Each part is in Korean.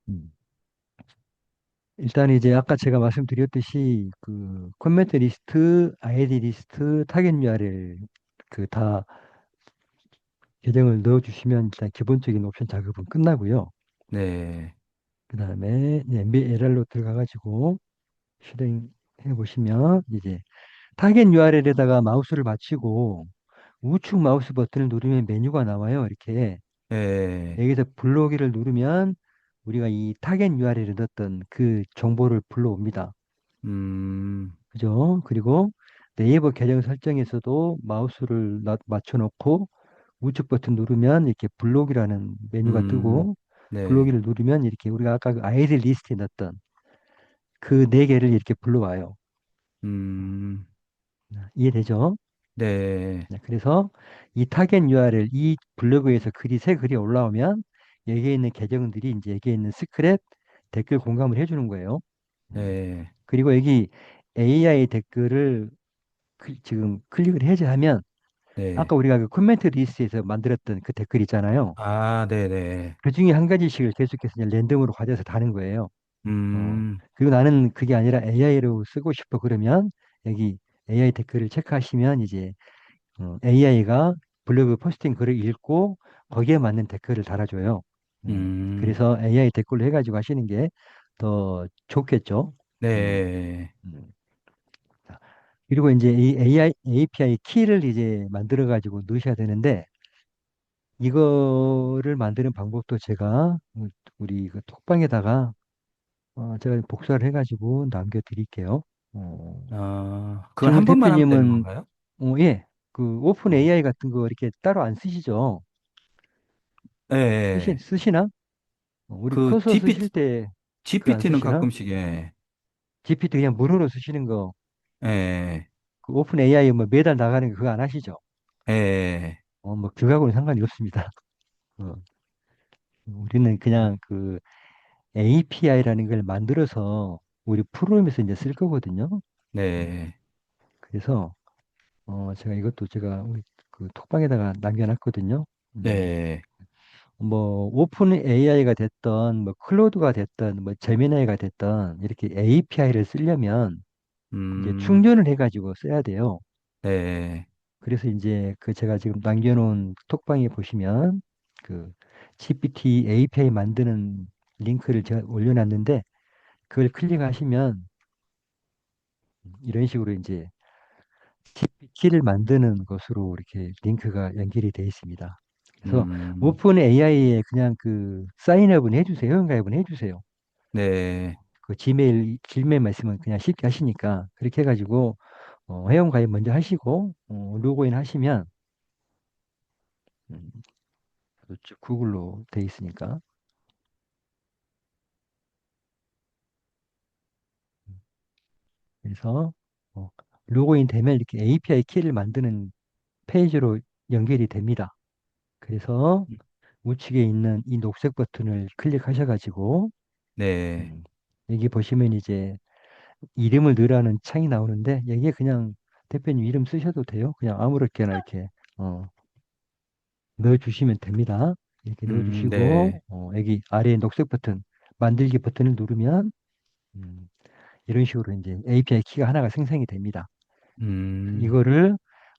음. 일단 이제 아까 제가 말씀드렸듯이 그 코멘트 리스트, 아이디 리스트, 타겟 URL 그 다 계정을 넣어주시면 일단 기본적인 옵션 작업은 끝나고요. 네. 그 다음에 MBLR로 들어가가지고 실행해 보시면 이제 타겟 URL에다가 마우스를 맞추고 우측 마우스 버튼을 누르면 메뉴가 나와요. 이렇게 네. 여기서 불러오기를 누르면 우리가 이 타겟 URL에 넣었던 그 정보를 불러옵니다. 음, 그죠? 그리고 네이버 계정 설정에서도 마우스를 맞춰놓고 우측 버튼 누르면 이렇게 블록이라는 메뉴가 음, 뜨고 네. 블록이를 누르면 이렇게 우리가 아까 그 아이디 리스트에 넣었던 그 네 개를 이렇게 불러와요. 음, 이해되죠? 네. 네, 그래서 이 타겟 URL, 이 블로그에서 새 글이 올라오면 여기에 있는 계정들이 이제 여기에 있는 스크랩 댓글 공감을 해주는 거예요. 음. 네. 그리고 여기 AI 댓글을 지금 클릭을 해제하면 네. 아까 우리가 그 코멘트 리스트에서 만들었던 그 댓글 있잖아요. 아, 네네. 그 중에 한 가지씩을 계속해서 그냥 랜덤으로 가져서 다는 거예요. 음, 그리고 나는 그게 아니라 AI로 쓰고 싶어 그러면 여기 AI 댓글을 체크하시면 이제 AI가 블로그 포스팅 글을 읽고 거기에 맞는 댓글을 달아줘요. 음, 그래서 AI 댓글로 해가지고 하시는 게 더 좋겠죠. 음, 네. 음. 자, 그리고 이제 이 AI API 키를 이제 만들어가지고 넣으셔야 되는데 이거를 만드는 방법도 제가 우리 그 톡방에다가 제가 복사를 해가지고 남겨드릴게요. 어, 그건 지금 우리 한 번만 하면 되는 대표님은 건가요? 예, 그 오픈 어, AI 같은 거 이렇게 따로 안 쓰시죠? 네. 쓰시나? 우리 그 커서 쓰실 때 그 안 GPT는 쓰시나? 가끔씩, 예. GPT 그냥 무료로 쓰시는 거, 예. 그 오픈 AI 뭐 매달 나가는 거 그거 안 하시죠? 예. 뭐 그거하고는 상관이 없습니다. 어, 우리는 그냥 그 API라는 걸 만들어서 우리 프로그램에서 이제 쓸 거거든요. 음, 네. 그래서 제가 이것도 제가 우리 그 톡방에다가 남겨놨거든요. 음, 네. 뭐 오픈 AI가 됐던 뭐 클로드가 됐던 뭐 제미나이가 됐던 이렇게 API를 쓰려면 이제 음, 충전을 해가지고 써야 돼요. 네. 그래서 이제 그 제가 지금 남겨놓은 톡방에 보시면 그 GPT API 만드는 링크를 제가 올려놨는데 그걸 클릭하시면 이런 식으로 이제 GPT를 만드는 것으로 이렇게 링크가 연결이 되어 있습니다. 그래서 음, 오픈 AI에 그냥 그 사인업은 해주세요. 회원가입은 해주세요. 네. 그 지메일만 있으면 그냥 쉽게 하시니까 그렇게 해가지고 회원가입 먼저 하시고 로그인 하시면 음, 쭉 구글로 돼 있으니까 그래서 로그인 되면 이렇게 API 키를 만드는 페이지로 연결이 됩니다. 그래서 우측에 있는 이 녹색 버튼을 클릭하셔가지고 네. 음, 여기 보시면 이제 이름을 넣으라는 창이 나오는데 여기에 그냥 대표님 이름 쓰셔도 돼요. 그냥 아무렇게나 이렇게 어, 넣어주시면 됩니다. 이렇게 넣어주시고 네. 여기 아래에 녹색 버튼 만들기 버튼을 누르면 음, 이런 식으로 이제 API 키가 하나가 생성이 됩니다. 음, 이거를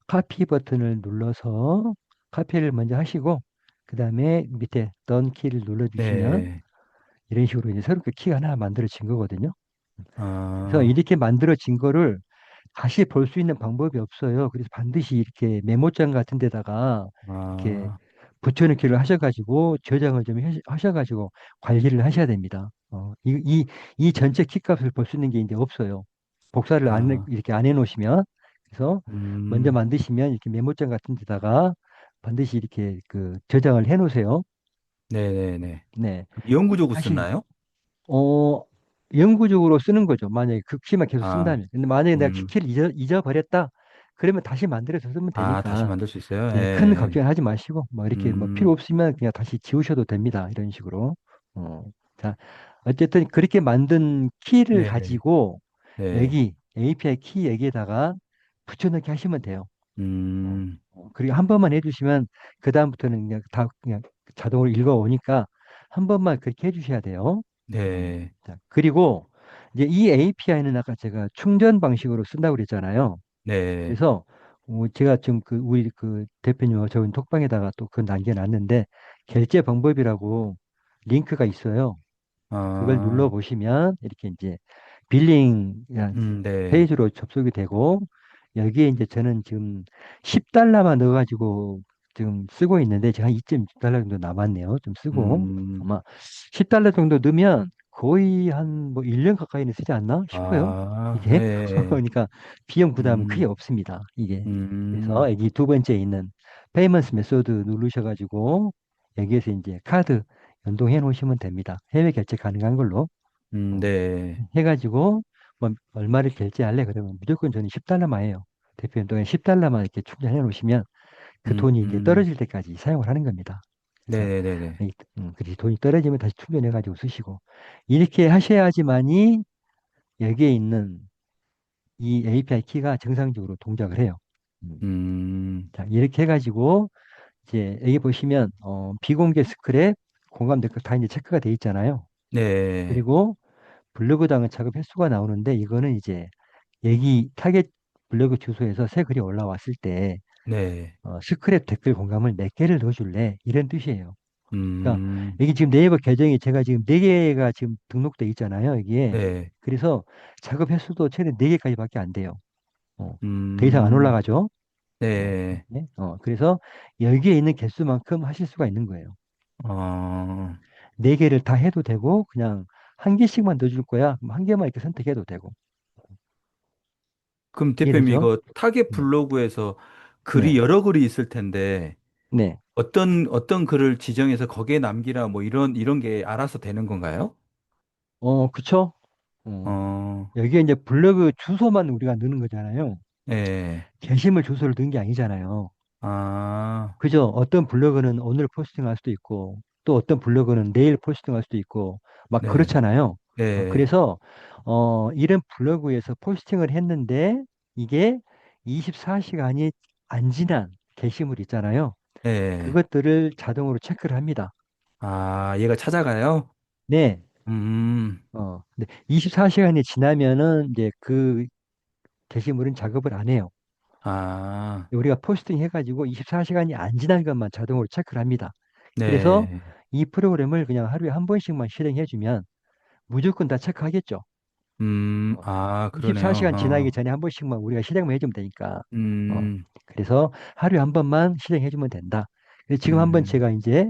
카피 버튼을 눌러서 카피를 먼저 하시고 그 다음에 밑에 던 키를 눌러주시면 네. 이런 식으로 이제 새롭게 키가 하나 만들어진 거거든요. 그래서 아, 이렇게 만들어진 거를 다시 볼 수 있는 방법이 없어요. 그래서 반드시 이렇게 메모장 같은 데다가 이렇게 아, 붙여넣기를 하셔가지고 저장을 좀 하셔가지고 관리를 하셔야 됩니다. 이 전체 키값을 볼 수 있는 게 이제 없어요. 복사를 아, 이렇게 안 해놓으시면 그래서 먼저 음, 만드시면 이렇게 메모장 같은 데다가 반드시 이렇게 그 저장을 해 놓으세요. 네네네. 네. 이용구조구 하신 쓰나요? 어 영구적으로 쓰는 거죠. 만약에 그 키만 계속 아, 쓴다면. 근데 만약에 내가 음, 키를 잊어버렸다. 그러면 다시 만들어서 쓰면 다시 되니까 만들 수 있어요? 네, 큰 예. 걱정하지 마시고 뭐 이렇게 뭐 필요 음, 없으면 그냥 다시 지우셔도 됩니다. 이런 식으로. 어, 자, 어쨌든 그렇게 만든 키를 네, 가지고 네. 여기 API 키 여기에다가 붙여넣기 하시면 돼요. 음, 그리고 한 번만 해주시면 그 다음부터는 그냥 다 그냥 자동으로 읽어오니까 한 번만 그렇게 해주셔야 돼요. 네, 자, 그리고 이제 이 API는 아까 제가 충전 방식으로 쓴다고 그랬잖아요. 네. 그래서 제가 좀 그 우리 그 대표님하고 저희 톡방에다가 또 그거 남겨놨는데 결제 방법이라고 링크가 있어요. 그걸 눌러 아, 보시면 이렇게 이제 빌링 네. 페이지로 접속이 되고 여기에 이제 저는 지금 10달러만 넣어가지고 지금 쓰고 있는데 제가 한 2.6달러 정도 남았네요. 좀 쓰고 음, 아마 10달러 정도 넣으면 거의 한 뭐 1년 가까이는 쓰지 않나 싶어요. 아, 이게 네. 그러니까 비용 부담은 크게 음, 없습니다. 이게 음, 그래서 여기 두 번째 있는 페이먼스 메소드 누르셔가지고 여기에서 이제 카드 연동해 놓으시면 됩니다. 해외 결제 가능한 걸로. 어, 네. 해가지고 뭐 얼마를 결제할래? 그러면 무조건 저는 10달러만 해요. 대표님 동안 10달러만 이렇게 충전해 놓으시면 그 돈이 이제 음, 떨어질 때까지 사용을 하는 겁니다. 그래서 네네네. 그렇지 돈이 떨어지면 다시 충전해가지고 쓰시고 이렇게 하셔야지만이 여기에 있는 이 API 키가 정상적으로 동작을 해요. 음. 음, 자, 이렇게 해가지고 이제 여기 보시면 비공개 스크랩, 공감 댓글 다 이제 체크가 돼 있잖아요. 네, 그리고 블로그당은 작업 횟수가 나오는데 이거는 이제 여기 타겟 블로그 주소에서 새 글이 올라왔을 때 네. 스크랩 댓글 공감을 몇 개를 넣어줄래? 이런 뜻이에요. 그러니까 음, 여기 지금 네이버 계정이 제가 지금 네개가 지금 등록돼 있잖아요. 여기에. 네. 그래서 작업 횟수도 최대 네개까지밖에 안 돼요. 어, 더 이상 안 음, 올라가죠. 네. 네. 그래서 여기에 있는 개수만큼 하실 수가 있는 거예요. 어, 네개를 다 해도 되고 그냥 한 개씩만 넣어줄 거야. 그럼 한 개만 이렇게 선택해도 되고. 그럼 대표님 이해되죠? 이거 타겟 네. 블로그에서 글이 네. 여러 글이 있을 텐데 네. 어떤 글을 지정해서 거기에 남기라 뭐 이런 게 알아서 되는 건가요? 그쵸? 어, 어, 여기에 이제 블로그 주소만 우리가 넣는 거잖아요. 네. 게시물 주소를 넣은 게 아니잖아요. 아, 그죠? 어떤 블로그는 오늘 포스팅할 수도 있고, 또 어떤 블로그는 내일 포스팅할 수도 있고, 막 네. 그렇잖아요. 네. 그래서 이런 블로그에서 포스팅을 했는데 이게 24시간이 안 지난 게시물 있잖아요. 네. 그것들을 자동으로 체크를 합니다. 아, 얘가 찾아가요? 네. 음, 근데 24시간이 지나면은 이제 그 게시물은 작업을 안 해요. 아, 우리가 포스팅 해가지고 24시간이 안 지난 것만 자동으로 체크를 합니다. 그래서 네. 이 프로그램을 그냥 하루에 한 번씩만 실행해주면 무조건 다 체크하겠죠. 그러네요. 24시간 지나기 전에 한 번씩만 우리가 실행만 해주면 되니까. 어, 음, 그래서 하루에 한 번만 실행해주면 된다. 그래서 지금 한번 음, 제가 이제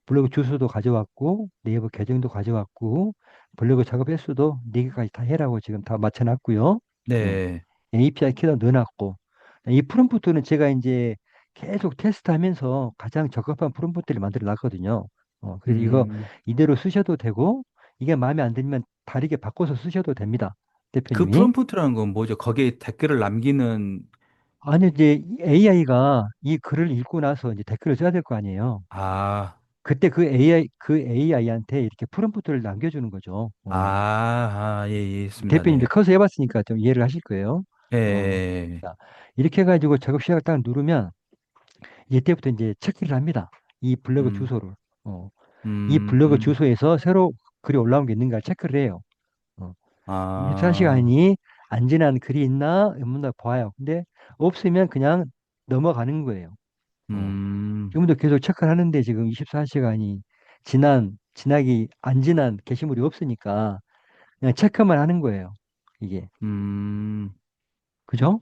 블로그 주소도 가져왔고 네이버 계정도 가져왔고 블로그 작업 횟수도 4개까지 다 해라고 지금 다 맞춰놨고요. 음, 네. API 키도 넣어놨고 이 프롬프트는 제가 이제 계속 테스트하면서 가장 적합한 프롬프트를 만들어 놨거든요. 그래서 이거 음, 이대로 쓰셔도 되고 이게 마음에 안 들면 다르게 바꿔서 쓰셔도 됩니다. 그 대표님이. 프롬프트라는 건 뭐죠? 거기에 댓글을 남기는, 아니 이제 AI가 이 글을 읽고 나서 이제 댓글을 써야 될 거 아니에요. 아, 그때 그 AI한테 이렇게 프롬프트를 남겨주는 거죠. 예, 예, 있습니다. 대표님도 네. 커서 해봤으니까 좀 이해를 하실 거예요. 어, 예, 자, 이렇게 해가지고 작업 시작을 딱 누르면 이때부터 이제 체크를 합니다. 이 블로그 음, 주소를. 어, 이 음, 블로그 주소에서 새로 글이 올라온 게 있는가 체크를 해요. 어, 아, 24시간이 안 지난 글이 있나 없나 봐요. 근데 없으면 그냥 넘어가는 거예요. 어, 음, 지금도 계속 체크를 하는데 지금 24시간이 지나기 안 지난 게시물이 없으니까 그냥 체크만 하는 거예요. 이게. 음. 그죠?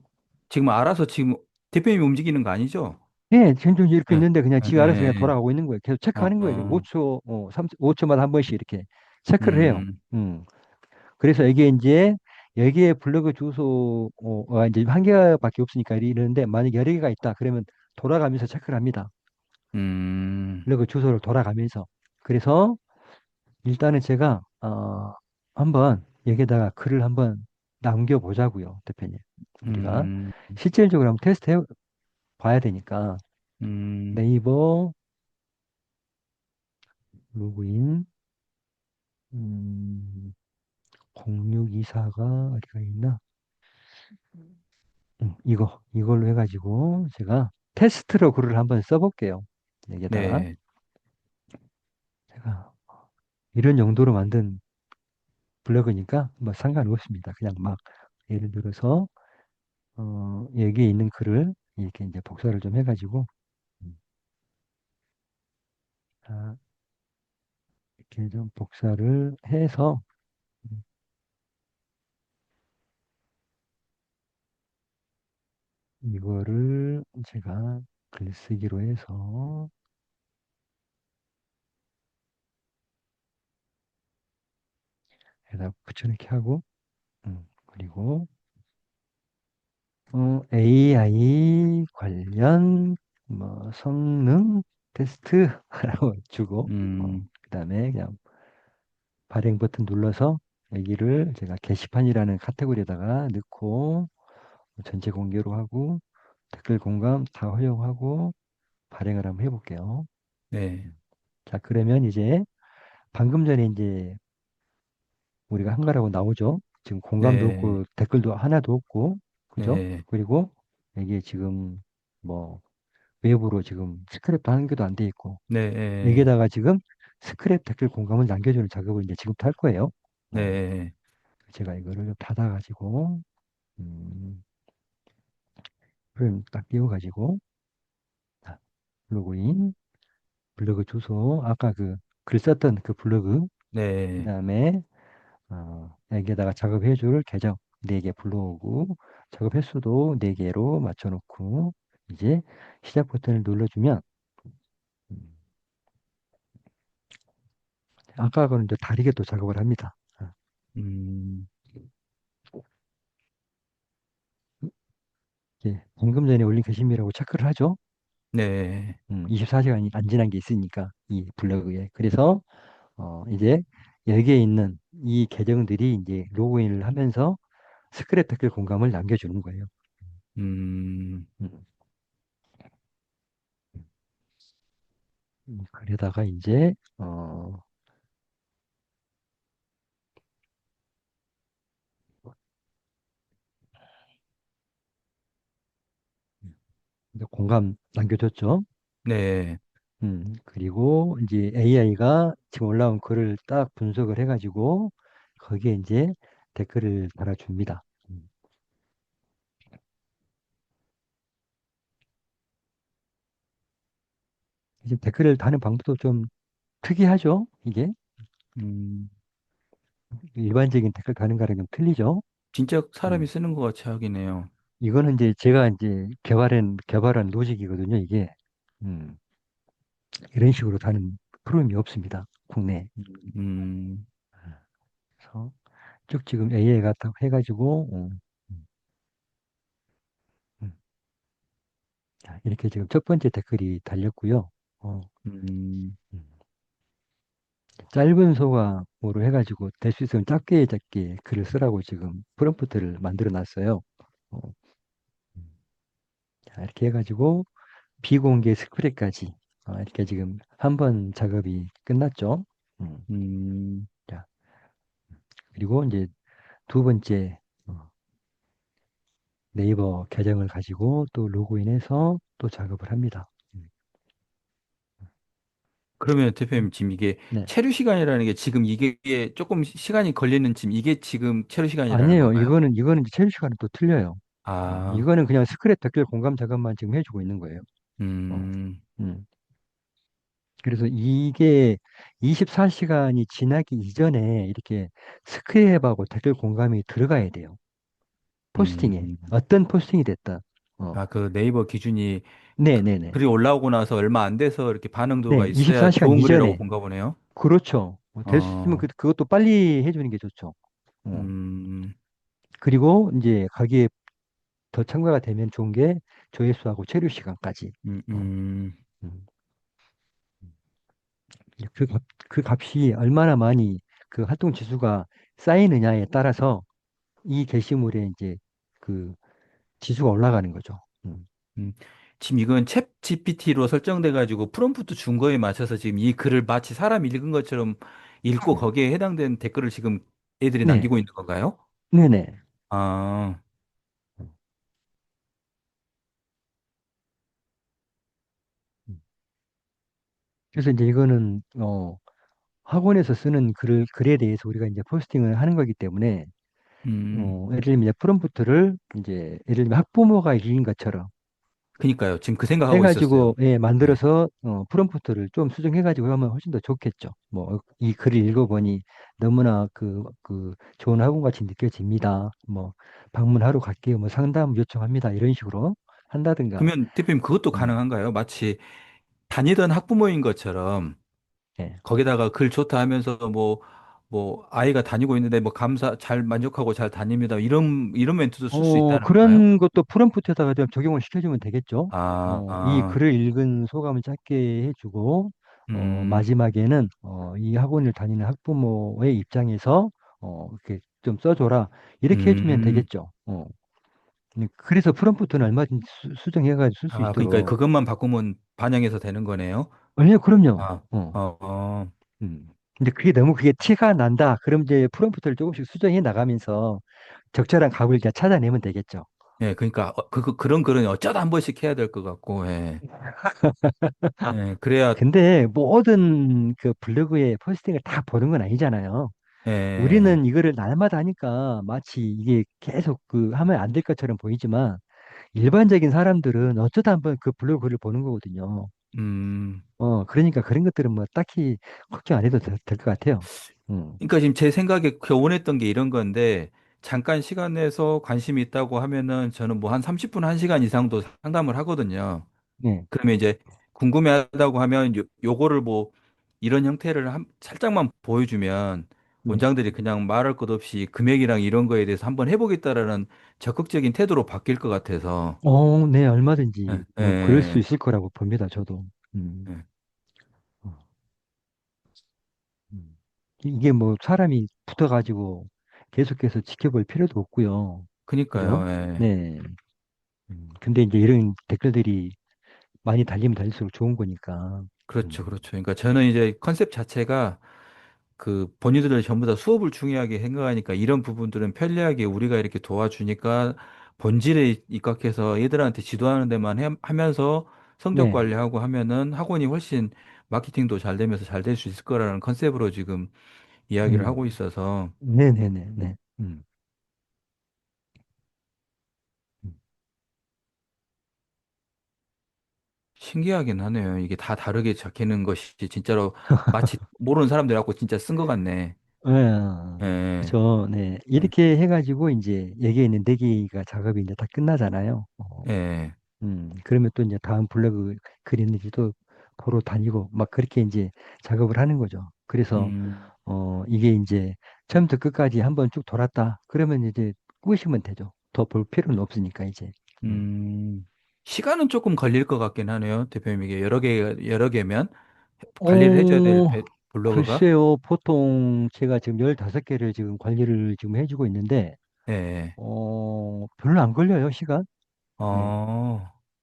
지금 알아서 지금 대표님이 움직이는 거 아니죠? 예, 지금 좀 이렇게 예, 있는데 그냥 예, 지가 알아서 그냥 예. 돌아가고 있는 거예요. 계속 체크하는 거예요. 지금 어, 5초, 5초마다 한 번씩 이렇게 체크를 해요. 음, 음. 그래서 이게 이제 여기에 블로그 주소가 이제 한 개밖에 없으니까 이러는데 만약 여러 개가 있다 그러면 돌아가면서 체크를 합니다. 음, 블로그 주소를 돌아가면서. 그래서 일단은 제가 한번 여기에다가 글을 한번 남겨보자고요, 대표님. 우리가 음, 실질적으로 한번 테스트 해 봐야 되니까 음, 네이버 로그인 0624가 어디가 있나? 이걸로 해가지고 제가 테스트로 글을 한번 써볼게요. 여기다가 네. 제가 이런 용도로 만든 블로그니까 뭐 상관없습니다. 그냥 막 예를 들어서 여기에 있는 글을 이렇게 이제 복사를 좀 해가지고 음, 아, 이렇게 좀 복사를 해서 음, 이거를 제가 글쓰기로 해서 여기다 붙여넣기 하고 그리고 AI 관련 뭐 성능 테스트라고 주고 음, 그다음에 그냥 발행 버튼 눌러서 여기를 제가 게시판이라는 카테고리에다가 넣고 전체 공개로 하고 댓글 공감 다 허용하고 발행을 한번 해볼게요. 네, 자, 그러면 이제 방금 전에 이제 우리가 한 거라고 나오죠. 지금 공감도 네, 없고 댓글도 하나도 없고, 그죠? 네, 그리고 여기에 지금 뭐 외부로 지금 스크랩도 하는 게도 안 돼 있고, 네, 여기에다가 지금 스크랩 댓글 공감을 남겨주는 작업을 이제 지금부터 할 거예요. 어, 네, 제가 이거를 좀 닫아가지고, 음, 그럼 딱 띄워가지고, 자, 로그인, 블로그 주소, 아까 그 글 썼던 그 블로그, 그 네. 다음에 여기에다가 작업해줄 계정 4개 불러오고 작업 횟수도 4개로 맞춰놓고 이제 시작 버튼을 눌러주면 음, 아까하고는 이제 다르게 또 작업을 합니다. 음, 이제 방금 전에 올린 게시물이라고 체크를 하죠. 네, 24시간이 안 지난 게 있으니까 이 블로그에. 그래서 이제 여기에 있는 이 계정들이 이제 로그인을 하면서 스크랩 댓글 공감을 남겨주는 거예요. 음, 음, 그러다가 이제 이제 공감 남겨줬죠. 네, 그리고 이제 AI가 지금 올라온 글을 딱 분석을 해가지고 거기에 이제 댓글을 달아줍니다. 이제 댓글을 다는 방법도 좀 특이하죠. 이게 음. 일반적인 댓글 다는 거랑 좀 틀리죠. 진짜 사람이 음, 쓰는 것 같이 하긴 해요. 이거는 이제 제가 이제 개발한 로직이거든요. 이게 음, 이런 식으로 다는 프로그램이 없습니다. 국내에. 음, 그래서 쭉 지금 AI가 딱 해가지고 음, 음. 자, 이렇게 지금 첫 번째 댓글이 달렸고요. 어, 음, 음. 짧은 소감으로 해가지고 될 수 있으면 짧게 짧게 글을 쓰라고 지금 프롬프트를 만들어 놨어요. 어, 자, 이렇게 해가지고 비공개 스크랩까지 이렇게 지금 한 번 작업이 끝났죠. 음, 음. 자, 그리고 이제 두 번째 네이버 계정을 가지고 또 로그인해서 또 작업을 합니다. 그러면 음, 대표님 지금 이게 네. 체류 시간이라는 게 지금 이게 조금 시간이 걸리는 지금 이게 지금 체류 시간이라는 아니에요. 건가요? 이거는 이제 체류 시간은 또 틀려요. 아, 이거는 그냥 스크랩 댓글 공감 작업만 지금 해주고 있는 거예요. 어, 음, 음. 그래서 이게 24시간이 지나기 이전에 이렇게 스크랩하고 댓글 공감이 들어가야 돼요. 포스팅에. 음. 어떤 포스팅이 됐다. 아, 그 네이버 기준이 네네네. 글이 올라오고 나서 얼마 안 돼서 이렇게 반응도가 네, 있어야 24시간 좋은 글이라고 이전에. 본가 보네요. 그렇죠. 될 수 있으면 어, 그것도 빨리 해주는 게 좋죠. 어. 음, 그리고 이제 거기에 더 첨가가 되면 좋은 게 조회수하고 체류 시간까지. 음, 어. 음, 음. 그 값이 얼마나 많이 그 활동 지수가 쌓이느냐에 따라서 이 게시물에 이제 그 지수가 올라가는 거죠. 음. 지금 이건 챗 GPT로 설정돼가지고 프롬프트 준 거에 맞춰서 지금 이 글을 마치 사람이 읽은 것처럼 읽고 거기에 해당되는 댓글을 지금 애들이 네, 남기고 있는 건가요? 네네. 아, 그래서 이제 이거는 학원에서 쓰는 글에 대해서 우리가 이제 포스팅을 하는 거기 때문에, 음, 예를 들면 이제 프롬프트를 이제 예를 들면 학부모가 읽은 것처럼 그니까요. 지금 그 생각하고 있었어요. 해가지고, 예, 네. 만들어서, 프롬프트를 좀 수정해가지고 하면 훨씬 더 좋겠죠. 뭐, 이 글을 읽어보니 너무나 좋은 학원같이 느껴집니다. 뭐, 방문하러 갈게요. 뭐, 상담 요청합니다. 이런 식으로 한다든가, 그러면 대표님 그것도 음, 가능한가요? 마치 다니던 학부모인 것처럼 예. 거기다가 글 좋다 하면서 뭐 아이가 다니고 있는데 뭐 감사 잘 만족하고 잘 다닙니다. 이런 멘트도 쓸 수 있다는 건가요? 그런 것도 프롬프트에다가 좀 적용을 시켜주면 되겠죠. 이 아, 글을 읽은 소감을 짧게 해주고, 음, 마지막에는, 이 학원을 다니는 학부모의 입장에서, 이렇게 좀 써줘라. 이렇게 해주면 음. 되겠죠. 그래서 프롬프트는 얼마든지 수정해가지고 쓸 수 아, 그러니까 있도록. 그것만 바꾸면 반영해서 되는 거네요. 그럼요. 아, 어, 어, 어. 근데 그게 티가 난다. 그럼 이제 프롬프트를 조금씩 수정해 나가면서 적절한 값을 이제 찾아내면 되겠죠. 예, 그러니까 그런 글은 어쩌다 한 번씩 해야 될 것 같고, 예. 예, 그래야, 근데 모든 그 블로그에 포스팅을 다 보는 건 아니잖아요. 예, 우리는 이거를 날마다 하니까 마치 이게 계속 하면 안 될 것처럼 보이지만 일반적인 사람들은 어쩌다 한번 그 블로그를 보는 거거든요. 음. 그러니까 그런 것들은 뭐 딱히 걱정 안 해도 될 것 같아요. 음, 그러니까 지금 제 생각에 교원했던 게 이런 건데, 잠깐 시간 내서 관심이 있다고 하면은 저는 뭐 한 30분, 1시간 이상도 상담을 하거든요. 네. 그러면 이제 궁금해하다고 하면 요거를 뭐 이런 형태를 살짝만 보여주면 음. 원장들이 그냥 말할 것 없이 금액이랑 이런 거에 대해서 한번 해보겠다라는 적극적인 태도로 바뀔 것 같아서. 네, 예, 얼마든지 뭐 그럴 수 예, 있을 거라고 봅니다, 저도. 음, 예. 어, 음. 이게 뭐 사람이 붙어가지고 계속해서 지켜볼 필요도 없고요. 그죠? 그니까요. 예. 네. 근데 이제 이런 댓글들이 많이 달리면 달릴수록 좋은 거니까. 그렇죠, 음, 그렇죠. 그러니까 저는 이제 컨셉 자체가 그 본인들은 전부 다 수업을 중요하게 생각하니까 이런 부분들은 편리하게 우리가 이렇게 도와주니까 본질에 입각해서 얘들한테 지도하는 데만 하면서 성적 네. 관리하고 하면은 학원이 훨씬 마케팅도 잘 되면서 잘 될 수 있을 거라는 컨셉으로 지금 이야기를 음, 하고 있어서 네네네. 네. 음. 신기하긴 하네요. 이게 다 다르게 적히는 것이 진짜로 마치 모르는 사람들이 갖고 진짜 쓴 것 같네. 예, 그죠. 네. 예, 이렇게 해가지고 이제 여기에 있는 네 개가 작업이 이제 다 끝나잖아요. 예. 그러면 또 이제 다음 블로그 글 있는지도 보러 다니고 막 그렇게 이제 작업을 하는 거죠. 그래서 음. 이게 이제 처음부터 끝까지 한번 쭉 돌았다. 그러면 이제 끄시면 되죠. 더 볼 필요는 없으니까 이제. 음. 음, 시간은 조금 걸릴 것 같긴 하네요. 대표님, 이게 여러 개면 관리를 해줘야 될 어, 블로그가? 글쎄요. 보통 제가 지금 15개를 지금 관리를 지금 해주고 있는데, 예. 예. 별로 안 걸려요, 시간. 네.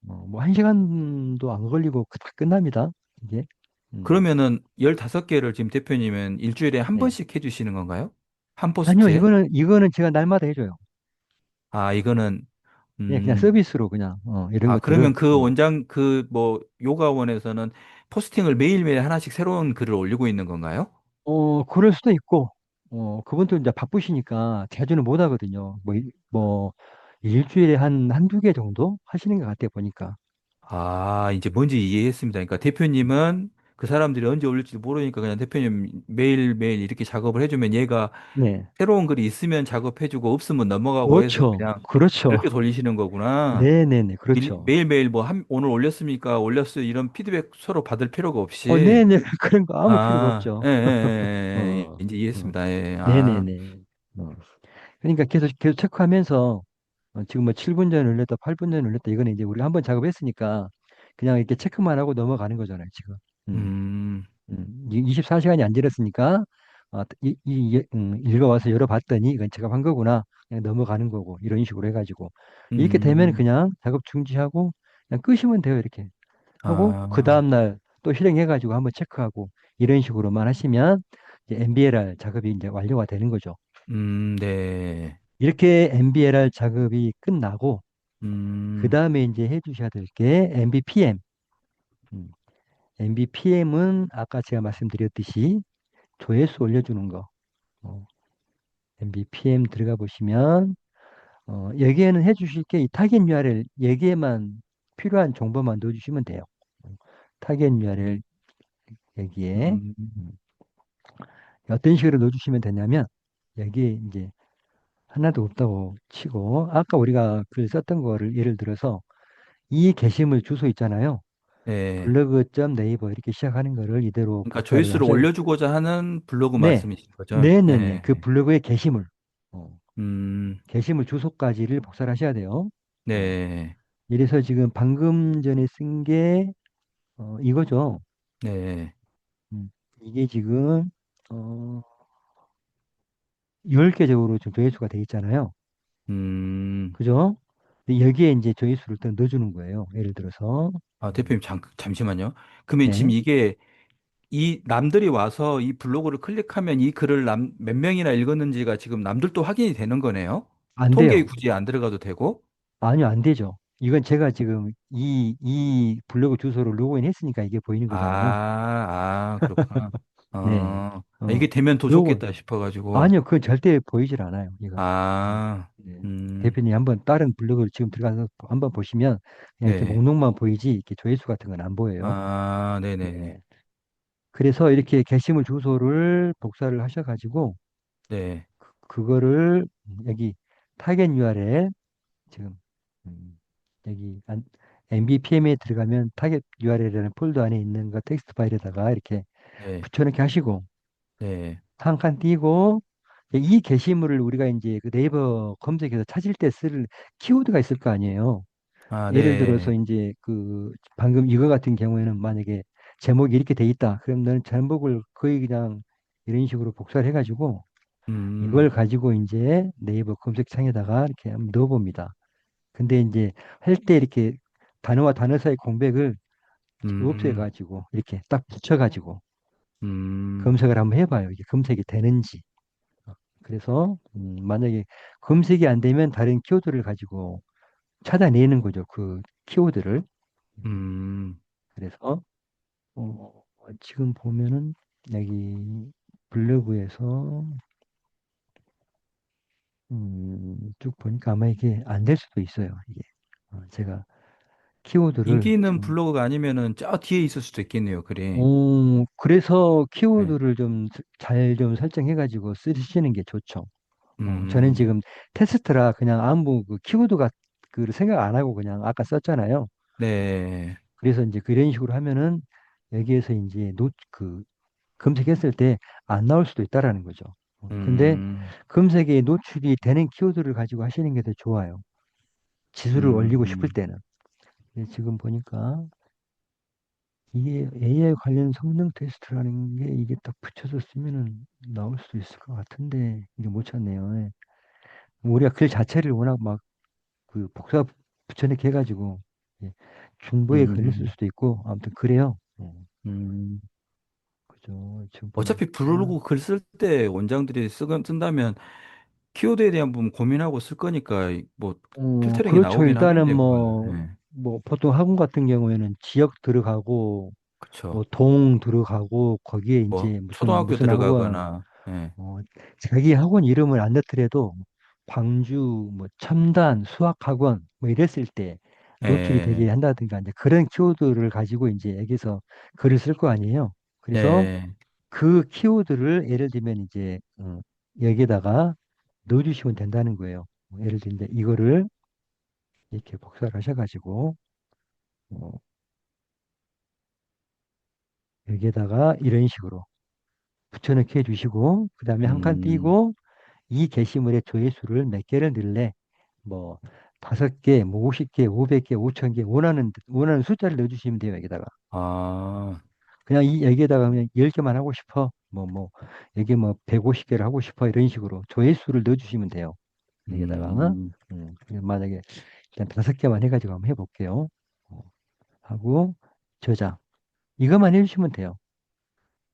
어, 뭐, 1시간도 안 걸리고 다 끝납니다. 이게. 음, 그러면은 15개를 지금 대표님은 일주일에 한 네. 번씩 해주시는 건가요? 한 아니요, 포스트에? 이거는 제가 날마다 해줘요. 아, 이거는, 네, 그냥 음, 서비스로 그냥, 이런 아, 그러면 것들은, 그 원장, 뭐, 요가원에서는 포스팅을 매일매일 하나씩 새로운 글을 올리고 있는 건가요? 그럴 수도 있고, 그분도 이제 바쁘시니까 자주는 못 하거든요. 일주일에 한두 개 정도 하시는 것 같아요, 보니까. 아, 이제 뭔지 이해했습니다. 그러니까 대표님은 그 사람들이 언제 올릴지 모르니까 그냥 대표님 매일매일 이렇게 작업을 해주면 얘가 네. 새로운 글이 있으면 작업해주고 없으면 넘어가고 해서 그렇죠. 그냥 그렇죠. 이렇게 돌리시는 거구나. 네네네. 그렇죠. 매일매일 뭐 오늘 올렸습니까? 올렸어요. 이런 피드백 서로 받을 필요가 없이. 네네. 그런 거 아무 필요가 아, 없죠. 예, 예, 예, 예. 어, 이제 어. 이해했습니다. 예, 아, 네네네. 어. 그러니까 계속 체크하면서 지금 뭐 7분 전에 올렸다, 8분 전에 올렸다. 이거는 이제 우리가 한번 작업했으니까 그냥 이렇게 체크만 하고 넘어가는 거잖아요, 지금. 음. 음, 24시간이 안 지났으니까 읽어와서 열어봤더니 이건 제가 한 거구나. 그냥 넘어가는 거고 이런 식으로 해가지고 이렇게 되면 음, 그냥 작업 중지하고 그냥 끄시면 돼요, 이렇게. 하고 그 아, 다음날 또 실행해가지고 한번 체크하고 이런 식으로만 하시면 이제 MBLR 작업이 이제 완료가 되는 거죠. 네, 이렇게 MBLR 작업이 끝나고 그 음, 다음에 이제 해주셔야 될 게 MBPM. MBPM은 아까 제가 말씀드렸듯이 조회수 올려주는 거. 어, MBPM 들어가 보시면 여기에는 해주실 게 이 타겟 URL 여기에만 필요한 정보만 넣어주시면 돼요. 어, 타겟 URL 여기에 음, 음, 어떤 식으로 넣어주시면 되냐면 여기에 이제 하나도 없다고 치고 아까 우리가 글 썼던 거를 예를 들어서 이 게시물 주소 있잖아요. 네. 블로그.네이버 이렇게 시작하는 거를 이대로 그러니까 복사를 조회수를 하셔. 올려주고자 하는 블로그 네, 말씀이신 거죠? 네네네. 그 네. 블로그의 게시물, 어, 음, 게시물 주소까지를 복사를 하셔야 돼요. 어, 네. 이래서 지금 방금 전에 쓴 게 이거죠. 네. 음, 이게 지금 어, 10개적으로 좀 조회수가 돼 있잖아요. 음, 그죠? 근데 여기에 이제 조회수를 또 넣어주는 거예요. 예를 들어서 대표님, 잠시만요. 그러면 지금 네, 이게 이 남들이 와서 이 블로그를 클릭하면 이 글을 몇 명이나 읽었는지가 지금 남들도 확인이 되는 거네요? 안 통계에 돼요. 굳이 안 들어가도 되고? 아니요, 안 되죠. 이건 제가 지금 이 블로그 주소로 로그인 했으니까 이게 보이는 거잖아요. 그렇구나. 네. 이게 되면 더 로그인. 좋겠다 싶어가지고. 아니요, 그건 절대 보이질 않아요. 이건. 음, 아, 네. 음, 대표님 한번 다른 블로그를 지금 들어가서 한번 보시면 그냥 이렇게 네. 목록만 보이지 이렇게 조회수 같은 건 안 보여요. 네네네. 네. 그래서 이렇게 게시물 주소를 복사를 하셔가지고 네, 그거를 여기 타겟 URL 지금 여기 MBPM에 들어가면 타겟 URL이라는 폴더 안에 있는 거 텍스트 파일에다가 이렇게 네, 붙여넣기 하시고 네. 한 칸 띄고 이 게시물을 우리가 이제 그 네이버 검색해서 찾을 때 쓸 키워드가 있을 거 아니에요. 예를 들어서 네. 이제 그 방금 이거 같은 경우에는 만약에 제목이 이렇게 돼 있다. 그럼 너는 제목을 거의 그냥 이런 식으로 복사를 해가지고 이걸 음, 가지고 이제 네이버 검색창에다가 이렇게 한번 넣어봅니다. 근데 이제 할 때 이렇게 단어와 단어 사이 공백을 음, 없애가지고 이렇게 딱 붙여가지고 음, 검색을 한번 해봐요. 이게 검색이 되는지. 그래서 만약에 검색이 안 되면 다른 키워드를 가지고 찾아내는 거죠. 그 키워드를. 음. 그래서 지금 보면은 여기 블로그에서 쭉 보니까 아마 이게 안 될 수도 있어요. 이게 제가 키워드를 인기 있는 지금 블로그가 아니면은 저 뒤에 있을 수도 있겠네요, 글이. 그래서 네. 키워드를 좀 잘 좀 설정해가지고 쓰시는 게 좋죠. 저는 음, 지금 테스트라 그냥 아무 그 키워드가 그 생각 안 하고 그냥 아까 썼잖아요. 네. 그래서 이제 그런 식으로 하면은 여기에서 이제 그 검색했을 때 안 나올 수도 있다라는 거죠. 근데 음, 검색에 노출이 되는 키워드를 가지고 하시는 게 더 좋아요. 지수를 올리고 싶을 음, 때는. 근데 지금 보니까 이게 AI 관련 성능 테스트라는 게 이게 딱 붙여서 쓰면은 나올 수도 있을 것 같은데 이게 못 찾네요. 예. 우리가 글 자체를 워낙 막 그 복사 붙여넣기 해가지고 예, 중복에 걸렸을 음, 수도 있고 아무튼 그래요. 음. 그죠. 지금 어차피 보니까 블로그 글 쓸 때 원장들이 쓴다면 키워드에 대한 부분 고민하고 쓸 거니까 뭐 필터링이 그렇죠. 나오긴 일단은 하겠네요, 그거는. 네. 뭐 보통 학원 같은 경우에는 지역 들어가고 뭐 그쵸. 동 들어가고 거기에 뭐 이제 무슨 초등학교 무슨 학원 들어가거나, 예. 어, 자기 학원 이름을 안 넣더라도 광주 뭐 첨단 수학학원 뭐 이랬을 때 노출이 되게 예, 한다든가 이제 그런 키워드를 가지고 이제 여기서 글을 쓸 거 아니에요. 그래서 예, 그 키워드를 예를 들면 이제 여기에다가 넣어주시면 된다는 거예요. 예를 들면 이제 이거를 이렇게 복사를 하셔가지고 어, 여기에다가 이런 식으로 붙여넣기 해주시고 그 다음에 한 칸 음, 띄고 이 게시물의 조회수를 몇 개를 넣을래? 뭐 5개, 뭐 50개, 500개, 5,000개 원하는 숫자를 넣어주시면 돼요. 여기다가 아, 그냥 여기에다가 그냥 10개만 하고 싶어. 여기 뭐 150개를 하고 싶어 이런 식으로 조회수를 넣어주시면 돼요. 여기다가 음, 만약에 일단 5개만 해가지고 한번 해볼게요. 하고 저장 이것만 해주시면 돼요.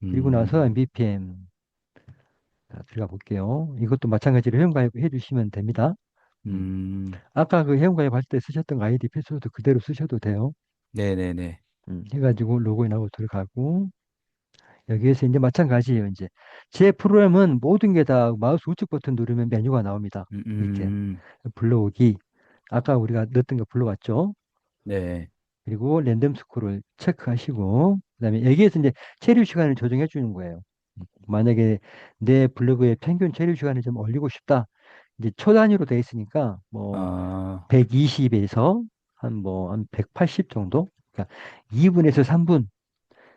그리고 나서 음, MBPM 들어가 볼게요. 이것도 마찬가지로 회원가입 해주시면 됩니다. 음. 음, 아까 그 회원가입 할 때 쓰셨던 거 아이디 패스워드 그대로 쓰셔도 돼요. 네네네. 해가지고 로그인하고 들어가고 여기에서 이제 마찬가지예요. 이제 제 프로그램은 모든 게 다 마우스 우측 버튼 누르면 메뉴가 나옵니다. 음, 이렇게 음, 불러오기. 아까 우리가 넣었던 거 불러왔죠. 네. 그리고 랜덤 스코어를 체크하시고 그다음에 여기에서 이제 체류 시간을 조정해 주는 거예요. 만약에 내 블로그의 평균 체류 시간을 좀 올리고 싶다. 이제 초 단위로 돼 있으니까 뭐 아, 120에서 한 180 정도? 그러니까 2분에서 3분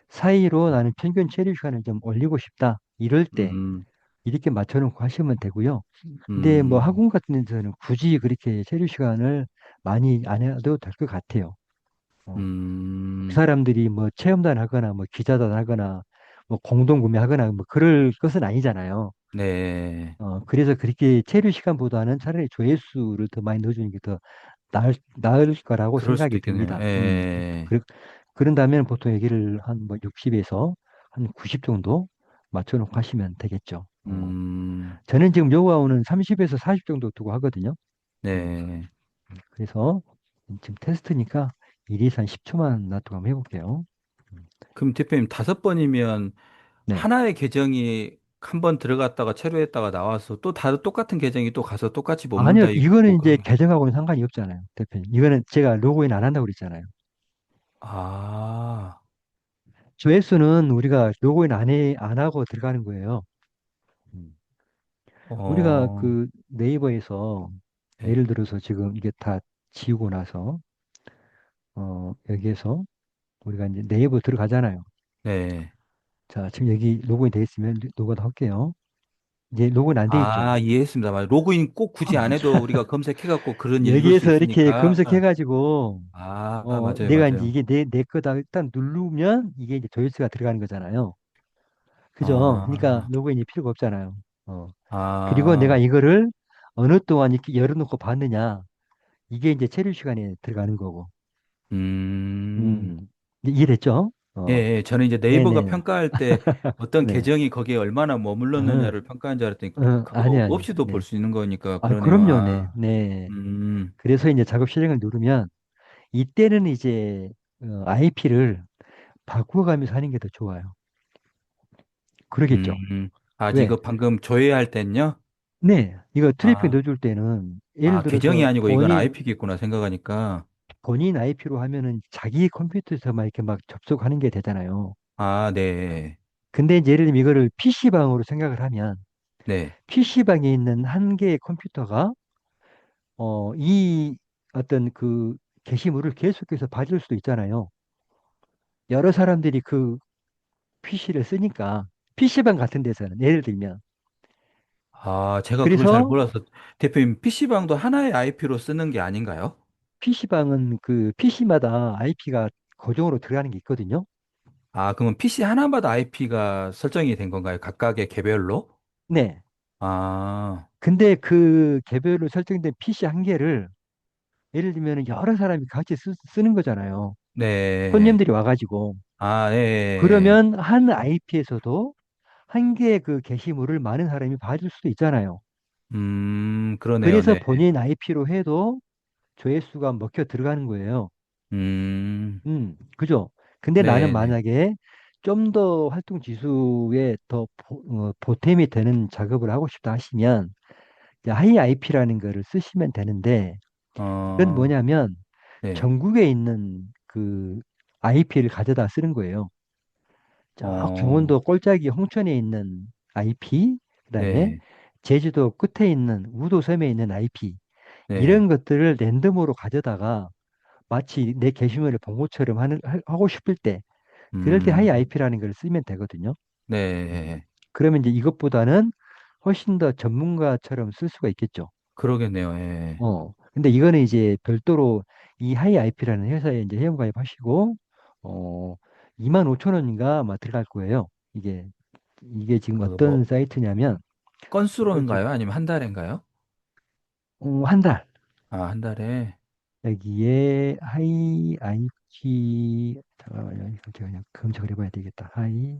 사이로 나는 평균 체류 시간을 좀 올리고 싶다. 이럴 때 음, 이렇게 맞춰놓고 하시면 되고요. 근데 뭐 음, 학원 같은 데서는 굳이 그렇게 체류 시간을 많이 안 해도 될 것 같아요. 어, 그 음, 사람들이 뭐 체험단 하거나 뭐 기자단 하거나 뭐 공동 구매하거나 뭐 그럴 것은 아니잖아요. 네. 그래서 그렇게 체류 시간보다는 차라리 조회수를 더 많이 넣어주는 게 더 나을 거라고 그럴 수도 생각이 있겠네요. 듭니다. 예. 그런다면 보통 여기를 한 뭐 60에서 한 90 정도 맞춰놓고 하시면 되겠죠. 음, 저는 지금 요구하고는 30에서 40 정도 두고 하거든요. 음, 네. 그래서 지금 테스트니까 이리서 한 10초만 놔두고 한번 해볼게요. 음, 그럼 대표님 5번이면 네. 하나의 계정이 한 번 들어갔다가 체류했다가 나와서 또 다른 똑같은 계정이 또 가서 똑같이 아니요, 머문다 이거는 있고 이제 그런 게. 계정하고는 상관이 없잖아요, 대표님. 이거는 제가 로그인 안 한다고 그랬잖아요. 아, 조회수는 우리가 로그인 안 하고 들어가는 거예요. 음. 우리가 어, 그 네이버에서 네. 예를 들어서 지금 이게 다 지우고 나서 여기에서 우리가 이제 네이버 들어가잖아요. 네. 자, 지금 여기 로그인 돼 있으면 로그인 할게요. 이제 로그인 안 돼 있죠. 아, 이해했습니다. 로그인 꼭 굳이 안 해도 우리가 검색해갖고 그런 일 누를 수 여기에서 이렇게 있으니까. 검색해가지고 맞아요, 내가 이제 맞아요. 이게 내 거다 일단 누르면 이게 이제 조회수가 들어가는 거잖아요. 그죠? 그러니까 아, 로그인이 필요가 없잖아요. 어. 그리고 내가 아, 이거를 어느 동안 이렇게 열어놓고 봤느냐. 이게 이제 체류 시간에 들어가는 거고. 음. 음. 이해됐죠? 예, 예. 저는 이제 네이버가 네네. 평가할 때 어떤 네. 계정이 거기에 얼마나 어, 머물렀느냐를 평가한 줄 알았더니 그거 아니, 아니. 없이도 볼 네. 수 있는 거니까 아, 그러네요. 그럼요. 네. 아, 네. 음, 그래서 이제 작업 실행을 누르면 이때는 이제 IP를 바꾸어가면서 하는 게 더 좋아요. 그러겠죠. 왜? 이거 방금 조회할 땐요? 네. 이거 트래픽 아, 넣어줄 때는 예를 계정이 들어서 아니고 이건 IP겠구나 생각하니까. 본인 IP로 하면은 자기 컴퓨터에서만 이렇게 막 접속하는 게 되잖아요. 아, 네. 근데 이제 예를 들면 이거를 PC방으로 생각을 하면 네. PC방에 있는 한 개의 컴퓨터가 이 어떤 그 게시물을 계속해서 봐줄 수도 있잖아요. 여러 사람들이 그 PC를 쓰니까 PC방 같은 데서는 예를 들면 제가 그걸 잘 그래서 몰라서 대표님 PC방도 하나의 IP로 쓰는 게 아닌가요? PC방은 그 PC마다 IP가 고정으로 들어가는 게 있거든요. 그러면 PC 하나마다 IP가 설정이 된 건가요? 각각의 개별로? 네. 아, 근데 그 개별로 설정된 PC 한 개를 예를 들면 여러 사람이 같이 쓰는 거잖아요. 네. 손님들이 와가지고. 네. 그러면 한 IP에서도 한 개의 그 게시물을 많은 사람이 봐줄 수도 있잖아요. 그러네요. 그래서 네. 본인 IP로 해도 조회수가 먹혀 들어가는 거예요. 음, 그죠? 근데 나는 네네. 만약에 좀 더 활동 지수에 더 보탬이 되는 작업을 하고 싶다 하시면 이제 하이 IP라는 거를 쓰시면 되는데 이건 어, 뭐냐면 네. 전국에 있는 그 IP를 가져다 쓰는 거예요. 저 어, 강원도 꼴짝이 홍천에 있는 IP, 그다음에 네. 제주도 끝에 있는 우도 섬에 있는 IP 네. 이런 것들을 랜덤으로 가져다가 마치 내 게시물을 본 것처럼 하고 싶을 때 그럴 때 하이 음, IP라는 걸 쓰면 되거든요. 네. 그러면 이제 이것보다는 훨씬 더 전문가처럼 쓸 수가 있겠죠. 그러겠네요. 예. 근데 이거는 이제 별도로 이 하이 IP라는 회사에 이제 회원 가입하시고, 어, 2만 5천 원인가 아마 들어갈 거예요. 이게 지금 그, 어떤 사이트냐면, 이거 지금, 건수로인가요? 아니면 한 달인가요? 한 달. 한 달에. 여기에 하이 IP, 잠깐만요. 이거 제가 그냥 검색을 해봐야 되겠다. 하이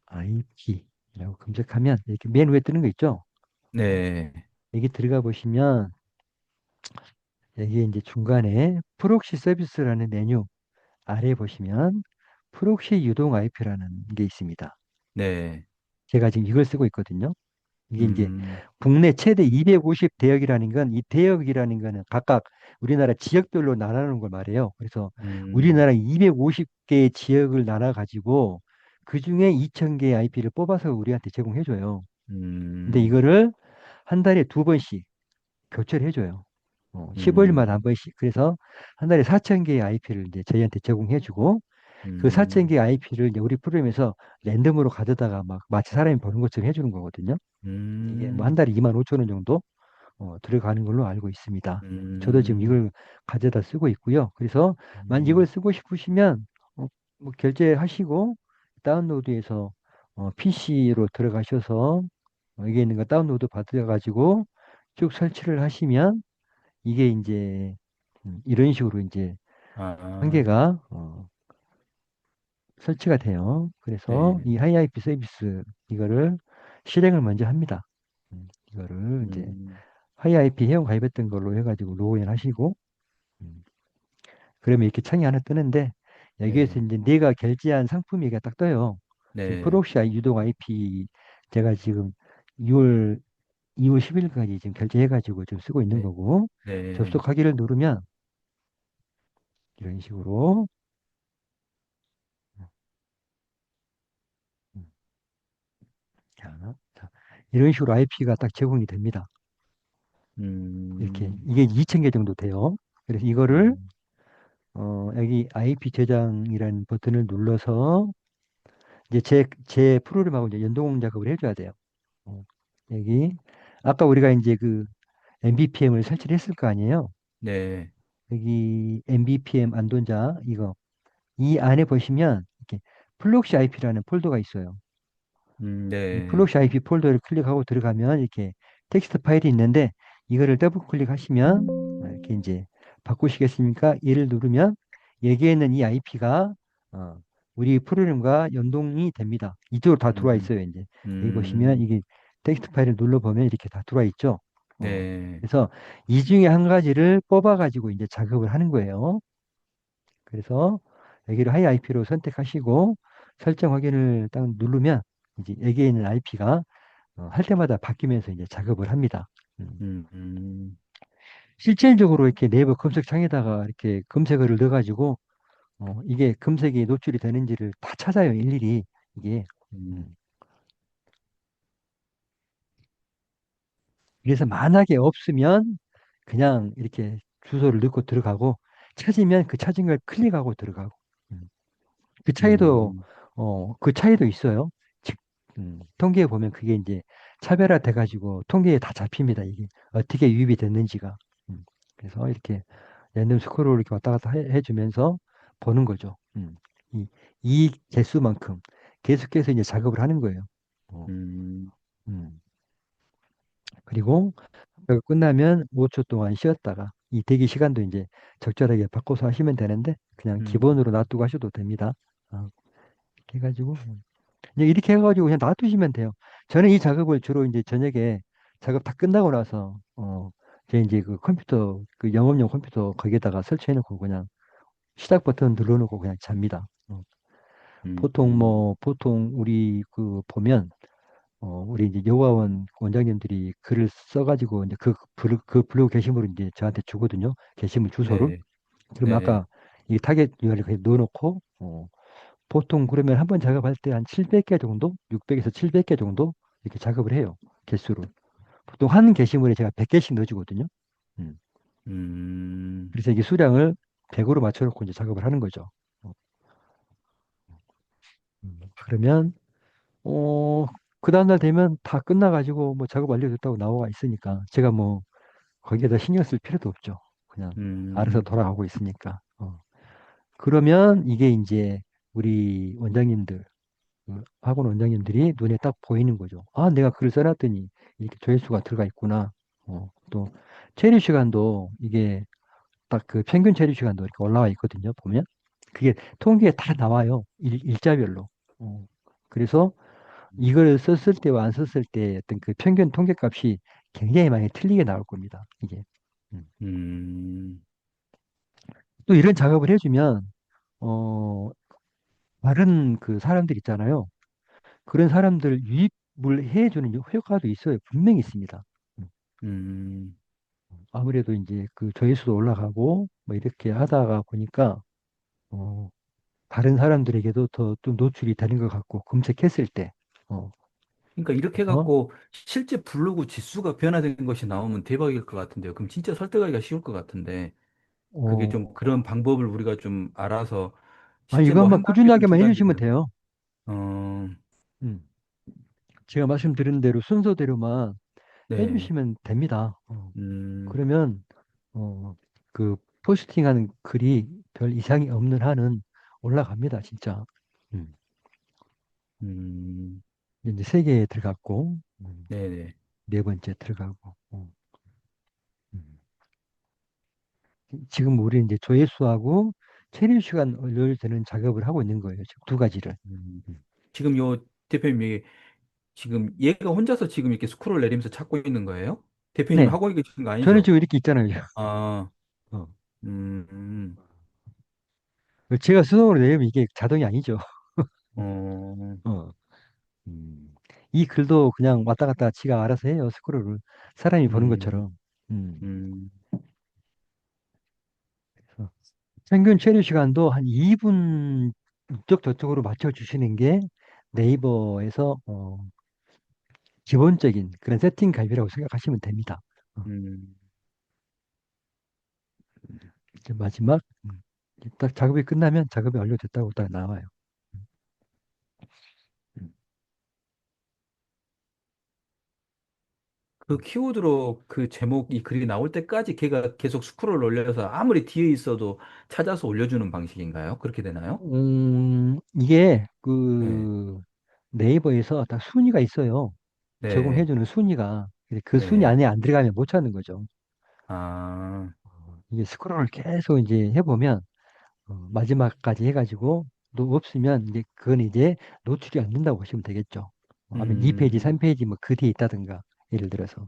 IP라고 검색하면 이렇게 맨 위에 뜨는 거 있죠? 네. 여기 들어가 보시면, 여기에 이제 중간에 프록시 서비스라는 메뉴 아래 보시면 프록시 유동 IP라는 게 있습니다. 네. 제가 지금 이걸 쓰고 있거든요. 이게 이제 음, 국내 최대 250 대역이라는 건, 이 대역이라는 거는 각각 우리나라 지역별로 나누는 걸 말해요. 그래서 음, 우리나라 250개의 지역을 나눠 가지고 그 중에 2,000개의 IP를 뽑아서 우리한테 제공해 줘요. 근데 음, 이거를 한 달에 두 번씩 교체를 해줘요. 15일마다 한 음, 번씩. 그래서 한 달에 4,000개의 IP를 이제 저희한테 제공해주고, 그 음, 4,000개의 IP를 이제 우리 프로그램에서 랜덤으로 가져다가 막 마치 사람이 보는 것처럼 해주는 거거든요. 이게 뭐 한 음, 달에 2만 5천 원 정도 들어가는 걸로 알고 있습니다. 저도 지금 음, 이걸 가져다 쓰고 있고요. 그래서 만약 이걸 음. 쓰고 싶으시면 뭐 결제하시고 다운로드해서 PC로 들어가셔서 여기 있는 거 다운로드 받아가지고 쭉 설치를 하시면 이게 이제 이런 식으로 이제 한 아, 개가 설치가 돼요. 그래서 네. 이 하이아이피 서비스 이거를 실행을 먼저 합니다. 이거를 이제 음, 하이아이피 회원 가입했던 걸로 해가지고 로그인 하시고 음, 그러면 이렇게 창이 하나 뜨는데 여기에서 네. 이제 내가 결제한 상품이 이게 딱 떠요. 지금 네. 프록시 유동 IP 제가 지금 2월 10일까지 지금 결제해가지고 지금 쓰고 있는 네. 거고 네. 접속하기를 누르면 이런 식으로 음, 자, 이런 식으로 IP가 딱 제공이 됩니다. 이렇게 음, 이게 2,000개 정도 돼요. 그래서 이거를 음, 여기 IP 저장이라는 버튼을 눌러서 이제 제 프로그램하고 이제 연동 작업을 해줘야 돼요. 어, 여기 아까 우리가 이제 그 MBPM을 설치를 했을 거 아니에요. 네. 여기 MBPM 안돈자 이거 이 안에 보시면 이렇게 플록시 IP라는 폴더가 있어요. 이 네. 플로시 IP 폴더를 클릭하고 들어가면 이렇게 텍스트 파일이 있는데 이거를 더블 클릭하시면 이렇게 이제 바꾸시겠습니까? 얘를 누르면 여기에 있는 이 IP가 우리 프로그램과 연동이 됩니다. 이쪽으로 다 들어와 음, 있어요. 이제 여기 보시면 음, 이게 텍스트 파일을 눌러보면 이렇게 다 들어와 있죠. 네. 그래서 이 중에 한 가지를 뽑아가지고 이제 작업을 하는 거예요. 그래서 여기를 하이 IP로 선택하시고 설정 확인을 딱 누르면 이제 여기에 있는 IP가 할 때마다 바뀌면서 이제 작업을 합니다. 음. 음, 음, 실질적으로 이렇게 네이버 검색창에다가 이렇게 검색어를 넣어가지고 이게 검색이 노출이 되는지를 다 찾아요, 일일이 이게. 음, 음. 그래서 만약에 없으면 그냥 이렇게 주소를 넣고 들어가고 찾으면 그 찾은 걸 클릭하고 들어가고. 음. 그 차이도 음, 그 차이도 있어요. 즉, 통계에 보면 그게 이제 차별화돼 가지고 통계에 다 잡힙니다. 이게 어떻게 유입이 됐는지가. 그래서 이렇게 랜덤 스크롤을 이렇게 왔다 갔다 해주면서 보는 거죠. 이 개수만큼 계속해서 이제 작업을 하는 거예요. 어, 음, 음. 그리고 그거 끝나면 5초 동안 쉬었다가 이 대기 시간도 이제 적절하게 바꿔서 하시면 되는데 그냥 기본으로 음, 놔두고 하셔도 됩니다. 이렇게 해가지고 이제 이렇게 해가지고 그냥 놔두시면 돼요. 저는 이 작업을 주로 이제 저녁에 작업 다 끝나고 나서 제 이제 그 컴퓨터 그 영업용 컴퓨터 거기에다가 설치해놓고 그냥 시작 버튼 눌러놓고 그냥 잡니다. 보통 우리 그 보면 우리 이제 여가원 원장님들이 글을 써가지고 이제 그 블로그 게시물을 이제 저한테 주거든요. 게시물 주소를. 네. 그러면 네. 아까 이 타겟 URL 그냥 넣어놓고 보통 그러면 한 번 작업할 때 한 700개 정도, 600에서 700개 정도 이렇게 작업을 해요. 개수를. 보통 한 게시물에 제가 100개씩 넣어주거든요. 음. 음, 그래서 이게 수량을 100으로 맞춰놓고 이제 작업을 하는 거죠. 어, 그러면 어, 그 다음날 되면 다 끝나가지고 뭐 작업 완료됐다고 나와 있으니까 제가 뭐 거기에다 신경 쓸 필요도 없죠. 그냥 알아서 음, 돌아가고 있으니까. 그러면 이게 이제 우리 원장님들, 학원 원장님들이 눈에 딱 보이는 거죠. 아, 내가 글을 써놨더니 이렇게 조회수가 들어가 있구나. 또 체류 시간도 이게 딱 그 평균 체류 시간도 이렇게 올라와 있거든요. 보면 그게 통계에 다 나와요. 일자별로. 그래서 이걸 썼을 때와 안 썼을 때 어떤 그 평균 통계값이 굉장히 많이 틀리게 나올 겁니다. 이게. 음. 음, 또 이런 작업을 해주면 어, 다른 그 사람들 있잖아요. 그런 사람들 유입을 해주는 효과도 있어요. 분명히 있습니다. 음. 음, 아무래도 이제 그 조회수도 올라가고 뭐 이렇게 하다가 보니까 어, 다른 사람들에게도 더 좀 노출이 되는 것 같고 검색했을 때 어, 그러니까 이렇게 그래서 해갖고 실제 블로그 지수가 변화된 것이 나오면 대박일 것 같은데요. 그럼 진짜 설득하기가 쉬울 것 같은데 그게 어, 좀 그런 방법을 우리가 좀 알아서 아 실제 이거 뭐 한번 한 단계든 두 꾸준하게만 해주시면 단계든 돼요. 어, 음. 제가 말씀드린 대로 순서대로만 네, 해주시면 됩니다. 음, 그러면 그 포스팅하는 글이 별 이상이 없는 한은 올라갑니다, 진짜. 음. 음, 이제 세 개에 들어갔고 네네. 네 번째 들어가고 음. 지금 우리 이제 조회수하고 체류 시간 연결되는 작업을 하고 있는 거예요. 지금 두 가지를. 음. 음. 지금 요 대표님이 지금 얘가 혼자서 지금 이렇게 스크롤 내리면서 찾고 있는 거예요? 대표님 네, 하고 계신 거 저는 아니죠? 지금 이렇게 있잖아요. 아, 어. 음, 음, 제가 수동으로 내면 이게 자동이 아니죠. 어, 어. 음. 이 글도 그냥 왔다 갔다 지가 알아서 해요. 스크롤을 사람이 보는 음, 것처럼. 음. 음, 그래서 평균 체류 시간도 한 2분 이쪽 저쪽으로 맞춰 주시는 게 네이버에서 기본적인 그런 세팅 갈비라고 생각하시면 됩니다. 어. 음. 이제 마지막 딱 작업이 끝나면 작업이 완료됐다고 딱 나와요. 음. 그 키워드로 그 제목, 이 글이 나올 때까지 걔가 계속 스크롤 올려서 아무리 뒤에 있어도 찾아서 올려주는 방식인가요? 그렇게 되나요? 이게 네, 그 네이버에서 딱 순위가 있어요. 네, 제공해주는 순위가. 근데 그 순위 네. 안에 안 들어가면 못 찾는 거죠. 아, 이게 스크롤을 계속 이제 해보면 마지막까지 해가지고 또 없으면 이제 그건 이제 노출이 안 된다고 보시면 되겠죠. 아니면 2페이지, 음, 3페이지 뭐 그 뒤에 있다든가 예를 들어서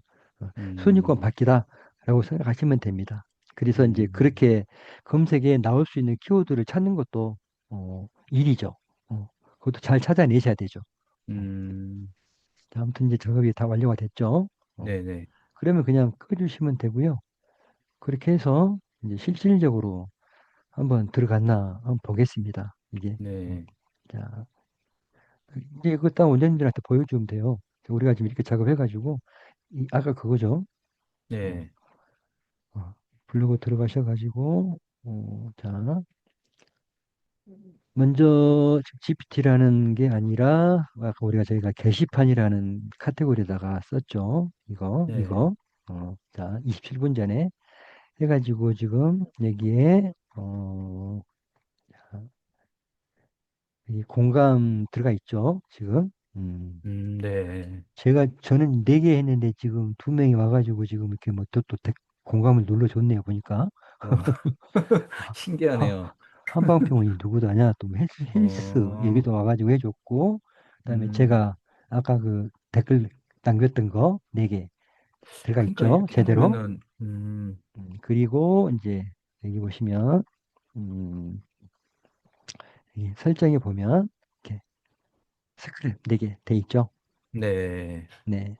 순위권 음, 바뀌다라고 생각하시면 됩니다. 그래서 이제 음, 그렇게 검색에 나올 수 있는 키워드를 찾는 것도 일이죠. 그것도 잘 찾아내셔야 되죠. 어, 음, 자, 아무튼 이제 작업이 다 완료가 됐죠. 네네, 그러면 그냥 꺼주시면 되고요. 그렇게 해서 이제 실질적으로 한번 들어갔나 한번 보겠습니다. 이게. 네, 자, 이제 그거 딱 원장님들한테 보여주면 돼요. 우리가 지금 이렇게 작업해가지고, 아까 그거죠. 어, 네, 블로그 들어가셔가지고, 자, 먼저 GPT라는 게 아니라, 아까 우리가 저희가 게시판이라는 카테고리에다가 썼죠. 네, 이거. 자, 27분 전에 해가지고 지금 여기에, 이 공감 들어가 있죠. 지금. 네. 저는 4개 했는데 지금 2명이 와가지고 지금 이렇게 뭐 또 공감을 눌러줬네요. 보니까. 어, 아, 하- 신기하네요. 한방평원이 누구도 아냐. 또 헬스 어, 얘기도 와가지고 해줬고. 그다음에 음, 제가 아까 그 댓글 남겼던 거 4개 들어가 그러니까 있죠. 이렇게 제대로. 보면은, 그리고 이제 여기 보시면 음, 이 설정에 보면 이렇게 스크립 4개 돼 있죠. 네, 네.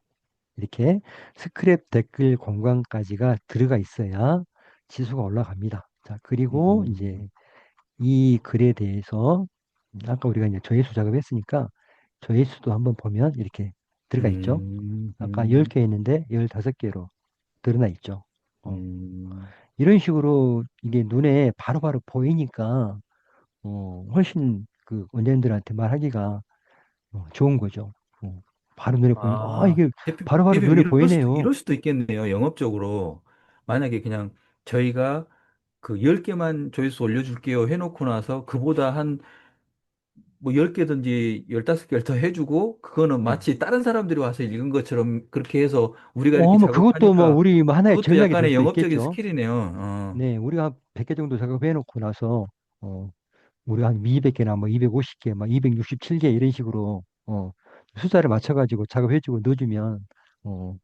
이렇게 스크랩 댓글 공간까지가 들어가 있어야 지수가 올라갑니다. 자, 그리고 음, 이제 이 글에 대해서 아까 우리가 이제 조회수 작업했으니까 조회수도 한번 보면 이렇게 들어가 있죠. 음, 아까 음, 10개 있는데 15개로 드러나 있죠. 음. 이런 식으로 이게 눈에 바로바로 보이니까 훨씬 그 원장님들한테 말하기가 좋은 거죠. 어, 바로 눈에 보이면 아, 이게 바로바로 대표님, 눈에 보이네요. 이럴 수도 있겠네요. 영업적으로. 만약에 그냥 저희가 그 10개만 조회수 올려줄게요 해놓고 나서 그보다 한 뭐 10개든지 15개를 더 해주고 그거는 네. 마치 다른 사람들이 와서 읽은 것처럼 그렇게 해서 우리가 이렇게 뭐 그것도 뭐 작업하니까 우리 뭐 하나의 그것도 전략이 될 약간의 수도 영업적인 있겠죠. 스킬이네요. 어, 네, 우리가 한 100개 정도 작업해 놓고 나서 우리 한 200개나 뭐 250개, 막 267개 이런 식으로 숫자를 맞춰가지고 작업해주고 넣어주면 어,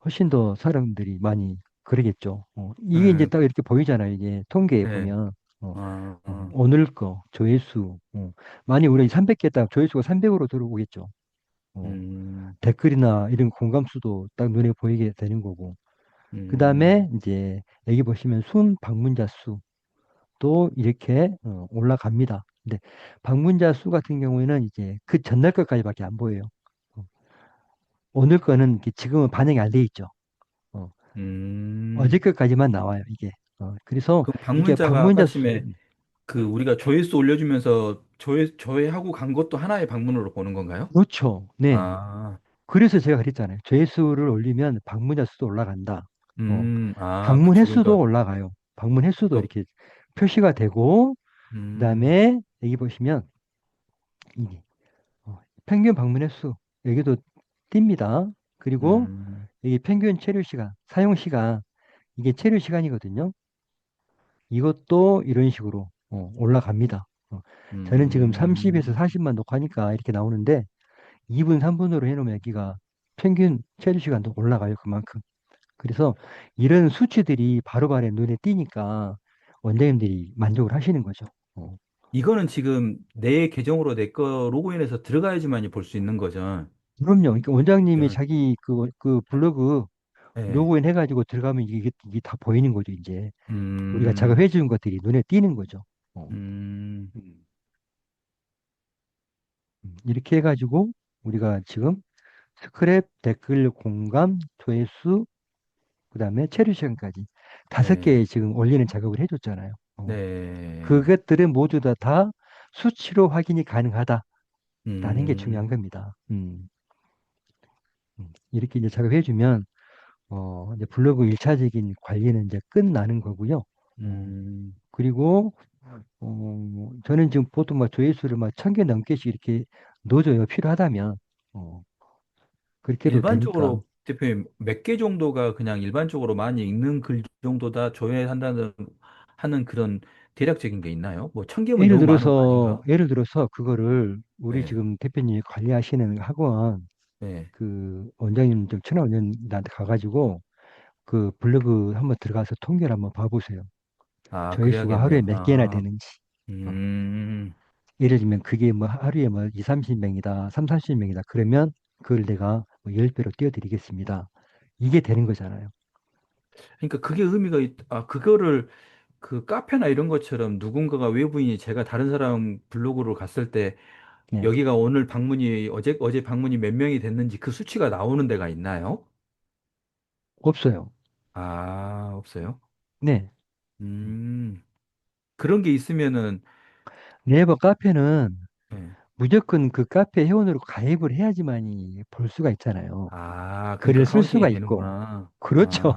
훨씬 더 사람들이 많이 그러겠죠. 이게 이제 네, 딱 이렇게 보이잖아요. 이게 통계에 네, 보면. 아, 오늘 거 조회수. 만약 우리 300개 딱 조회수가 300으로 들어오겠죠. 어, 음, 댓글이나 이런 공감수도 딱 눈에 보이게 되는 거고. 그 음, 다음에 이제 여기 보시면 순 방문자 수도 이렇게 올라갑니다. 근데 방문자 수 같은 경우에는 이제 그 전날 것까지밖에 안 보여요. 어, 오늘 거는 이게 지금은 반영이 안 돼 있죠. 어, 어제 음. 것까지만 나와요, 이게. 그래서 그럼 이게 방문자가 아까 방문자 수, 심에 그 우리가 조회수 올려주면서 조회하고 간 것도 하나의 방문으로 보는 건가요? 그렇죠. 네. 아, 그래서 제가 그랬잖아요. 조회수를 올리면 방문자 수도 올라간다. 방문 그쵸. 횟수도 그러니까, 올라가요. 방문 횟수도 그러니까, 이렇게 표시가 되고, 음, 그다음에 여기 보시면 이게 평균 방문 횟수 여기도 띕니다. 그리고 음, 여기 평균 체류 시간, 사용 시간 이게 체류 시간이거든요. 이것도 이런 식으로 올라갑니다. 저는 지금 30에서 음. 40만 녹화니까 이렇게 나오는데 2분, 3분으로 해놓으면 여기가 평균 체류 시간도 올라가요. 그만큼. 그래서 이런 수치들이 바로바로 눈에 띄니까 원장님들이 만족을 하시는 거죠. 어. 이거는 지금 내 계정으로 내 거 로그인해서 들어가야지만이 볼 수 있는 거죠. 그럼요. 그러니까 원장님이 야, 자기 그 블로그 네. 로그인 해가지고 들어가면 이게 다 보이는 거죠, 이제. 우리가 음, 작업해 주는 것들이 눈에 띄는 거죠. 어. 음, 음. 이렇게 해가지고 우리가 지금 스크랩, 댓글, 공감, 조회수, 그다음에 체류 시간까지 다섯 네, 개 지금 올리는 작업을 해줬잖아요. 네, 그것들은 모두 다 수치로 확인이 가능하다라는 게 중요한 음, 겁니다. 이렇게 이제 작업해주면 이제 블로그 일차적인 관리는 이제 끝나는 거고요. 음. 그리고 저는 지금 보통 막 조회수를 막 1000개 넘게씩 이렇게 넣어줘요. 필요하다면. 어, 그렇게 해도 되니까. 일반적으로 대표님 몇 개 정도가 그냥 일반적으로 많이 읽는 글 정도다 조회한다는 하는 그런 대략적인 게 있나요? 뭐 1000개면 너무 많은 거 아닌가? 예를 들어서 그거를 우리 네, 지금 대표님이 관리하시는 학원 네. 그 원장님 좀 친한 원장님한테 가가지고 그 블로그 한번 들어가서 통계를 한번 봐보세요. 아, 조회수가 하루에 그래야겠네요. 몇 개나 아, 되는지. 어. 음. 예를 들면 그게 뭐 하루에 뭐 2, 30명이다, 3, 40명이다. 그러면 그걸 내가 뭐 10배로 띄워드리겠습니다. 이게 되는 거잖아요. 그러니까 그게 그거를 그 카페나 이런 것처럼 누군가가 외부인이 제가 다른 사람 블로그로 갔을 때 네. 여기가 오늘 방문이 어제 방문이 몇 명이 됐는지 그 수치가 나오는 데가 있나요? 없어요. 아, 없어요. 네. 음, 그런 게 있으면은, 네이버 카페는 네. 무조건 그 카페 회원으로 가입을 해야지만이 볼 수가 있잖아요. 아, 그러니까 글을 쓸 카운팅이 수가 있고. 되는구나. 그렇죠.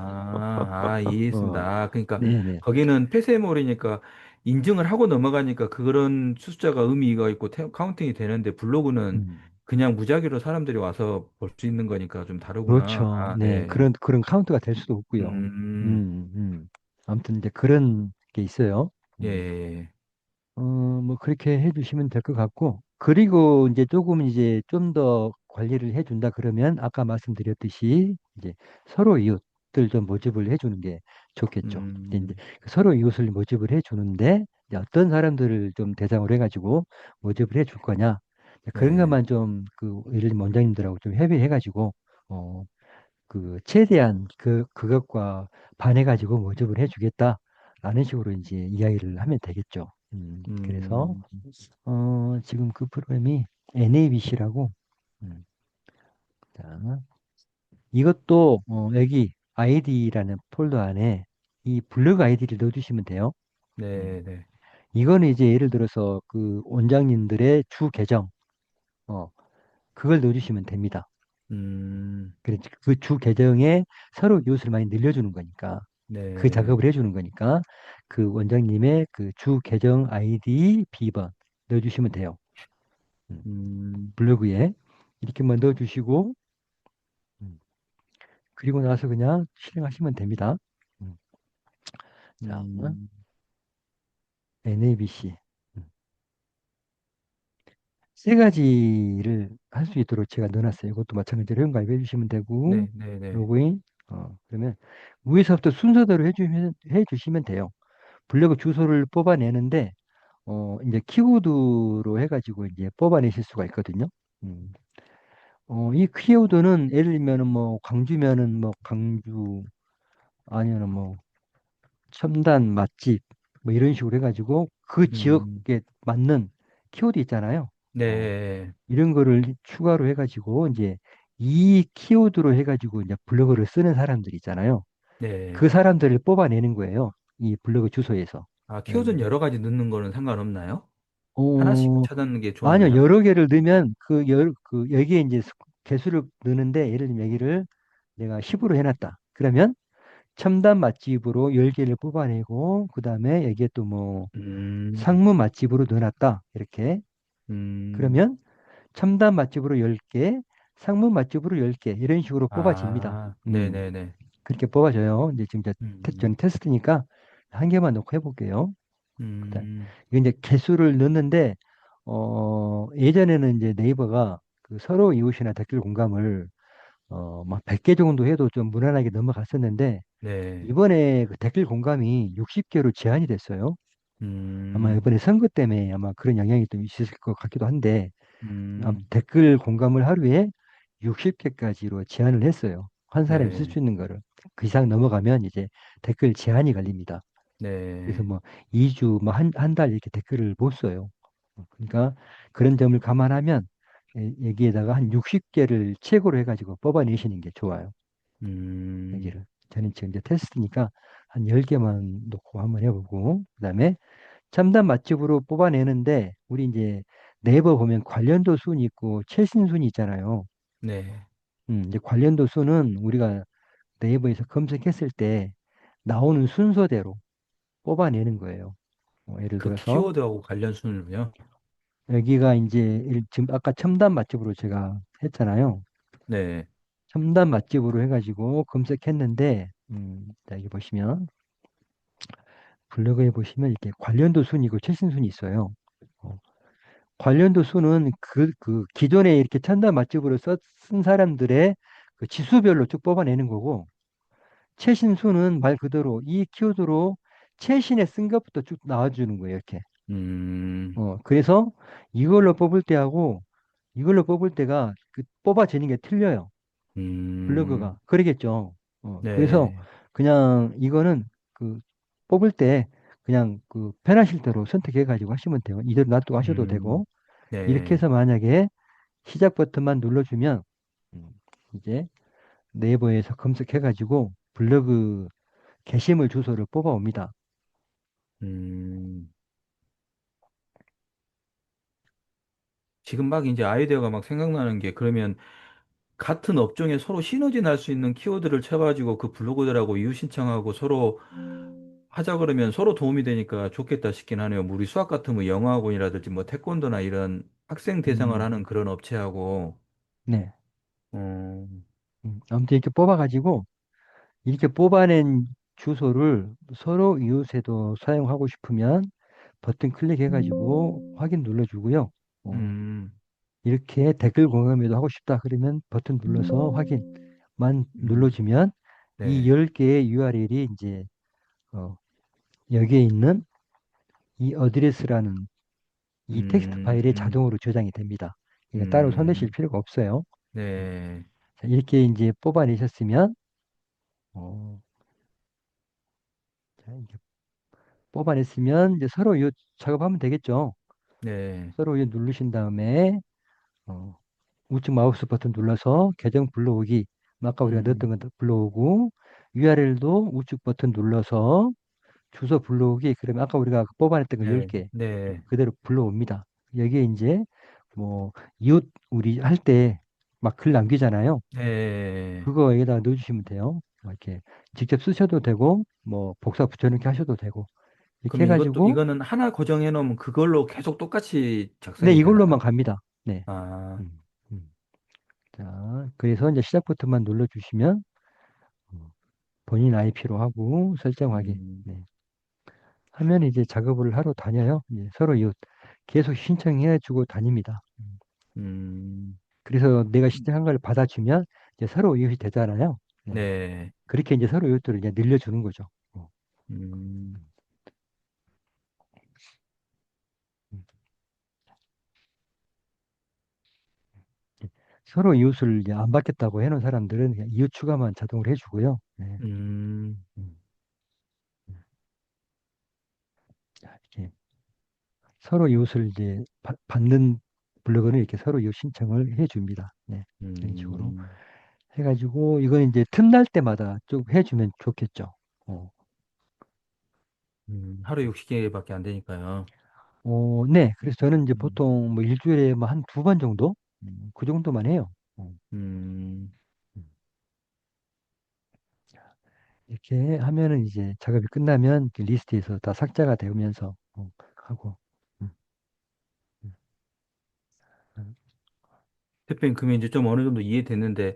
이해했습니다. 어, 그러니까 네네. 거기는 폐쇄몰이니까 인증을 하고 넘어가니까 그런 숫자가 의미가 있고 카운팅이 되는데 블로그는 음, 그냥 무작위로 사람들이 와서 볼 수 있는 거니까 좀 다르구나. 그렇죠. 아, 네. 네. 그런 카운트가 될 수도 없고요. 음, 아무튼 이제 그런 게 있어요. 예, 예. 뭐 그렇게 해주시면 될 것 같고, 그리고 이제 조금 이제 좀 더 관리를 해준다 그러면 아까 말씀드렸듯이 이제 서로 이웃들 좀 모집을 해주는 게 좋겠죠. 이제 음, 서로 이웃을 모집을 해주는데 이제 어떤 사람들을 좀 대상으로 해가지고 모집을 해줄 거냐. 그런 네. 것만 좀 그 예를 들면 원장님들하고 좀 협의해가지고 어, 그 최대한 그것과 반해가지고 모집을 해주겠다라는 식으로 이제 이야기를 하면 되겠죠. 그래서 음, 지금 그 프로그램이 NABC라고 자, 이것도 여기 아이디라는 폴더 안에 이 블로그 아이디를 넣어주시면 돼요. 음, 네, 네. 이거는 이제 예를 들어서 그 원장님들의 주 계정 그걸 넣어주시면 됩니다. 음, 그래서 그 주 계정에 서로 이웃을 많이 늘려주는 거니까 그 네. 작업을 해주는 거니까 그 원장님의 그 주 계정 아이디 비번 넣어주시면 돼요. 음, 음, 블로그에 이렇게만 넣어주시고 음, 그리고 나서 그냥 실행하시면 됩니다. 음, 자, 음, NABC 세 가지를 할 수 있도록 제가 넣어놨어요. 이것도 마찬가지로 회원 가입해 주시면 되고 네, 네, 네. 로그인 그러면 위에서부터 순서대로 해주시면 돼요. 블로그 주소를 뽑아내는데 이제 키워드로 해가지고 이제 뽑아내실 수가 있거든요. 음. 이 키워드는 예를 들면은 뭐 광주면은 뭐 광주 아니면은 뭐 첨단 맛집 뭐 이런 식으로 해가지고 그 음, 지역에 맞는 키워드 있잖아요. 어, 네, 이런 거를 추가로 해가지고 이제 이 키워드로 해가지고 이제 블로그를 쓰는 사람들이 있잖아요. 네. 그 사람들을 뽑아내는 거예요. 이 블로그 주소에서. 아, 키워드는 음. 여러 가지 넣는 거는 상관없나요? 하나씩만 어, 찾는 게 아니요. 좋나요? 여러 개를 넣으면 여기에 이제 개수를 넣는데 예를 들면 여기를 내가 10으로 해놨다. 그러면 첨단 맛집으로 10개를 뽑아내고 그다음에 여기에 또 뭐 음, 상무 맛집으로 넣어놨다. 이렇게. 음, 그러면 첨단 맛집으로 10개, 상무 맛집으로 10개 이런 식으로 뽑아집니다. 아, 음. 네네네. 그렇게 뽑아져요. 이제 지금 저는 음, 테스트니까 한 개만 넣고 해볼게요. 그다음 음, 이게 이제 개수를 넣는데 예전에는 이제 네이버가 그 서로 이웃이나 댓글 공감을 막 100개 정도 해도 좀 무난하게 넘어갔었는데 네. 이번에 그 댓글 공감이 60개로 제한이 됐어요. 아마 음, 이번에 선거 때문에 아마 그런 영향이 좀 있을 것 같기도 한데 음, 댓글 공감을 하루에 60개까지로 제한을 했어요. 한 사람이 쓸 네, 수 있는 거를. 그 이상 넘어가면 이제 댓글 제한이 걸립니다. 그래서 네. 뭐 2주, 뭐 한 달 이렇게 댓글을 못 써요. 그러니까 그런 점을 감안하면 여기에다가 한 60개를 최고로 해가지고 뽑아내시는 게 좋아요. 음, 여기를. 저는 지금 이제 테스트니까 한 10개만 놓고 한번 해보고, 그다음에 첨단 맛집으로 뽑아내는데, 우리 이제 네이버 보면 관련도 순이 있고 최신 순이 있잖아요. 네. 이제 관련도 순은 우리가 네이버에서 검색했을 때 나오는 순서대로 뽑아내는 거예요. 예를 그 들어서 키워드하고 관련 순으로요? 여기가 이제 지금 아까 첨단 맛집으로 제가 했잖아요. 네. 첨단 맛집으로 해가지고 검색했는데, 자, 여기 보시면 블로그에 보시면 이렇게 관련도 순이고 최신 순이 있어요. 어, 관련도 순은 그 기존에 이렇게 첨단 맛집으로 쓴 사람들의 그 지수별로 쭉 뽑아내는 거고, 최신 순은 말 그대로 이 키워드로 최신에 쓴 것부터 쭉 나와주는 거예요, 이렇게. 음, 그래서 이걸로 뽑을 때하고 이걸로 뽑을 때가 그 뽑아지는 게 틀려요. 음, 블로그가. 그러겠죠. 그래서 네. 그냥 이거는 그 뽑을 때 그냥 그 편하실 대로 선택해 가지고 하시면 돼요. 이대로 놔두고 하셔도 음, 되고. 이렇게 네. 해서 만약에 시작 버튼만 눌러주면 음, 이제 네이버에서 검색해 가지고 블로그 게시물 주소를 뽑아옵니다. 음. 지금 막 이제 아이디어가 막 생각나는 게 그러면 같은 업종에 서로 시너지 날 수 있는 키워드를 쳐가지고 그 블로거들하고 이웃 신청하고 서로 하자 그러면 서로 도움이 되니까 좋겠다 싶긴 하네요. 뭐 우리 수학 같으면 영어학원이라든지 뭐 태권도나 이런 학생 대상을 음, 하는 그런 업체하고 네. 어, 아무튼 이렇게 뽑아가지고 이렇게 뽑아낸 주소를 서로 이웃에도 사용하고 싶으면 버튼 클릭해가지고 확인 눌러주고요. 어, 음, 이렇게 댓글 공유도 하고 싶다 그러면 버튼 눌러서 확인만 음, 눌러주면 이 네, 10개의 URL이 이제 어, 여기에 있는 이 어드레스라는 이 텍스트 파일에 음, 자동으로 저장이 됩니다. 이거 따로 손대실 음, 필요가 없어요. 음. 네, 자, 이렇게 이제 뽑아내셨으면 어, 자, 이제 뽑아냈으면 이제 서로 이 작업하면 되겠죠. 네, 서로 이 누르신 다음에 어, 우측 마우스 버튼 눌러서 계정 불러오기. 아까 우리가 음, 넣었던 거 불러오고 URL도 우측 버튼 눌러서 주소 불러오기. 그러면 아까 우리가 뽑아냈던 거 네, 10개 네, 그대로 불러옵니다. 여기에 이제 뭐 이웃 우리 할 때 막 글 남기잖아요. 네. 그거 여기다 넣어주시면 돼요. 뭐 이렇게 직접 쓰셔도 되고 뭐 복사 붙여넣기 하셔도 되고 이렇게 그러면 해가지고 이거는 하나 고정해 놓으면 그걸로 계속 똑같이 네 작성이 이걸로만 되나요? 갑니다. 네. 아, 음, 음. 자 그래서 이제 시작 버튼만 눌러주시면 어, 본인 IP로 하고 설정 확인. 음, 네. 하면 이제 작업을 하러 다녀요. 이제 서로 이웃 계속 신청해 주고 다닙니다. 음, 그래서 내가 신청한 걸 받아주면 이제 서로 이웃이 되잖아요. 네. 네, 그렇게 이제 서로 이웃들을 이제 늘려주는 거죠. 어. 음. 서로 이웃을 이제 안 받겠다고 해놓은 사람들은 그냥 이웃 추가만 자동으로 해주고요. 네. 음, 음, 음. 이렇게 서로 이웃을 이제 받는 블로그는 이렇게 서로 이웃 신청을 해줍니다. 네. 이런 식으로 음, 해가지고 이건 이제 틈날 때마다 쭉 해주면 좋겠죠. 어, 하루 60개밖에 안 되니까요. 네. 그래서 저는 이제 음, 보통 뭐 일주일에 뭐 한 두 번 정도? 그 정도만 해요. 음, 음. 이렇게 하면은 이제 작업이 끝나면 그 리스트에서 다 삭제가 되면서 하고. 음, 음, 음. 대표님, 그러면 이제 좀 어느 정도 이해됐는데,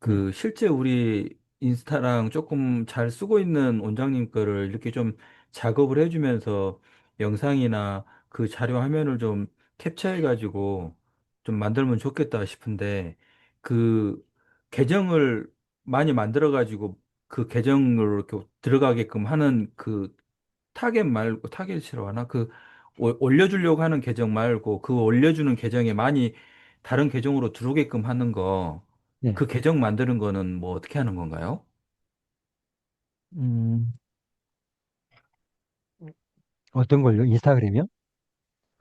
네. 그 실제 우리 인스타랑 조금 잘 쓰고 있는 원장님 거를 이렇게 좀 작업을 해주면서 영상이나 그 자료 화면을 좀 캡처해가지고 좀 만들면 좋겠다 싶은데 그 계정을 많이 만들어가지고 그 계정으로 이렇게 들어가게끔 하는 그 타겟 말고 타겟이라고 하나? 그 올려주려고 하는 계정 말고 그 올려주는 계정에 많이 다른 계정으로 들어오게끔 하는 거 네. 그 계정 만드는 거는 뭐 어떻게 하는 건가요? 음, 어떤 걸요? 인스타그램이요?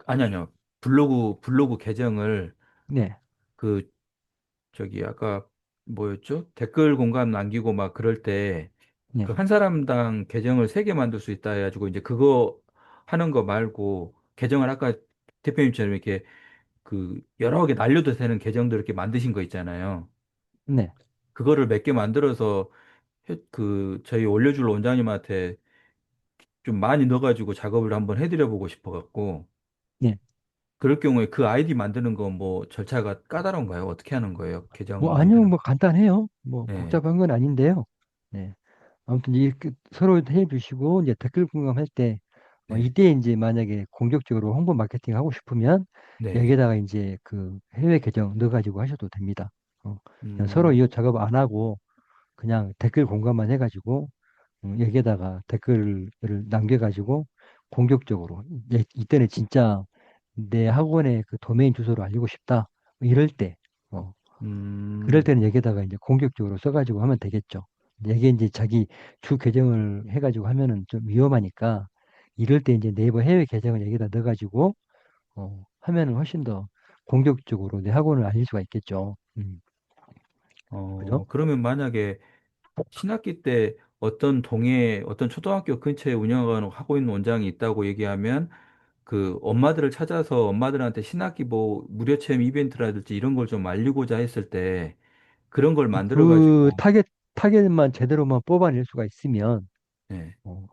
아니, 아니요. 블로그 계정을 네. 그 저기 아까 뭐였죠? 댓글 공간 남기고 막 그럴 때 그 네. 한 사람당 계정을 세 개 만들 수 있다 해가지고 이제 그거 하는 거 말고 계정을 아까 대표님처럼 이렇게 그 여러 개 날려도 되는 계정들 이렇게 만드신 거 있잖아요. 네. 그거를 몇 개 만들어서 그 저희 올려줄 원장님한테 좀 많이 넣어가지고 작업을 한번 해드려 보고 싶어갖고 네. 그럴 경우에 그 아이디 만드는 거 뭐 절차가 까다로운가요? 어떻게 하는 거예요? 계정 뭐, 아니요, 만드는 뭐, 거. 간단해요. 뭐, 네, 복잡한 건 아닌데요. 네. 아무튼, 이렇게 서로 해주시고, 이제 댓글 공감할 때, 네, 이때 이제 만약에 공격적으로 홍보 마케팅 하고 싶으면, 네. 여기에다가 이제 그 해외 계정 넣어가지고 하셔도 됩니다. 그냥 서로 음, 이 작업 안 하고, 그냥 댓글 공감만 해가지고, 여기에다가 댓글을 남겨가지고, 공격적으로, 이때는 진짜 내 학원의 그 도메인 주소를 알리고 싶다. 뭐 이럴 때, 어, 그럴 음, 때는 여기다가 이제 공격적으로 써가지고 하면 되겠죠. 이게 이제 자기 주 계정을 해가지고 하면은 좀 위험하니까 이럴 때 이제 네이버 해외 계정을 여기다 넣어가지고 하면은 훨씬 더 공격적으로 내 학원을 알릴 수가 있겠죠. 그죠? 그러면 만약에 신학기 때 어떤 동에 어떤 초등학교 근처에 운영하고 있는 원장이 있다고 얘기하면 그 엄마들을 찾아서 엄마들한테 신학기 뭐 무료 체험 이벤트라든지 이런 걸 좀 알리고자 했을 때 그런 걸 만들어 그 가지고 타겟만 제대로만 뽑아낼 수가 있으면 네. 어,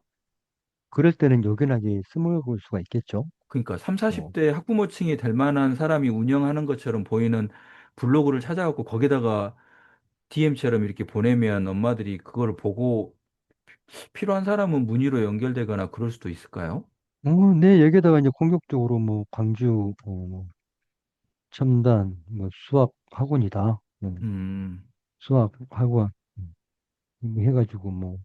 그럴 때는 요긴하게 스물볼 수가 있겠죠. 그러니까 3, 어, 40대 학부모층이 될 만한 사람이 운영하는 것처럼 보이는 블로그를 찾아갖고 거기다가 DM처럼 이렇게 보내면 엄마들이 그걸 보고 필요한 사람은 문의로 연결되거나 그럴 수도 있을까요? 네, 여기다가 이제 공격적으로 뭐 광주 뭐 첨단 뭐 수학 학원이다. 음, 수학 학원 이거 해가지고 뭐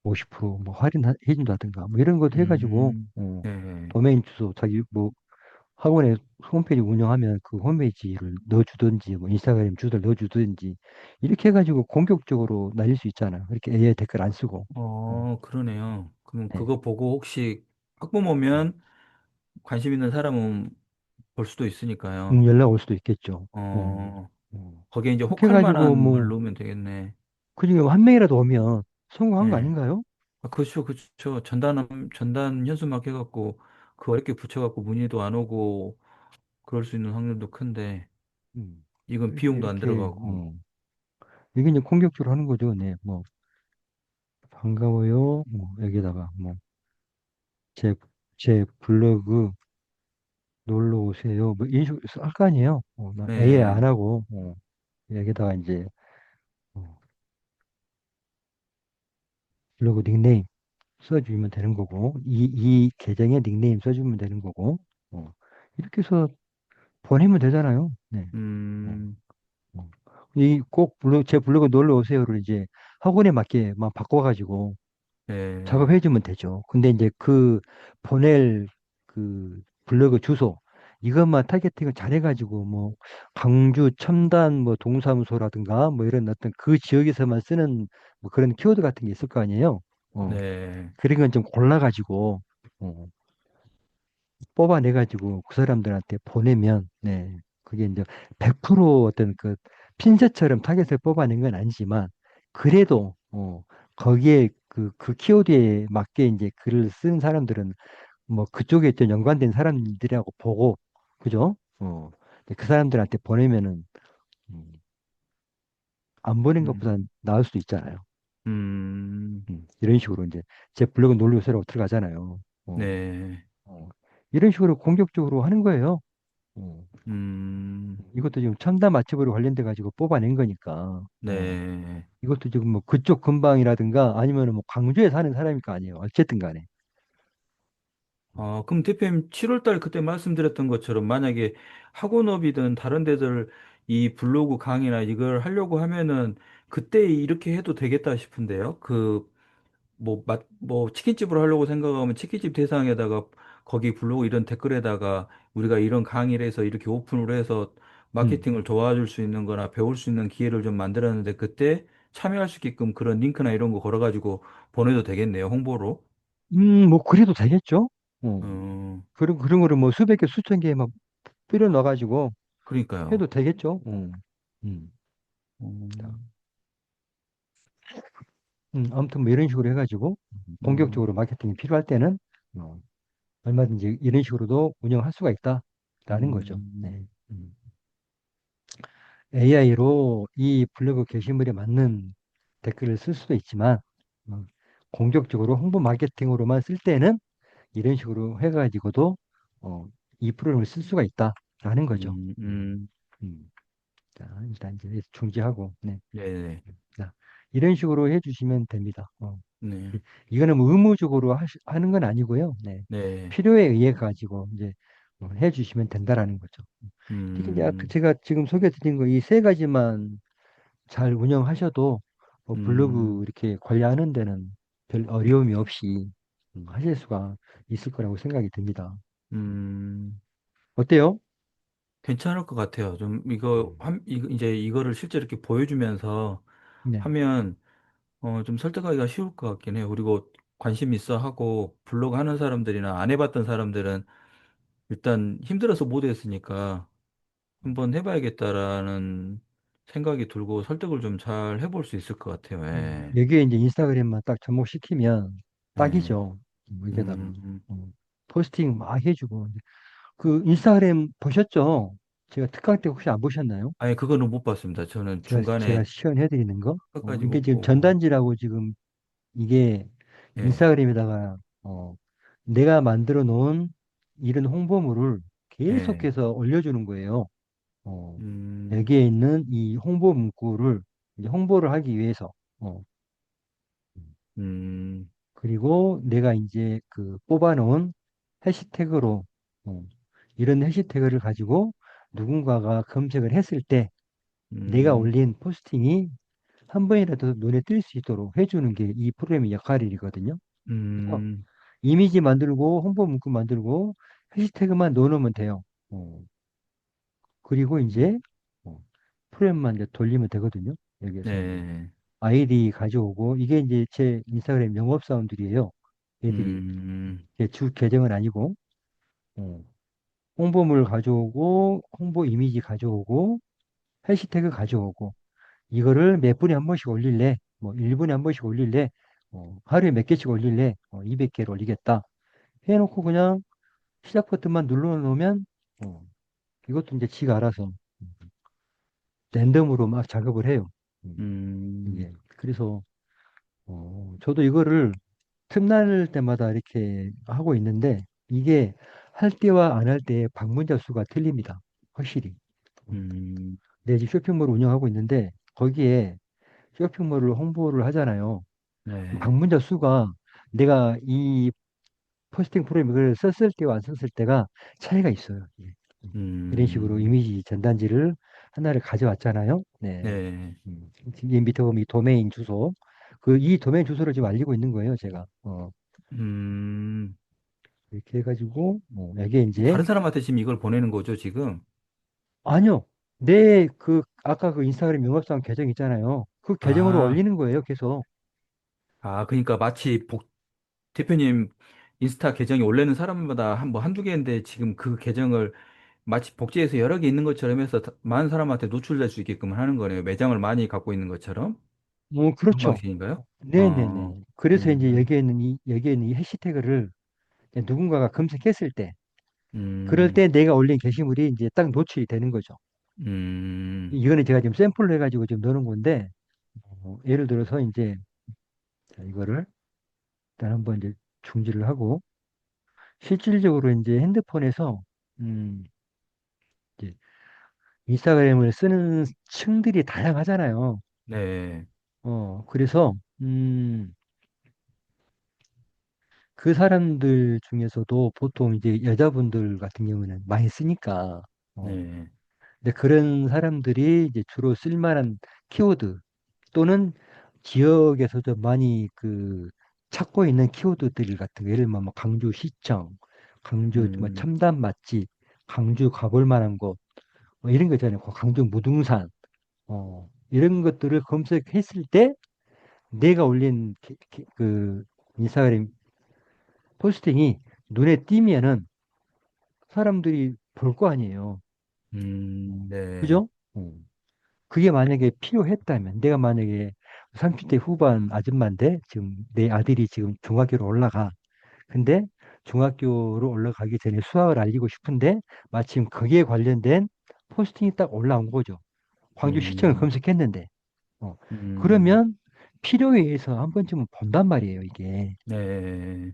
50%뭐 할인해준다든가 뭐 이런 것도 해가지고 네. 도메인 주소 자기 뭐 학원에 홈페이지 운영하면 그 홈페이지를 넣어주든지 뭐 인스타그램 주소를 넣어주든지 이렇게 해가지고 공격적으로 날릴 수 있잖아요. 이렇게 AI 댓글 안 쓰고. 어, 그러네요. 그럼 네. 그거 보고 혹시 학부모면 관심 있는 사람은 볼 수도 있으니까요. 연락 올 수도 있겠죠. 어, 어. 거기에 이제 그렇게 혹할 해가지고 만한 걸 뭐 넣으면 되겠네. 그중에 한 명이라도 오면 성공한 거 네. 아닌가요? 그렇죠, 그렇죠. 전단 현수막 해갖고 그 어렵게 붙여갖고 문의도 안 오고 그럴 수 있는 확률도 큰데 음. 이건 그래서 비용도 안 이렇게 들어가고. 이게 이제 공격적으로 하는 거죠. 네, 뭐 반가워요. 뭐 여기다가 뭐 제 제 블로그 놀러 오세요. 뭐 이런 식으로 할 거 아니에요. 나 AI 안 네. 하고 여기다가 이제 어, 블로그 닉네임 써주면 되는 거고 이 계정에 닉네임 써주면 되는 거고 어, 이렇게 해서 보내면 되잖아요. 네. 어, 음, 이꼭 제 블로그 놀러 오세요를 이제 학원에 맞게 막 바꿔가지고 네. 작업해주면 되죠. 근데 이제 그 보낼 그 블로그 주소 이것만 타겟팅을 잘해가지고 뭐 광주 첨단 뭐 동사무소라든가 뭐 이런 어떤 그 지역에서만 쓰는 뭐 그런 키워드 같은 게 있을 거 아니에요. 어, 네. 그런 건 좀 골라가지고 어, 뽑아내가지고 그 사람들한테 보내면 네 그게 이제 100% 어떤 그 핀셋처럼 타겟을 뽑아낸 건 아니지만 그래도 거기에 그 키워드에 맞게 이제 글을 쓴 사람들은 뭐 그쪽에 좀 연관된 사람들이라고 보고 그죠? 근데 그 사람들한테 보내면은 음, 안 보낸 음, 것보다 나을 수도 있잖아요. 음, 이런 식으로 이제 제 블로그 논리요소라고 들어가잖아요. 어, 네. 어. 이런 식으로 공격적으로 하는 거예요. 어. 음, 이것도 지금 첨단 맛집으로 관련돼 가지고 뽑아낸 거니까. 네. 이것도 지금 뭐 그쪽 근방이라든가 아니면 뭐 광주에 사는 사람일 거 아니에요. 어쨌든 간에. 그럼 대표님 7월 달 그때 말씀드렸던 것처럼 만약에 학원업이든 다른 데들 이 블로그 강의나 이걸 하려고 하면은 그때 이렇게 해도 되겠다 싶은데요. 뭐 치킨집으로 하려고 생각하면 치킨집 대상에다가 거기 블로그 이런 댓글에다가 우리가 이런 강의를 해서 이렇게 오픈을 해서 음. 마케팅을 도와줄 수 있는 거나 배울 수 있는 기회를 좀 만들었는데 그때 참여할 수 있게끔 그런 링크나 이런 거 걸어가지고 보내도 되겠네요. 홍보로. 뭐 그래도 되겠죠? 어. 음, 그런 거를 뭐 수백 개, 수천 개 막 뿌려 넣어 가지고 해도 그러니까요. 되겠죠? 음. 자, 음, 아무튼 뭐 이런 식으로 해가지고 음, 공격적으로 마케팅이 필요할 때는 어, 얼마든지 이런 식으로도 운영할 수가 있다라는 거죠. 음, 네. AI로 이 블로그 게시물에 맞는 댓글을 쓸 수도 있지만 어, 공격적으로 홍보 마케팅으로만 쓸 때는 이런 식으로 해가지고도 어, 이 프로그램을 쓸 수가 있다라는 거죠. 음, 음, 음, 음. 자, 일단 이제 중지하고 네. 네네. 자, 이런 식으로 해주시면 됩니다. 네, 이거는 뭐 의무적으로 하는 건 아니고요. 네. 네. 필요에 의해 가지고 이제 해주시면 된다라는 거죠. 특히 이제 음, 제가 지금 소개해드린 거 이 세 가지만 잘 운영하셔도 뭐 음, 블로그 이렇게 관리하는 데는 별 어려움이 없이 하실 수가 있을 거라고 생각이 듭니다. 음. 어때요? 괜찮을 것 같아요. 좀 음. 이제 이거를 실제 이렇게 보여주면서 네. 하면 좀 설득하기가 쉬울 것 같긴 해요. 그리고 관심 있어 하고 블로그 하는 사람들이나 안 해봤던 사람들은 일단 힘들어서 못 했으니까 한번 해봐야겠다라는 생각이 들고 설득을 좀 잘 해볼 수 있을 것 같아요. 예. 여기에 이제 인스타그램만 딱 접목시키면 예. 딱이죠. 여기다가 음, 포스팅 막 해주고 그 인스타그램 보셨죠? 제가 특강 때 혹시 안 보셨나요? 아니, 그거는 못 봤습니다. 저는 제가 중간에 시연해 드리는 거? 끝까지 이게 못 지금 보고. 전단지라고 지금 이게 예. 인스타그램에다가 내가 만들어 놓은 이런 홍보물을 예. 계속해서 올려주는 거예요. 어, 음, 여기에 있는 이 홍보 문구를 이제 홍보를 하기 위해서 어, 음, 그리고 내가 이제 그 뽑아놓은 해시태그로 어, 이런 해시태그를 가지고 누군가가 검색을 했을 때 내가 음, 올린 포스팅이 한 번이라도 눈에 띌 수 있도록 해주는 게 이 프로그램의 역할이거든요. 그래서 음, 이미지 만들고 홍보 문구 만들고 해시태그만 넣어놓으면 돼요. 그리고 이제 어, 프로그램만 이제 돌리면 되거든요. 여기에서 이제 네. 아이디 가져오고 이게 이제 제 인스타그램 영업사원들이에요. 얘들이 음, 제 주 계정은 아니고 어, 홍보물 가져오고 홍보 이미지 가져오고 해시태그 가져오고 이거를 몇 분에 한 번씩 올릴래? 뭐 1분에 한 번씩 올릴래? 하루에 몇 개씩 올릴래? 200개를 올리겠다. 해놓고 그냥 시작 버튼만 눌러놓으면 어, 이것도 이제 지가 알아서 랜덤으로 막 작업을 해요. 음, 음, 이게 그래서 저도 이거를 틈날 때마다 이렇게 하고 있는데 이게 할 때와 안 할 때의 방문자 수가 틀립니다. 확실히. 음, 내 집 쇼핑몰을 운영하고 있는데 거기에 쇼핑몰을 홍보를 하잖아요. 네. 방문자 수가 내가 이 포스팅 프로그램을 썼을 때와 안 썼을 때가 차이가 있어요. 예. 이런 식으로 음, 이미지 전단지를 하나를 가져왔잖아요. 네. 네. 지금 밑에 보면 이 도메인 주소. 이 도메인 주소를 지금 알리고 있는 거예요, 제가. 음, 이렇게 해가지고 이게 이제 다른 사람한테 지금 이걸 보내는 거죠, 지금? 아니요. 내 그 아까 그 인스타그램 영업사원 계정 있잖아요. 그 계정으로 아, 올리는 거예요, 계속. 그러니까 마치 대표님 인스타 계정이 원래는 사람마다 뭐 한두 개인데 지금 그 계정을 마치 복제해서 여러 개 있는 것처럼 해서 많은 사람한테 노출될 수 있게끔 하는 거네요. 매장을 많이 갖고 있는 것처럼. 그런 그렇죠. 방식인가요? 어, 네네네. 그래서 이제 음, 여기에 있는 이 해시태그를 누군가가 검색했을 때, 그럴 음, 때 내가 올린 게시물이 이제 딱 노출이 되는 거죠. 음, 이거는 제가 지금 샘플로 해가지고 지금 넣는 건데, 예를 들어서 이제 자, 이거를 일단 한번 이제 중지를 하고, 실질적으로 이제 핸드폰에서, 음, 이제 인스타그램을 쓰는 층들이 다양하잖아요. 네, 그래서, 그 사람들 중에서도 보통 이제 여자분들 같은 경우는 많이 쓰니까, 어, 네, 근데 그런 사람들이 이제 주로 쓸만한 키워드 또는 지역에서 좀 많이 그 찾고 있는 키워드들 같은 거, 예를 들면 뭐 강주시청, 강주 뭐 음, 첨단 맛집, 강주 가볼 만한 곳, 뭐 이런 거 있잖아요. 그 강주 무등산, 이런 것들을 검색했을 때 내가 올린 그 인스타그램 포스팅이 눈에 띄면은 사람들이 볼 거 아니에요. 네, 그죠? 어. 그게 만약에 필요했다면, 내가 만약에 30대 후반 아줌마인데, 지금 내 아들이 지금 중학교로 올라가. 근데 중학교로 올라가기 전에 수학을 알리고 싶은데, 마침 거기에 관련된 포스팅이 딱 올라온 거죠. 광주시청을 음, 검색했는데, 어. 음, 그러면 필요에 의해서 한 번쯤은 본단 말이에요, 이게. 네,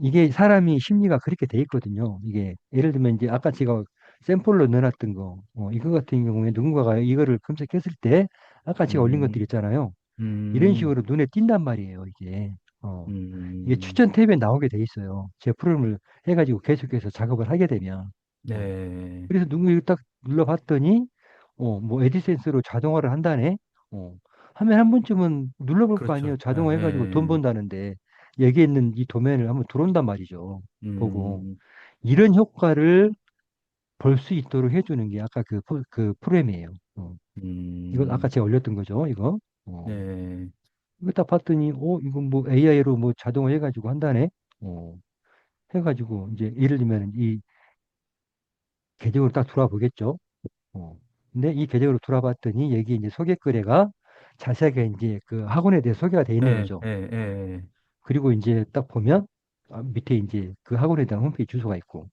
이게 사람이 심리가 그렇게 돼 있거든요. 이게 예를 들면 이제 아까 제가 샘플로 넣어놨던 거, 이거 같은 경우에 누군가가 이거를 검색했을 때 아까 제가 올린 것들 음, 있잖아요. 이런 음, 식으로 눈에 띈단 말이에요. 이게 이게 음, 추천 탭에 나오게 돼 있어요. 제 프로그램을 해가지고 계속해서 작업을 하게 되면 어, 네, 그래서 누구 이거 딱 눌러봤더니 뭐 에디센스로 자동화를 한다네. 어, 하면 한 번쯤은 눌러볼 거 그렇죠. 아니에요. 아, 자동화 해가지고 돈 예, 번다는데 여기 있는 이 도면을 한번 들어온단 말이죠. 보고 음, 이런 효과를 볼 수 있도록 해주는 게 아까 그 프로그램이에요. 이거 아까 음, 제가 올렸던 거죠. 이거. 네, 이거 딱 봤더니 이거 뭐 AI로 뭐 자동화 해가지고 한다네. 어, 해가지고 이제 예를 들면 이 계정으로 딱 들어와 보겠죠. 어. 근데 이 계정으로 들어봤더니 여기 이제 소개거래가 자세하게 이제 그 학원에 대해 소개가 돼 있는 예, 거죠. 예, 예, 그리고 이제 딱 보면 밑에 이제 그 학원에 대한 홈페이지 주소가 있고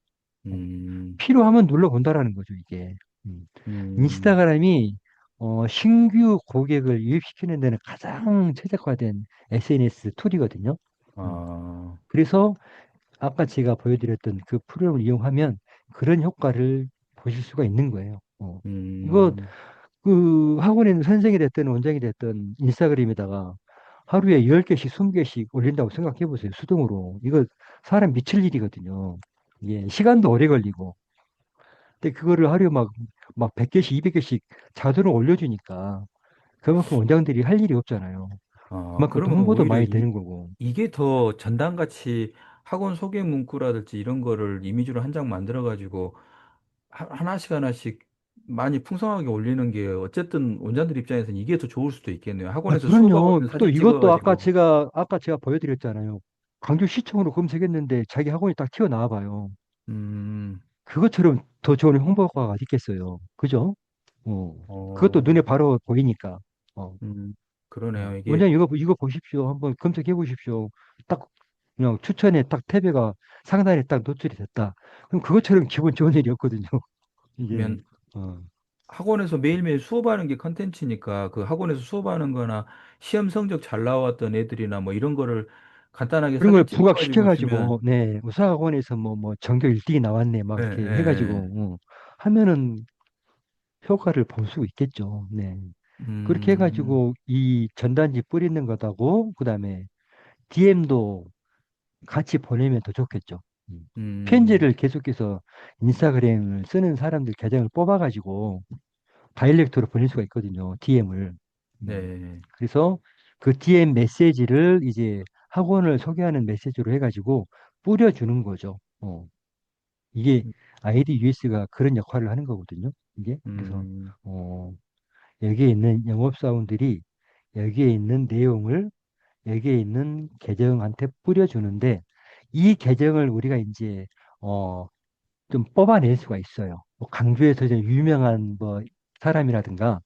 어, 음, 필요하면 눌러본다라는 거죠, 이게. 음. 음, 인스타그램이 신규 고객을 유입시키는 데는 가장 최적화된 SNS 툴이거든요. 음. 아, 그래서 아까 제가 보여드렸던 그 프로그램을 이용하면 그런 효과를 보실 수가 있는 거예요. 이거 음, 그 학원에 있는 선생이 됐든 원장이 됐든 인스타그램에다가 하루에 10개씩, 20개씩 올린다고 생각해 보세요. 수동으로. 이거 사람 미칠 일이거든요. 이게 시간도 오래 걸리고. 근데 그거를 하루에 막 100개씩, 200개씩 자동으로 올려주니까 그만큼 원장들이 할 일이 없잖아요. 그만큼 또 그러면 홍보도 오히려 많이 되는 거고. 이게 더 전단같이 학원 소개 문구라든지 이런 거를 이미지로 한 장 만들어가지고 하나씩 하나씩 많이 풍성하게 올리는 게 어쨌든 원장들 입장에서는 이게 더 좋을 수도 있겠네요. 아, 학원에서 수업하고 그럼요. 있는 또 사진 이것도 찍어가지고, 아까 제가 보여드렸잖아요. 광주시청으로 검색했는데 자기 학원이 딱 튀어나와 봐요. 음, 그것처럼 더 좋은 홍보가 어디 있겠어요. 그죠? 그것도 어, 눈에 바로 보이니까. 어, 음, 그러네요. 이게, 원장님 이거 보십시오. 한번 검색해 보십시오. 딱 그냥 추천에 딱 탭에가 상단에 딱 노출이 됐다. 그럼 그것처럼 기분 좋은 일이 없거든요. 이게. 면 어. 학원에서 매일매일 수업하는 게 컨텐츠니까 그 학원에서 수업하는 거나 시험 성적 잘 나왔던 애들이나 뭐 이런 거를 간단하게 그런 걸 사진 찍어가지고 주면, 부각시켜가지고, 네, 의사학원에서 뭐 전교 1등이 나왔네. 막 예, 이렇게 예, 해가지고, 하면은 효과를 볼 수 있겠죠. 네. 그렇게 음, 해가지고 이 전단지 뿌리는 것하고, 그 다음에 DM도 같이 보내면 더 좋겠죠. 음. 음, 편지를 계속해서 인스타그램을 쓰는 사람들 계정을 뽑아가지고 다이렉트로 보낼 수가 있거든요. DM을. 네, 그래서 그 DM 메시지를 이제 학원을 소개하는 메시지로 해가지고 뿌려주는 거죠. 이게 음, 아이디 US가 그런 역할을 하는 거거든요. 이게 그래서 음, 어, 여기에 있는 영업사원들이 여기에 있는 내용을 여기에 있는 계정한테 뿌려주는데 이 계정을 우리가 이제 어, 좀 뽑아낼 수가 있어요. 뭐 강주에서 이제 유명한 뭐 사람이라든가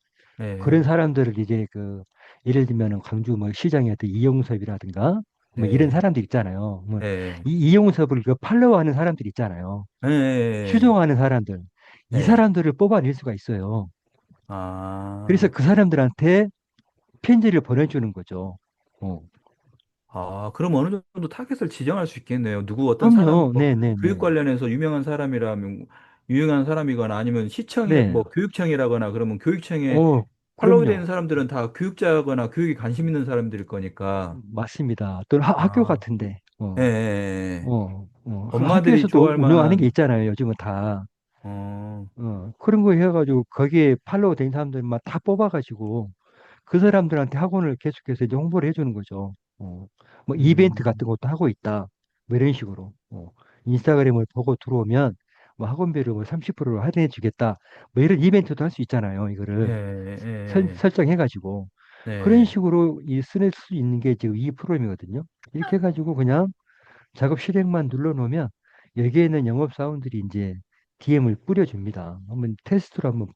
그런 네, 사람들을 이제 그 예를 들면은 광주 뭐 시장이었던 이용섭이라든가 뭐 이런 네, 사람들 있잖아요. 뭐 네, 이 이용섭을 그 팔로우하는 사람들 있잖아요. 네, 추종하는 사람들 이 네. 사람들을 뽑아낼 수가 있어요. 그래서 아, 그 사람들한테 편지를 보내주는 거죠. 어. 그럼 어느 정도 타겟을 지정할 수 있겠네요. 누구 어떤 사람, 그럼요. 뭐, 교육 네네네. 관련해서 유명한 사람이라면, 유명한 사람이거나 아니면 시청에, 네. 뭐, 교육청이라거나 그러면 교육청에 어, 팔로우 되는 그럼요. 사람들은 다 교육자거나 교육에 관심 있는 사람들일 거니까. 맞습니다. 또는 학교 아, 같은데. 예, 예, 예. 그 엄마들이 학교에서도 좋아할 운영하는 게 만한, 있잖아요. 요즘은 다. 어, 그런 거 해가지고 거기에 팔로우 된 사람들만 다 뽑아가지고 그 사람들한테 학원을 계속해서 이제 홍보를 해주는 거죠. 뭐 이벤트 음, 같은 것도 하고 있다. 뭐 이런 식으로. 인스타그램을 보고 들어오면 뭐 학원비를 뭐 30%로 할인해 주겠다. 뭐 이런 이벤트도 할 수 있잖아요. 예, 이거를 예, 설정해가지고. 그런 네. 식으로 쓸 수 있는 게 지금 이 프로그램이거든요. 이렇게 해가지고 그냥 작업 실행만 눌러놓으면 여기에 있는 영업사원들이 이제 DM을 뿌려줍니다. 한번 테스트로 한번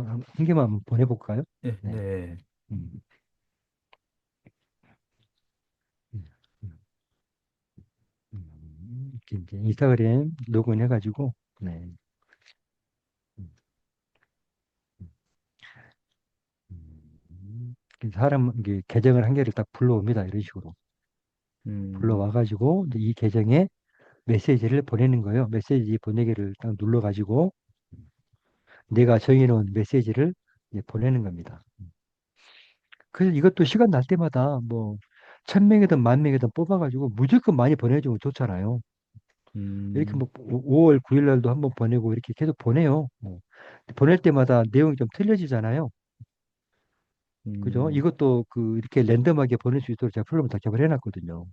한 개만 한번 보내볼까요? 예, 네. 네. 음, 음, 음, 이렇게 이제 인스타그램 로그인 해가지고, 네. 음, 음, 사람, 이게 계정을 한 개를 딱 불러옵니다. 이런 식으로. 음, 불러와가지고, 이제 이 계정에 메시지를 보내는 거예요. 메시지 보내기를 딱 눌러가지고, 내가 정해놓은 메시지를 이제 보내는 겁니다. 그래서 이것도 시간 날 때마다 뭐, 1,000명이든 10,000명이든 뽑아가지고 무조건 많이 보내주면 좋잖아요. 이렇게 음, 뭐 5월 9일 날도 한번 보내고 이렇게 계속 보내요. 보낼 때마다 내용이 좀 틀려지잖아요. 그죠? 음, 이것도 그 이렇게 랜덤하게 보낼 수 있도록 제가 프로그램을 다 개발해 놨거든요.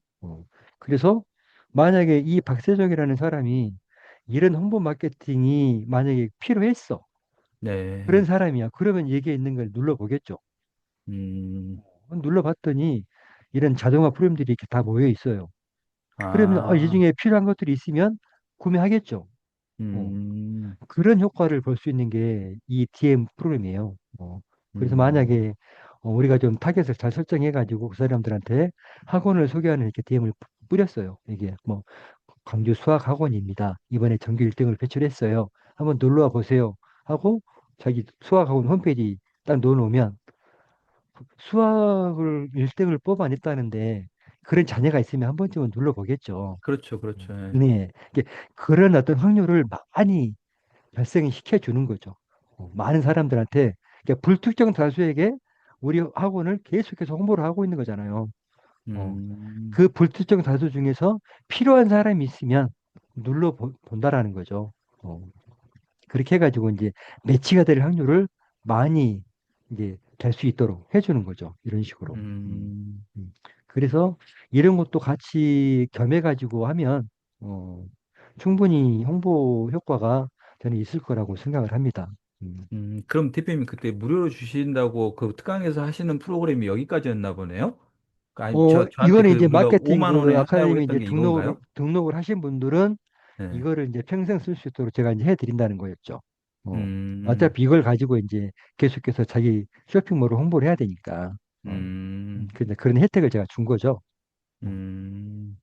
그래서 만약에 이 박세정이라는 사람이 이런 홍보 마케팅이 만약에 필요했어. 그런 네. 사람이야. 그러면 여기에 있는 걸 눌러보겠죠. 음, 눌러봤더니 이런 자동화 프로그램들이 이렇게 다 모여 있어요. 그러면 이 아, 중에 필요한 것들이 있으면 구매하겠죠. 어, 음, 그런 효과를 볼 수 있는 게 이 DM 프로그램이에요. 그래서 음, 만약에 우리가 좀 타겟을 잘 설정해가지고 그 사람들한테 학원을 소개하는 이렇게 DM을 뿌렸어요. 이게 뭐 광주 수학 학원입니다. 이번에 전교 1등을 배출했어요. 한번 놀러와 보세요. 하고 자기 수학 학원 홈페이지 딱 넣어놓으면 수학을 1등을 뽑아냈다는데 그런 자녀가 있으면 한 번쯤은 눌러보겠죠. 그렇죠, 그렇죠. 예. 네. 그런 어떤 확률을 많이 발생시켜 주는 거죠. 많은 사람들한테 불특정 다수에게 우리 학원을 계속해서 홍보를 하고 있는 거잖아요. 음, 그 불특정 다수 중에서 필요한 사람이 있으면 눌러 본다라는 거죠. 어, 그렇게 해가지고 이제 매치가 될 확률을 많이 이제 될 수 있도록 해주는 거죠. 이런 식으로. 음, 음. 그래서 이런 것도 같이 겸해가지고 하면 어, 충분히 홍보 효과가 저는 있을 거라고 생각을 합니다. 음. 그럼 대표님 그때 무료로 주신다고 그 특강에서 하시는 프로그램이 여기까지였나 보네요? 아니, 저한테 이거는 그 이제 우리가 마케팅 5만 원에 그 한다고 아카데미 했던 이제 게 이건가요? 등록을 하신 분들은 네. 이거를 이제 평생 쓸 수 있도록 제가 이제 해드린다는 거였죠. 어, 음, 어차피 이걸 가지고 이제 계속해서 자기 쇼핑몰을 홍보를 해야 되니까. 음, 근데 그런 혜택을 제가 준 거죠. 어, 음.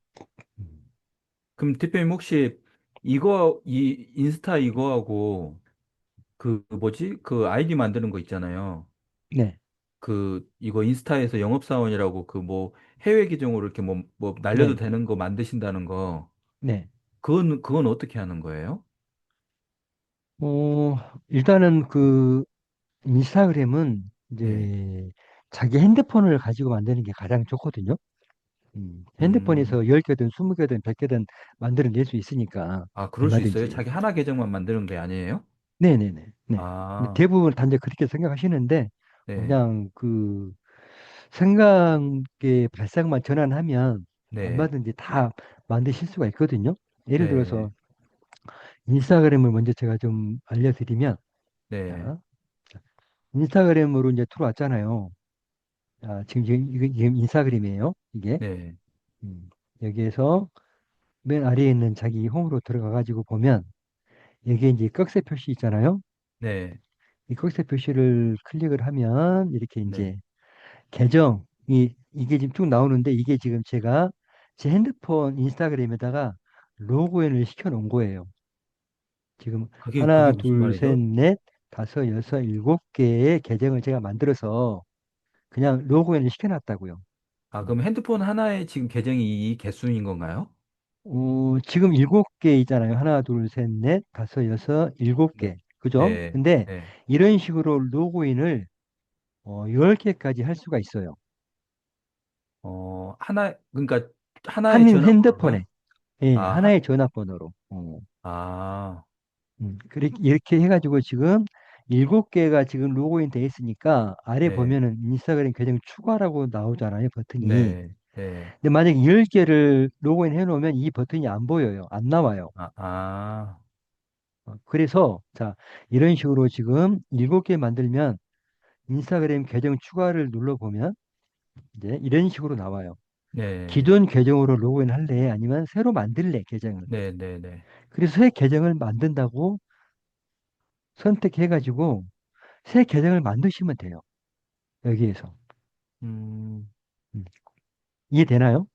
음. 그럼 대표님 혹시 이 인스타 이거하고 그 뭐지? 그 아이디 만드는 거 있잖아요. 네, 이거 인스타에서 영업사원이라고 그 뭐 해외 계정으로 이렇게 뭐 날려도 네, 되는 거 만드신다는 거. 네. 그건 어떻게 하는 거예요? 어, 일단은 그 인스타그램은 예. 이제 자기 핸드폰을 가지고 만드는 게 가장 좋거든요. 음. 핸드폰에서 10개든 20개든 100개든 만들어낼 수 있으니까 아, 그럴 수 있어요? 얼마든지. 자기 하나 계정만 만드는 게 아니에요? 네네네. 네. 근데 아, 대부분 단지 그렇게 생각하시는데 네. 그냥 그 생각의 발상만 전환하면 네, 얼마든지 다 만드실 수가 있거든요. 예를 네, 들어서 인스타그램을 먼저 제가 좀 알려드리면, 네, 자, 인스타그램으로 이제 들어왔잖아요. 아, 지금 이게 인스타그램이에요. 이게. 네, 음, 여기에서 맨 아래에 있는 자기 홈으로 들어가가지고 보면 여기에 이제 꺽쇠 표시 있잖아요. 네, 이 꺽쇠 표시를 클릭을 하면 이렇게 네. 이제 계정이 이게 지금 쭉 나오는데 이게 지금 제가 제 핸드폰 인스타그램에다가 로그인을 시켜 놓은 거예요. 지금 그게 하나, 무슨 둘, 셋, 말이죠? 넷, 다섯, 여섯, 일곱 개의 계정을 제가 만들어서 그냥 로그인을 시켜놨다고요. 아, 음. 그럼 핸드폰 하나에 지금 계정이 이 개수인 건가요? 지금 일곱 개 있잖아요. 하나, 둘, 셋, 넷, 다섯, 여섯, 일곱 네, 개. 그죠? 네, 근데 네. 이런 식으로 로그인을 10개까지 할 수가 있어요. 그러니까 하나의 한 핸드폰에. 전화번호로요? 예, 아, 하나의 전화번호로. 아, 이렇게 해가지고 지금 일곱 개가 지금 로그인 돼 있으니까 아래 네, 보면은 인스타그램 계정 추가라고 나오잖아요, 버튼이. 네, 네. 근데 만약에 10개를 로그인 해 놓으면 이 버튼이 안 보여요. 안 나와요. 아, 아, 그래서 자, 이런 식으로 지금 7개 만들면 인스타그램 계정 추가를 눌러보면 이제 이런 식으로 나와요. 네, 기존 계정으로 로그인 할래? 아니면 새로 만들래? 계정을. 네, 네, 네. 그래서 새 계정을 만든다고 선택해가지고 새 계정을 만드시면 돼요. 여기에서. 음, 음, 이해되나요?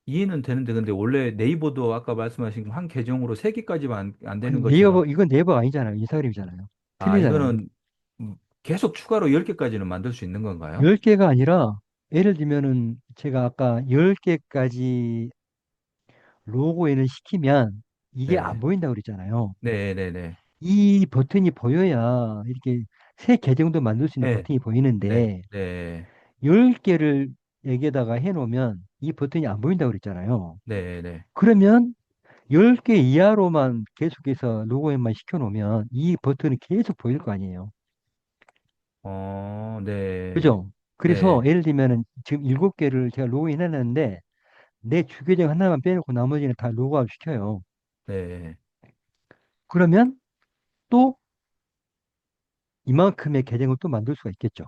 이해는 되는데, 근데 원래 네이버도 아까 말씀하신 한 계정으로 세 개까지만 안 아니, 되는 것처럼, 이건 네이버가 아니잖아요. 인스타그램이잖아요. 아, 틀리잖아요. 이거는 계속 추가로 10개까지는 만들 수 있는 건가요? 10개가 아니라 예를 들면은 제가 아까 10개까지 로그인을 시키면 이게 안 네, 보인다고 그랬잖아요. 네, 네, 네, 이 버튼이 보여야 이렇게 새 계정도 만들 수 있는 네, 버튼이 네, 보이는데 네, 10개를 여기에다가 해놓으면 이 버튼이 안 보인다고 그랬잖아요. 네, 네. 그러면 10개 이하로만 계속해서 로그인만 시켜놓으면 이 버튼이 계속 보일 거 아니에요. 네, 그죠? 그래서 네, 예를 들면은 지금 7개를 제가 로그인 해놨는데 내 주계정 하나만 빼놓고 나머지는 다 로그아웃 시켜요. 네. 그러면 또 이만큼의 계정을 또 만들 수가 있겠죠.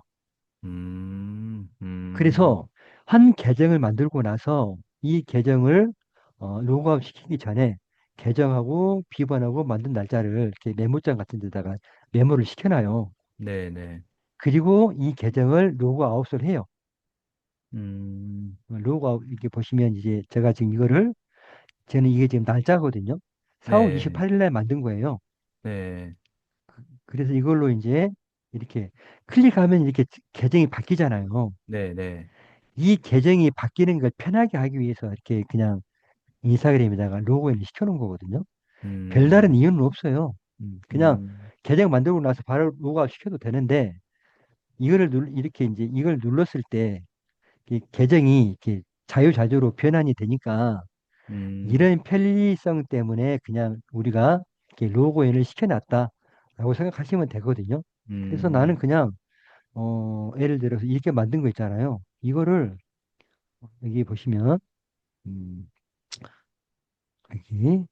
음, 음, 그래서 한 계정을 만들고 나서 이 계정을 로그아웃 시키기 전에 계정하고 비번하고 만든 날짜를 이렇게 메모장 같은 데다가 메모를 시켜놔요. 네, 네, 그리고 이 계정을 로그아웃을 해요. 음, 로그아웃 이렇게 보시면 이제 제가 지금 이거를 저는 이게 지금 날짜거든요. 4월 네, 28일 날 만든 거예요. 네, 그래서 이걸로 이제 이렇게 클릭하면 이렇게 계정이 바뀌잖아요. 네, 네, 이 계정이 바뀌는 걸 편하게 하기 위해서 이렇게 그냥 인스타그램에다가 로그인을 시켜놓은 거거든요. 별다른 음, 이유는 없어요. 그냥 음, 계정 만들고 나서 바로 로그아웃 시켜도 되는데 이렇게 이제 이걸 눌렀을 때 이 계정이 이렇게 자유자재로 변환이 되니까 음, 이런 편리성 때문에 그냥 우리가 이렇게 로그인을 시켜놨다라고 생각하시면 되거든요. 그래서 나는 음, 그냥 예를 들어서 이렇게 만든 거 있잖아요. 이거를 여기 보시면 음, 여기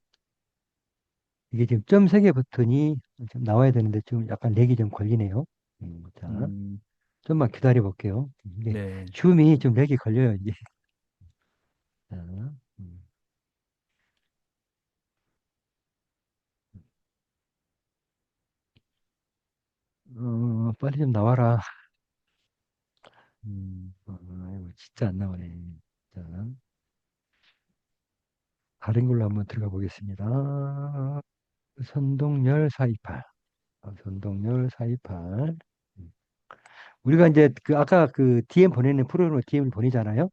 이게 지금 점 세 개 버튼이 좀 나와야 되는데 지금 약간 렉이 좀 걸리네요. 자, 음, 좀만 기다려 볼게요. 이게 네, 줌이 좀 렉이 걸려요, 이제. 자, 빨리 좀 나와라. 이거 진짜 안 나오네. 자, 다른 걸로 한번 들어가 보겠습니다. 선동열 428. 선동열 428. 우리가 이제 그 아까 그 DM 보내는 프로그램으로 DM을 보내잖아요.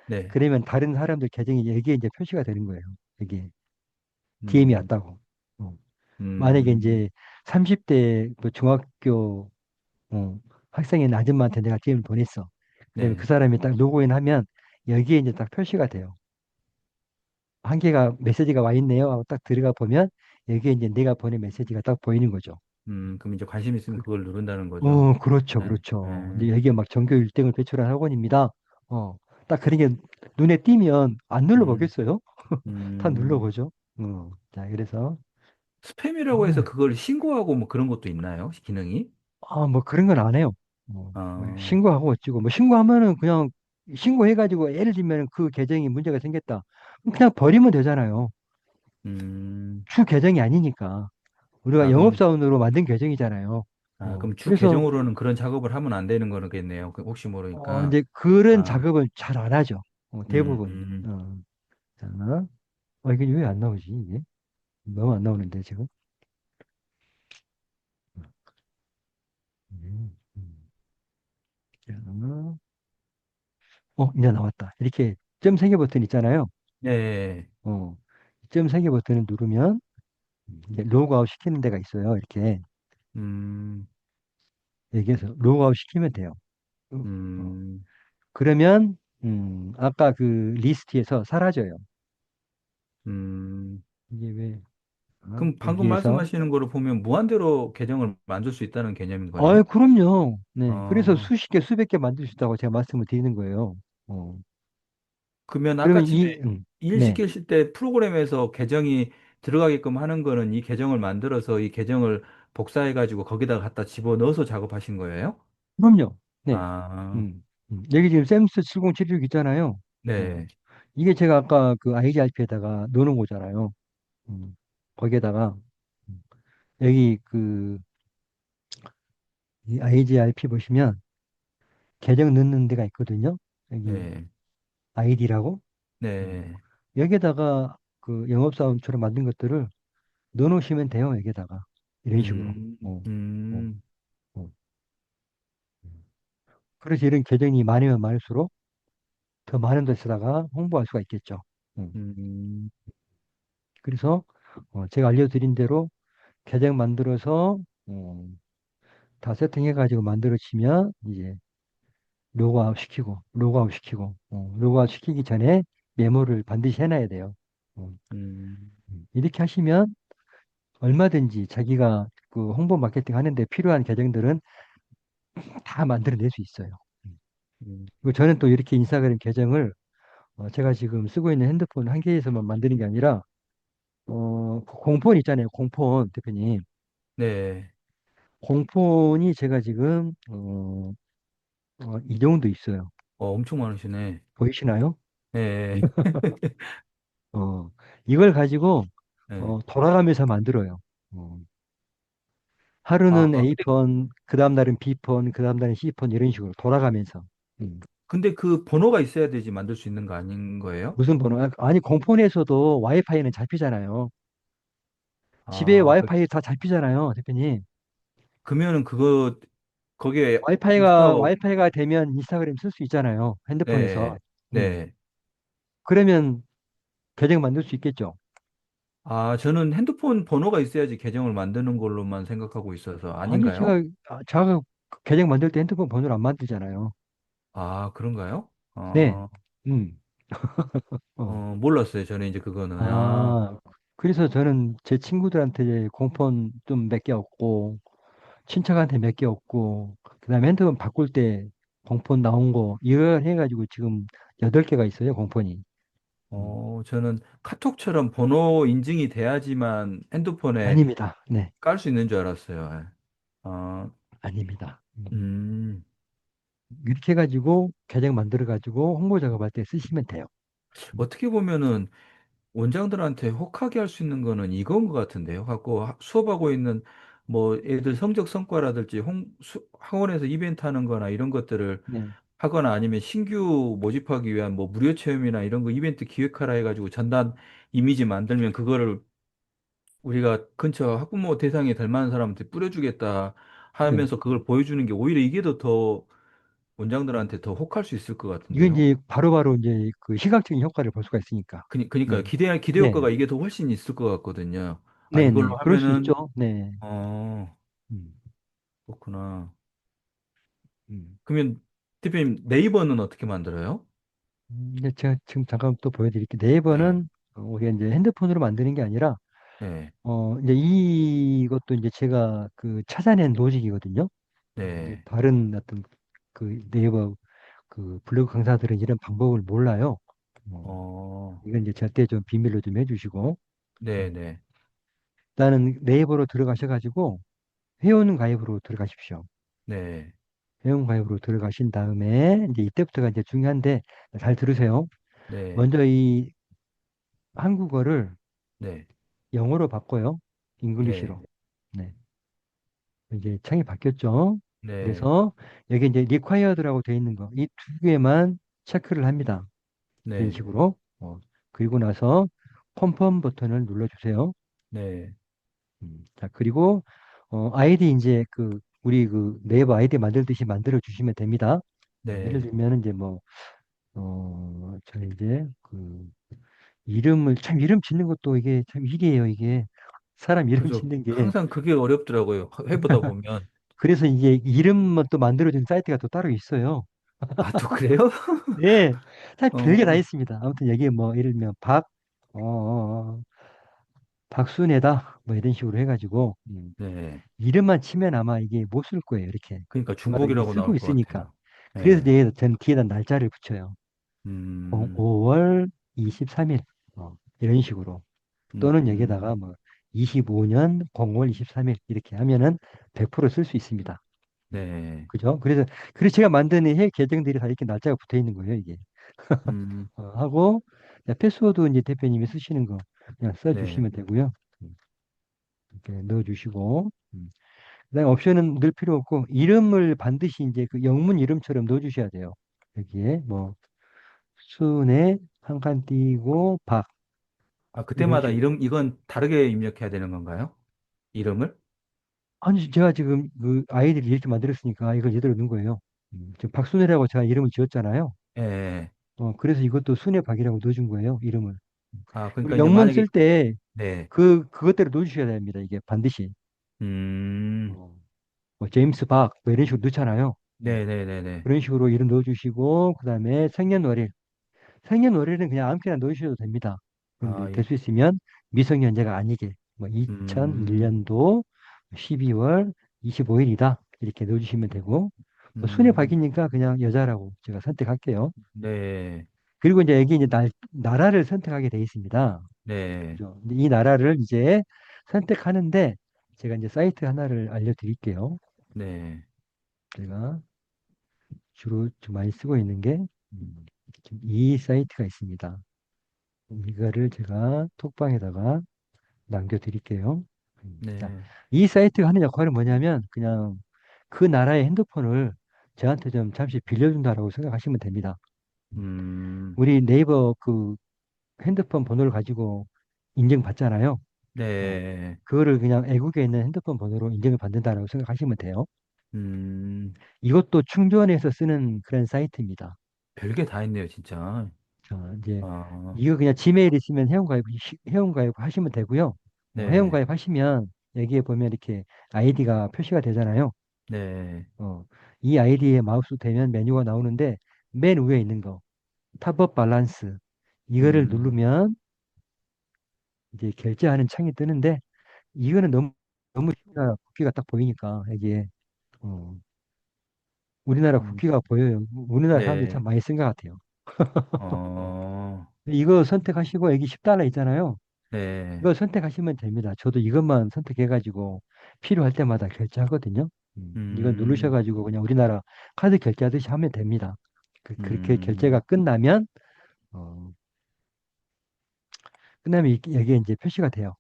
네, 그러면 다른 사람들 계정이 여기에 이제 표시가 되는 거예요. 여기에 DM이 음, 왔다고. 어. 만약에 음, 이제 30대 뭐 중학교 학생인 아줌마한테 내가 DM을 보냈어. 그러면 그 네, 사람이 딱 로그인 하면 여기에 이제 딱 표시가 돼요. 한 개가 메시지가 와 있네요 하고 딱 들어가 보면 여기에 이제 내가 보낸 메시지가 딱 보이는 거죠. 그럼 이제 관심 있으면 그, 그걸 누른다는 거죠. 그렇죠, 네, 그렇죠. 네, 이제 여기에 막 전교 1등을 배출한 학원입니다. 어, 딱 그런 게 눈에 띄면 안 음, 눌러보겠어요? 다 음. 눌러보죠. 자, 그래서, 스팸이라고 해서 아, 그걸 신고하고 뭐 그런 것도 있나요? 기능이? 뭐 그런 건 안 해요. 뭐 어, 신고하고 어찌고, 뭐 신고하면은 그냥 신고해가지고 예를 들면 그 계정이 문제가 생겼다. 그럼 그냥 버리면 되잖아요. 음. 주 계정이 아니니까. 우리가 아, 그럼, 영업사원으로 만든 계정이잖아요. 그럼 주 그래서 계정으로는 그런 작업을 하면 안 되는 거겠네요. 혹시 모르니까. 이제 그런 아, 작업을 잘 안 하죠. 음, 대부분. 음. 자, 이게 왜 안 나오지, 이게? 너무 안 나오는데, 지금? 음, 음. 자, 이제 나왔다. 이렇게 점 3개 버튼 있잖아요. 네, 어, 점 3개 버튼을 누르면 이제 로그아웃 시키는 데가 있어요. 이렇게 음, 여기에서 로그아웃 시키면 돼요. 어, 어. 음, 그러면 아까 그 리스트에서 사라져요. 음. 이게 왜 그럼 방금 여기에서 말씀하시는 거를 보면 무한대로 계정을 만들 수 있다는 개념인 거네요? 그럼요. 네. 그래서 어, 수십 개, 수백 개 만들 수 있다고 제가 말씀을 드리는 거예요. 어. 그러면 아까 그러면 전에 일 네. 시키실 때 프로그램에서 계정이 들어가게끔 하는 거는 이 계정을 만들어서 이 계정을 복사해가지고 거기다가 갖다 집어넣어서 작업하신 거예요? 그럼요. 네. 아, 여기 지금 샘스 7076 있잖아요. 어. 네, 이게 제가 아까 그 IGRP에다가 넣어놓은 거잖아요. 음. 거기에다가 음. 여기 그 이 IGRP 보시면 계정 넣는 데가 있거든요. 여기 네, 아이디라고. 네, 여기에다가 그 영업사원처럼 만든 것들을 넣어놓으시면 돼요. 여기에다가 이런 식으로. 음, 어, 어, 음, 어. 그래서 이런 계정이 많으면 많을수록 더 많은 데서다가 홍보할 수가 있겠죠. 음. 음, 그래서 제가 알려드린 대로 계정 만들어서 다 세팅해가지고 만들어지면 이제 로그아웃 시키고, 로그아웃 시키기 전에 메모를 반드시 해놔야 돼요. 어, 음, 이렇게 하시면 얼마든지 자기가 그 홍보 마케팅 하는데 필요한 계정들은 다 만들어낼 수 있어요. 음. 음. 그리고 저는 또 이렇게 인스타그램 계정을 제가 지금 쓰고 있는 핸드폰 한 개에서만 만드는 게 아니라 공폰 있잖아요. 공폰 대표님. 네, 공폰이 제가 지금 이 정도 있어요. 엄청 많으시네. 보이시나요? 네, 어, 이걸 가지고 네. 돌아가면서 만들어요. 어, 아, 하루는 근데 A폰, 그 다음 날은 B폰, 그 다음 날은 C폰 이런 식으로 돌아가면서. 음. 그 번호가 있어야 되지 만들 수 있는 거 아닌 거예요? 무슨 번호? 아니 공폰에서도 와이파이는 잡히잖아요. 집에 아, 와이파이 다 잡히잖아요, 대표님. 그러면은 거기에 인스타가, 와이파이가 되면 인스타그램 쓸 수 있잖아요, 핸드폰에서. 네, 음. 네. 그러면 계정 만들 수 있겠죠. 아, 저는 핸드폰 번호가 있어야지 계정을 만드는 걸로만 생각하고 있어서 아니 아닌가요? 제가 계정 만들 때 핸드폰 번호를 안 만들잖아요. 아, 그런가요? 네. 음. 어. 몰랐어요. 저는 이제 그거는. 아, 아, 그래서 저는 제 친구들한테 공폰 좀 몇 개 얻고, 친척한테 몇 개 얻고, 그다음에 핸드폰 바꿀 때 공폰 나온 거, 이걸 해가지고 지금 8개가 있어요, 공폰이. 음. 저는 카톡처럼 번호 인증이 돼야지만 핸드폰에 아닙니다. 네, 깔 수 있는 줄 알았어요. 예. 아, 아닙니다. 음. 이렇게 해가지고 계정 만들어가지고 홍보 작업할 때 쓰시면 돼요. 음. 어떻게 보면은 원장들한테 혹하게 할 수 있는 거는 이건 것 같은데요. 갖고 수업하고 있는 뭐 애들 성적 성과라든지 학원에서 이벤트 하는 거나 이런 것들을 네. 하거나 아니면 신규 모집하기 위한 뭐 무료 체험이나 이런 거 이벤트 기획하라 해가지고 전단 이미지 만들면 그거를 우리가 근처 학부모 대상이 될 만한 사람한테 뿌려주겠다 네. 하면서 그걸 보여주는 게 오히려 이게 더 음. 원장들한테 더 혹할 수 있을 것 이건 같은데요. 이제 바로바로 이제 그 시각적인 효과를 볼 수가 있으니까. 그니까요. 네. 기대 네. 효과가 이게 더 훨씬 있을 것 같거든요. 아, 네, 이걸로 네. 그럴 수 하면은, 있죠. 네. 어, 음. 그렇구나. 음. 그러면 대표님 네이버는 어떻게 만들어요? 이제 제가 지금 잠깐 또 보여드릴게요. 네, 네이버는 우리가 이제 핸드폰으로 만드는 게 아니라 네, 이제 이것도 이제 제가 그 찾아낸 로직이거든요. 이제 네. 다른 어떤 그 네이버 그 블로그 강사들은 이런 방법을 몰라요. 뭐, 어, 이건 이제 절대 좀 비밀로 좀 해주시고. 네, 음. 네, 일단은 네이버로 들어가셔가지고 회원 가입으로 들어가십시오. 네, 회원 가입으로 들어가신 다음에 이제 이때부터가 이제 중요한데 잘 들으세요. 네, 먼저 이 한국어를 네, 영어로 바꿔요. 네, 잉글리시로. 네. 이제 창이 바뀌었죠. 네, 그래서 여기 이제 required라고 되어 있는 거, 이 두 개만 체크를 합니다. 이런 네, 식으로. 그리고 나서 confirm 버튼을 눌러주세요. 네, 자, 그리고 아이디 이제 그 우리 그 네이버 아이디 만들듯이 만들어 주시면 됩니다. 예를 네. 들면 이제 뭐 저 이제 그 이름을 참 이름 짓는 것도 이게 참 일이에요, 이게. 사람 이름 그죠. 짓는 게. 항상 그게 어렵더라고요. 해보다 보면. 그래서 이게 이름만 또 만들어준 사이트가 또 따로 있어요. 아, 또 그래요? 예, 참 별게 다 어, 있습니다. 아무튼 여기 뭐 예를 들면 어, 어, 어, 박순애다 뭐 이런 식으로 해가지고 네. 이름만 치면 아마 이게 못 쓸 거예요. 이렇게 그러니까 누가 이게 중복이라고 쓰고 나올 것 있으니까. 같아요. 그래서 네. 이제 전 뒤에다 날짜를 붙여요. 음, 5월 23일 이런 식으로. 또는 음, 여기다가 뭐 25년 0월 23일 이렇게 하면은 100%쓸 수 있습니다. 네. 그죠? 그래서 제가 만든 해 계정들이 다 이렇게 날짜가 붙어 있는 거예요, 이게. 음, 하고, 자, 패스워드 이제 대표님이 쓰시는 거 그냥 네. 써주시면 되고요. 음, 이렇게 넣어주시고, 그다음에 옵션은 넣을 필요 없고, 이름을 반드시 이제 그 영문 이름처럼 넣어주셔야 돼요. 여기에 뭐, 순에 한 칸 띄고, 아, 이런 그때마다 식으로. 이건 다르게 입력해야 되는 건가요? 이름을? 아니, 제가 지금 그 아이디를 이렇게 만들었으니까 이걸 이대로 넣은 거예요. 지금 박순애라고 제가 이름을 지었잖아요. 예. 예. 그래서 이것도 순애박이라고 넣어준 거예요, 이름을. 아, 그러니까 우리 이제 영문 만약에, 쓸 때 네. 그것대로 넣어주셔야 됩니다, 이게 반드시. 음, 어, 뭐 제임스 박, 뭐 이런 식으로 넣잖아요. 네네네네. 그런 식으로 이름 넣어주시고, 그 다음에 생년월일. 생년월일은 그냥 아무렇게나 넣으셔도 됩니다. 아, 근데 될 예. 수 있으면 미성년자가 아니게, 뭐 음, 2001년도 12월 25일이다. 이렇게 넣어주시면 되고, 뭐 순회 음, 박이니까 그냥 여자라고 제가 선택할게요. 네, 그리고 이제 여기 이제 나라를 선택하게 돼 있습니다. 네, 그죠? 근데 이 나라를 이제 선택하는데 제가 이제 사이트 하나를 알려드릴게요. 네, 제가 주로 좀 많이 쓰고 있는 게 지금 이 사이트가 있습니다. 이거를 제가 톡방에다가 남겨드릴게요. 자, 네, 이 사이트가 하는 역할은 뭐냐면 그냥 그 나라의 핸드폰을 저한테 좀 잠시 빌려준다라고 생각하시면 됩니다. 음, 우리 네이버 그 핸드폰 번호를 가지고 인증받잖아요. 어, 네, 그거를 그냥 애국에 있는 핸드폰 번호로 인증을 받는다라고 생각하시면 돼요. 음, 이것도 충전해서 쓰는 그런 사이트입니다. 별게 다 있네요, 진짜. 자, 이제 아, 이거 그냥 지메일 있으면 회원가입 하시면 되고요. 네, 회원가입 하시면 여기에 보면 이렇게 아이디가 표시가 되잖아요. 네, 어, 이 아이디에 마우스 대면 메뉴가 나오는데 맨 위에 있는 거 탑업 밸런스 이거를 음, 누르면 이제 결제하는 창이 뜨는데 이거는 너무 우리나라 국기가 딱 보이니까 여기에 어, 우리나라 음, 국기가 보여요. 우리나라 사람들이 참 네, 많이 쓴 것 같아요. 어, 이거 선택하시고 여기 10달러 있잖아요. 네, 이거 선택하시면 됩니다. 저도 이것만 선택해가지고 필요할 때마다 결제하거든요. 이거 음, 누르셔가지고 그냥 우리나라 카드 결제하듯이 하면 됩니다. 그렇게 결제가 음, 어, 끝나면 여기에 이제 표시가 돼요.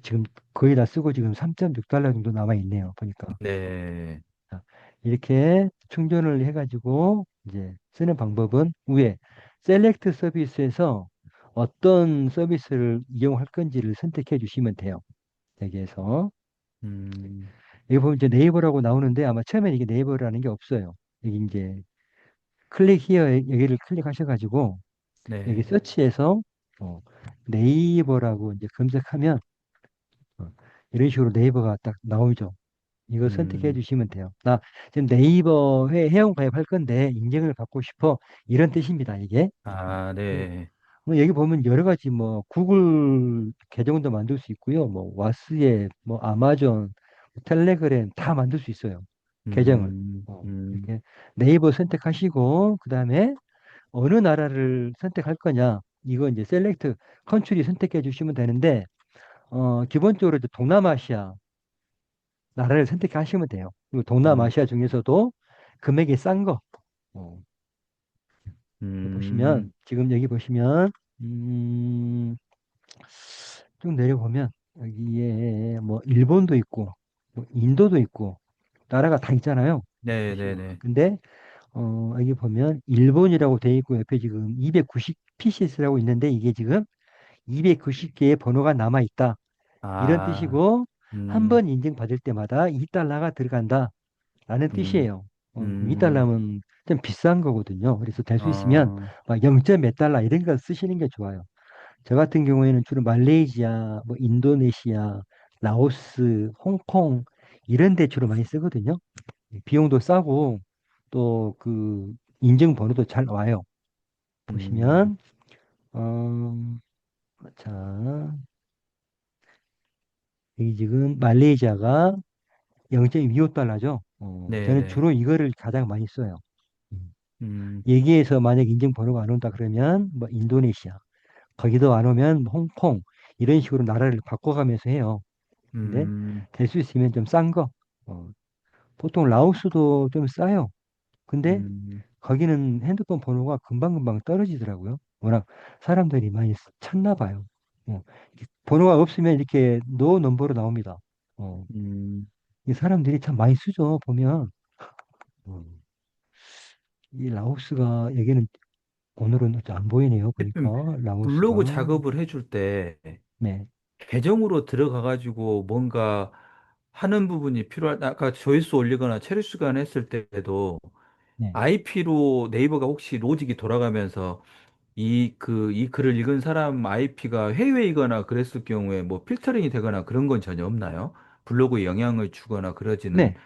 지금 거의 다 쓰고 지금 3.6달러 정도 남아 있네요. 보니까. 네, 자, 이렇게 충전을 해가지고 이제 쓰는 방법은 위에 셀렉트 서비스에서 어떤 서비스를 이용할 건지를 선택해 주시면 돼요. 여기에서 음, 여기 보면 이제 네이버라고 나오는데 아마 처음엔 이게 네이버라는 게 없어요. 여기 이제 클릭 히어 여기를 클릭하셔가지고 여기 네, 서치에서 어, 네이버라고 이제 검색하면 어, 이런 식으로 네이버가 딱 나오죠. 이거 선택해 음, 주시면 돼요. 나 지금 네이버에 회원 가입할 건데 인증을 받고 싶어. 이런 뜻입니다, 이게. 아, 그, 네, 뭐 여기 보면 여러 가지 뭐 구글 계정도 만들 수 있고요. 뭐 왓스앱, 뭐 아마존, 텔레그램 다 만들 수 있어요. 계정을. 음, 음, 이렇게. 네이버 선택하시고 그다음에 어느 나라를 선택할 거냐. 이거 이제 셀렉트 컨트리 선택해 주시면 되는데 기본적으로 이제 동남아시아 나라를 선택하시면 돼요. 그리고 음, 동남아시아 중에서도 금액이 싼 거. 어, 보시면 음, 지금 여기 보시면 음, 쭉 내려보면 여기에 뭐 일본도 있고 뭐 인도도 있고 나라가 다 있잖아요. 보시면. 네네네. 근데 여기 보면 일본이라고 돼 있고 옆에 지금 290 PCS라고 있는데 이게 지금 290개의 번호가 남아 있다. 이런 아, 뜻이고 한 음, 번 인증받을 때마다 2달러가 들어간다. 라는 음, 뜻이에요. 음, 2달러면 좀 비싼 거거든요. 그래서 될 수 있으면 어, 막 0점 몇 달러 이런 거 쓰시는 게 좋아요. 저 같은 경우에는 주로 말레이시아, 뭐 인도네시아, 라오스, 홍콩 이런 데 주로 많이 쓰거든요. 비용도 싸고 또 그 인증 번호도 잘 와요. 음, 보시면 어, 자 여기 지금 말레이시아가 0.25달러죠. 저는 네네. 주로 이거를 가장 많이 써요. 음. 음, 여기에서 만약 인증 번호가 안 온다 그러면 뭐 인도네시아 거기도 안 오면 뭐 홍콩 이런 식으로 나라를 바꿔가면서 해요. 근데 음, 될 수 있으면 좀 싼 거. 어, 보통 라오스도 좀 싸요. 근데 음. 거기는 핸드폰 번호가 금방금방 떨어지더라고요. 워낙 사람들이 많이 찾나 봐요. 이렇게 번호가 없으면 이렇게 노 넘버로 나옵니다. 어, 음. 이 사람들이 참 많이 쓰죠, 보면. 어, 이 라오스가 여기는 오늘은 안 보이네요. 보니까 블로그 라오스가. 작업을 해줄 때 네, 계정으로 들어가가지고 뭔가 하는 부분이 필요할, 아까 조회수 올리거나 체류시간 했을 때에도 네, IP로 네이버가 혹시 로직이 돌아가면서 이 글을 읽은 사람 IP가 해외이거나 그랬을 경우에 뭐 필터링이 되거나 그런 건 전혀 없나요? 블로그에 영향을 주거나 그러지는 네.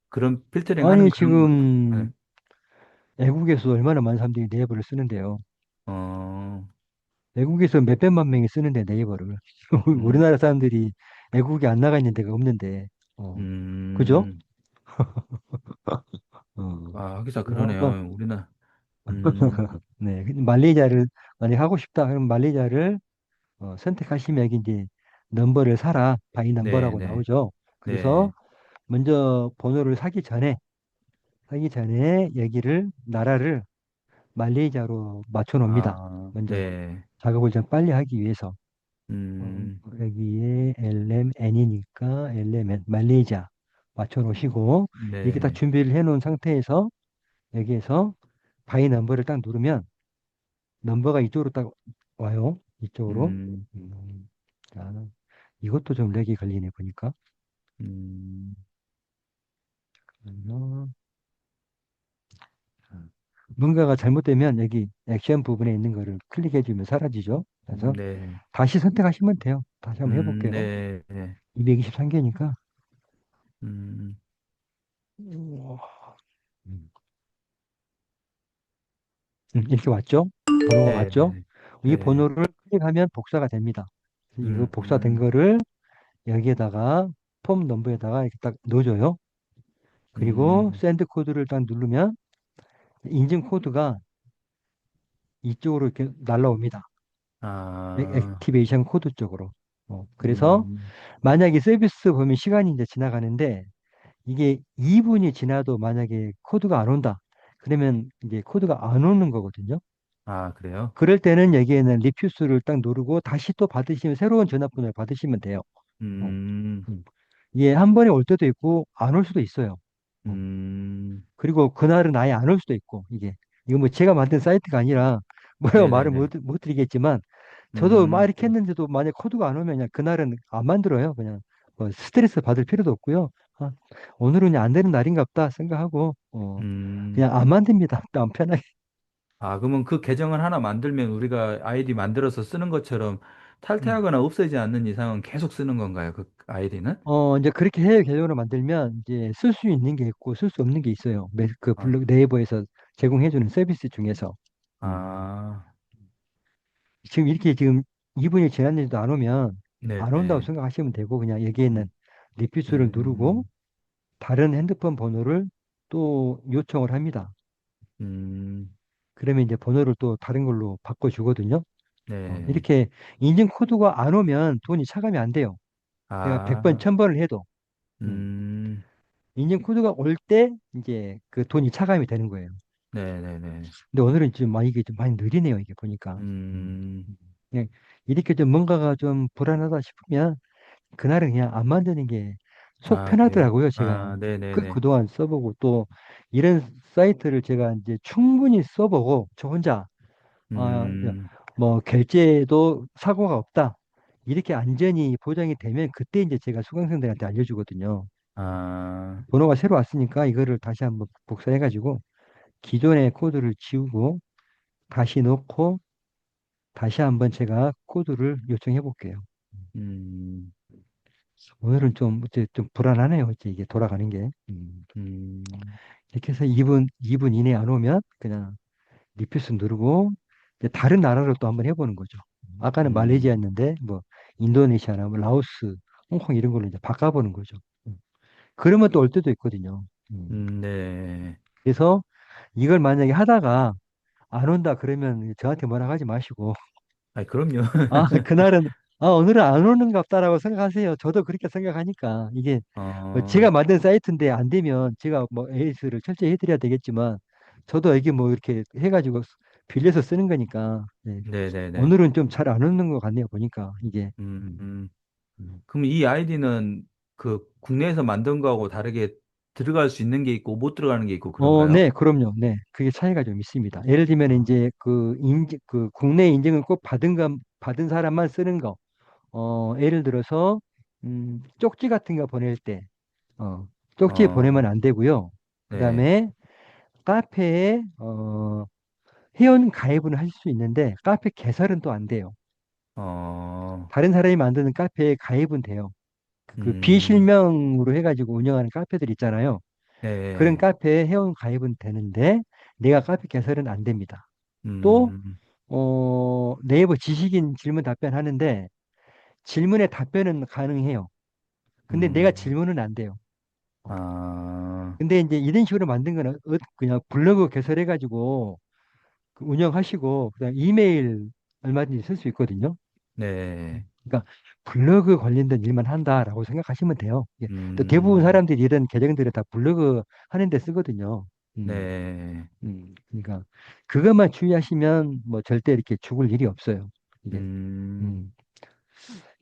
그런 필터링 하는 아니, 그런 거, 네. 지금 외국에서 얼마나 많은 사람들이 네이버를 쓰는데요. 어, 외국에서 몇백만 명이 쓰는데 네이버를. 음, 우리나라 사람들이 외국에 안 나가 있는 데가 없는데, 그죠? 음, 어, 아, 하기사 그래서, 그러네요. 우리나라, 음, 네. 근데 말레이시아를 만약 하고 싶다. 그럼 말레이시아를 선택하시면 여기 이제 넘버를 사라. 바이 네, 넘버라고 네, 나오죠. 그래서 네. 먼저 번호를 사기 전에 여기를, 나라를 말레이시아로 맞춰 놓습니다. 아, 먼저 네. 작업을 좀 빨리 하기 위해서. 음, 여기에 LMN이니까 LMN 말레이시아 맞춰 놓으시고 이렇게 딱 네. 준비를 해 놓은 상태에서 여기에서 바이 넘버를 딱 누르면 넘버가 이쪽으로 딱 와요. 이쪽으로. 음, 자, 이것도 좀 렉이 걸리네 보니까. 음, 그러면, 자, 뭔가가 잘못되면 여기 액션 부분에 있는 거를 클릭해 주면 사라지죠. 그래서 네. 다시 선택하시면 돼요. 다시 한번 해볼게요. 네, 네. 223개니까. 음, 이렇게 왔죠? 번호가 네, 왔죠? 네. 이 네. 번호를 클릭하면 복사가 됩니다. 이거 복사된 음, 거를 여기에다가 폼 넘버에다가 이렇게 딱 넣어줘요. 그리고 음, 샌드 코드를 딱 누르면 인증 코드가 이쪽으로 이렇게 날라옵니다. 아, 액티베이션 코드 쪽으로. 그래서 음, 만약에 서비스 보면 시간이 이제 지나가는데 이게 2분이 지나도 만약에 코드가 안 온다. 그러면 이제 코드가 안 오는 거거든요. 아, 그래요? 그럴 때는 여기에는 리퓨스를 딱 누르고 다시 또 받으시면 새로운 전화번호를 받으시면 돼요. 어, 음, 음. 이게 한 번에 올 때도 있고 안 올 수도 있어요. 어, 음, 그리고 그날은 아예 안 올 수도 있고 이게 이거 뭐 제가 만든 사이트가 아니라 뭐라고 말을 네네네. 못 드리겠지만 저도 막 음, 이렇게 했는데도 만약 코드가 안 오면 그냥 그날은 안 만들어요. 그냥 뭐 스트레스 받을 필요도 없고요. 아, 오늘은 그냥 안 되는 날인가 보다 생각하고 음. 그냥 안 만듭니다. 마음 편하게. 아, 그러면 그 계정을 하나 만들면 우리가 아이디 만들어서 쓰는 것처럼 음. 탈퇴하거나 없애지 않는 이상은 계속 쓰는 건가요? 그 아이디는? 이제 그렇게 해외 계정으로 만들면 이제 쓸 수 있는 게 있고 쓸 수 없는 게 있어요. 그 아, 블로그 네이버에서 제공해주는 서비스 중에서. 음. 아, 지금 이렇게 지금 2분이 지났는데도 안 오면 안 온다고 네네. 생각하시면 되고 그냥 여기에 있는 음, 리피스를 누르고 음, 다른 핸드폰 번호를 또 요청을 합니다. 음, 그러면 이제 번호를 또 다른 걸로 바꿔주거든요. 네. 이렇게 인증 코드가 안 오면 돈이 차감이 안 돼요. 내가 100번, 아, 1000번을 해도. 음. 음, 인증 코드가 올 때 이제 그 돈이 차감이 되는 거예요. 네네네. 근데 오늘은 좀 많이 이게 좀 많이 느리네요, 이게 보니까. 음. 음, 그냥 이렇게 좀 뭔가가 좀 불안하다 싶으면 그날은 그냥 안 만드는 게 속 아, 그래요? 편하더라고요, 제가. 아, 네네네. 그동안 써보고 또 이런 사이트를 제가 이제 충분히 써보고 저 혼자 아, 음, 뭐 결제도 사고가 없다. 이렇게 안전이 보장이 되면 그때 이제 제가 수강생들한테 알려주거든요. 아, 번호가 새로 왔으니까 이거를 다시 한번 복사해가지고 기존의 코드를 지우고 다시 넣고 다시 한번 제가 코드를 요청해 볼게요. 음, 오늘은 좀, 어째 좀 불안하네요. 어째 이게 돌아가는 게. 음, 이렇게 해서 2분 이내에 안 오면 그냥 리피스 누르고 이제 다른 나라로 또 한번 해보는 거죠. 아까는 음, 말레이시아였는데 뭐 인도네시아나 뭐 라오스, 홍콩 이런 걸로 이제 바꿔보는 거죠. 음. 그러면 또 올 때도 있거든요. 네. 그래서 이걸 만약에 하다가 안 온다 그러면 저한테 뭐라 하지 마시고 아, 그럼요. 아 그날은 오늘은 안 오는가 보다라고 생각하세요. 저도 그렇게 생각하니까 이게 뭐 제가 어, 만든 사이트인데 안 되면 제가 뭐 AS를 철저히 해드려야 되겠지만 저도 이게 뭐 이렇게 해가지고 빌려서 쓰는 거니까 네. 네네네. 오늘은 좀 잘 안 오는 것 같네요. 보니까 이게 음, 음. 음. 그럼 이 아이디는 그 국내에서 만든 거하고 다르게 들어갈 수 있는 게 있고 못 들어가는 게 있고 그런가요? 네, 그럼요. 네, 그게 차이가 좀 있습니다. 예를 들면 아, 이제 그 국내 인증을 꼭 받은 사람만 쓰는 거. 예를 들어서 쪽지 같은 거 보낼 때 어, 쪽지 보내면 어, 안 되고요. 네. 그다음에 카페에 회원 가입은 할 수 있는데 카페 개설은 또 안 돼요. 어, 다른 사람이 만드는 카페에 가입은 돼요. 그 음, 비실명으로 해가지고 운영하는 카페들 있잖아요. 그런 네. 카페에 회원 가입은 되는데 내가 카페 개설은 안 됩니다. 또 음, 네이버 지식인 질문 답변하는데 질문에 답변은 가능해요. 근데 내가 음, 질문은 안 돼요. 어. 아, 근데 이제 이런 식으로 만든 거는 그냥 블로그 개설해가지고 그 운영하시고 그다음 이메일 얼마든지 쓸 수 있거든요. 네. 그러니까 블로그 관련된 일만 한다라고 생각하시면 돼요. 예. 또 대부분 음, 사람들이 이런 계정들을 다 블로그 하는 데 쓰거든요. 네. 그러니까 그것만 주의하시면 뭐 절대 이렇게 죽을 일이 없어요. 이게 음, 음,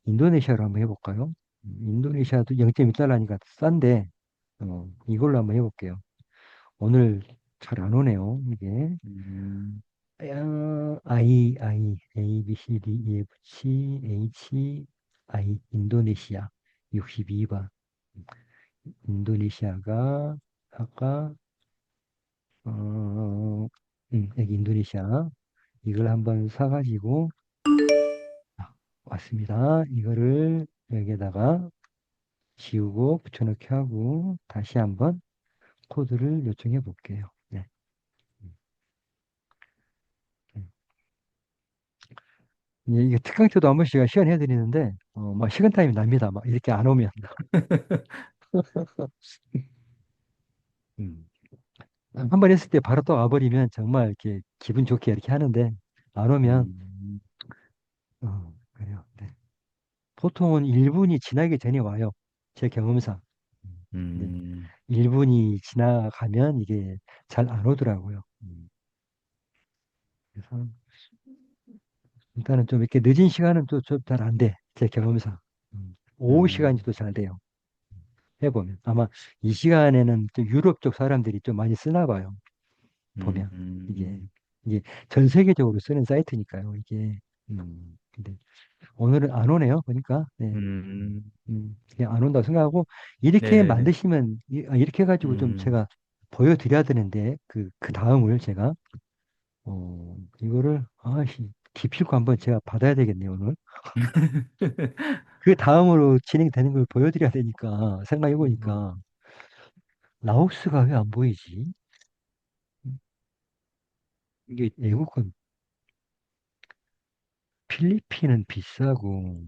인도네시아로 한번 해볼까요? 인도네시아도 0.1달러니까 싼데 이걸로 한번 해볼게요. 오늘 잘 안 오네요. 이게 음, A, B, C, D, E, F, G, H, I, 인도네시아 62번. 인도네시아가 아까 여기 인도네시아 이걸 한번 사가지고 왔습니다. 이거를 여기에다가 지우고 붙여넣기 하고 다시 한번 코드를 요청해 볼게요. 네. 음. 이게 특강표도 한 번씩 시연해 드리는데 막 식은땀이 납니다. 막 이렇게 안 오면. 음. 한 번 했을 때 바로 또 와버리면 정말 이렇게 기분 좋게 이렇게 하는데 안 오면 음, 그래요. 네. 보통은 1분이 지나기 전에 와요. 제 경험상. 네. 음, 1분이 지나가면 이게 잘 안 오더라고요. 그래서 일단은 좀 이렇게 늦은 시간은 또 좀 잘 안 돼. 제 경험상. 오후 시간이 음, 또 잘 돼요. 해보면. 아마 이 시간에는 또 유럽 쪽 사람들이 좀 많이 쓰나 봐요. 보면. 이게, 음, 이게 전 세계적으로 쓰는 사이트니까요. 이게. 근데 오늘은 안 오네요. 보니까. 네. 음, 그냥 안 온다고 생각하고 이렇게 네네네. 만드시면 이렇게 해가지고 좀 음. 제가 보여드려야 되는데 그 다음을 제가 이거를 기필코 한번 제가 받아야 되겠네요 오늘. 그 다음으로 진행되는 걸 보여드려야 되니까 생각해 어, 보니까 라오스가 왜 안 보이지? 이게 애국은 필리핀은 비싸고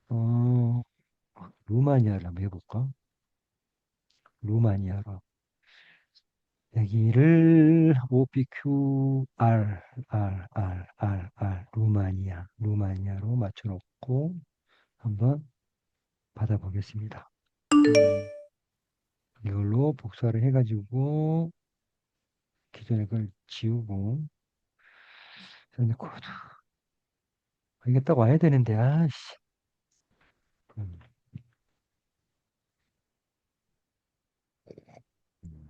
어 루마니아를 한번 해볼까? 루마니아로. 여기를 루마니아로 맞춰놓고 한번 받아보겠습니다. 음, 이걸로 복사를 해가지고 기존에 걸 지우고 샌드 코드 이게 딱 와야 되는데 아씨 음, 음,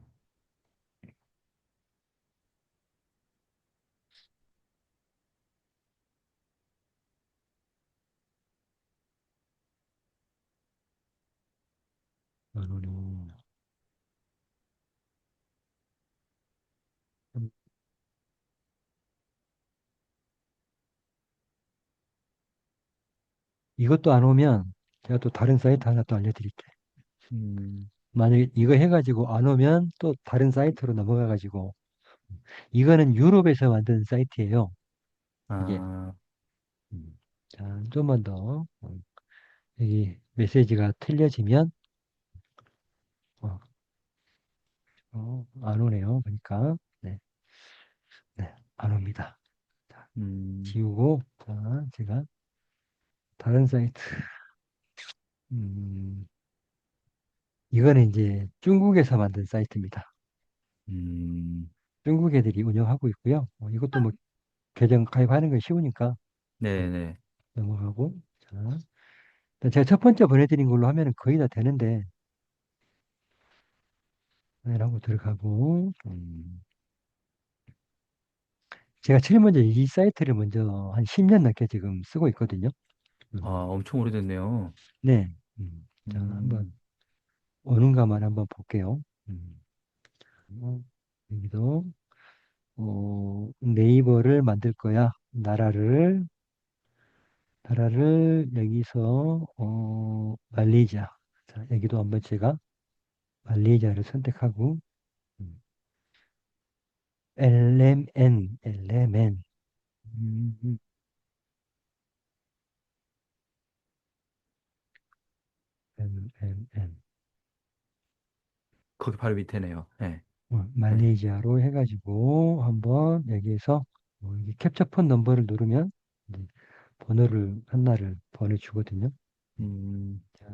음, 이것도 안 오면 제가 또 다른 사이트 하나 또 알려드릴게요. 음, 만약에 이거 해가지고 안 오면 또 다른 사이트로 넘어가가지고 이거는 유럽에서 만든 사이트예요. 이게 아, 자 좀만 더 여기 메시지가 틀려지면 어, 안 오네요. 그러니까 네, 네, 안 옵니다. 자, 음, 지우고 자 제가 다른 사이트 음, 이거는 이제 중국에서 만든 사이트입니다. 음, 중국 애들이 운영하고 있고요. 이것도 뭐 계정 가입하는 건 쉬우니까 네네. 넘어가고 자 일단 제가 첫 번째 보내드린 걸로 하면은 거의 다 되는데 네, 라고 들어가고 제가 제일 먼저 이 사이트를 먼저 한 10년 넘게 지금 쓰고 있거든요. 아, 음, 엄청 오래됐네요. 네. 자, 한번 음, 오는가만 한번 볼게요. 어, 여기도 네이버를 만들 거야. 나라를 여기서 말레이시아. 자, 여기도 한번 제가 말레이시아를 선택하고 LMN 음, LMN 거기 바로 밑에네요. 네. 네. 말레이시아로 해가지고 한번 여기에서 이게 캡처폰 넘버를 누르면 이제 번호를 하나를 보내주거든요. 음, 자,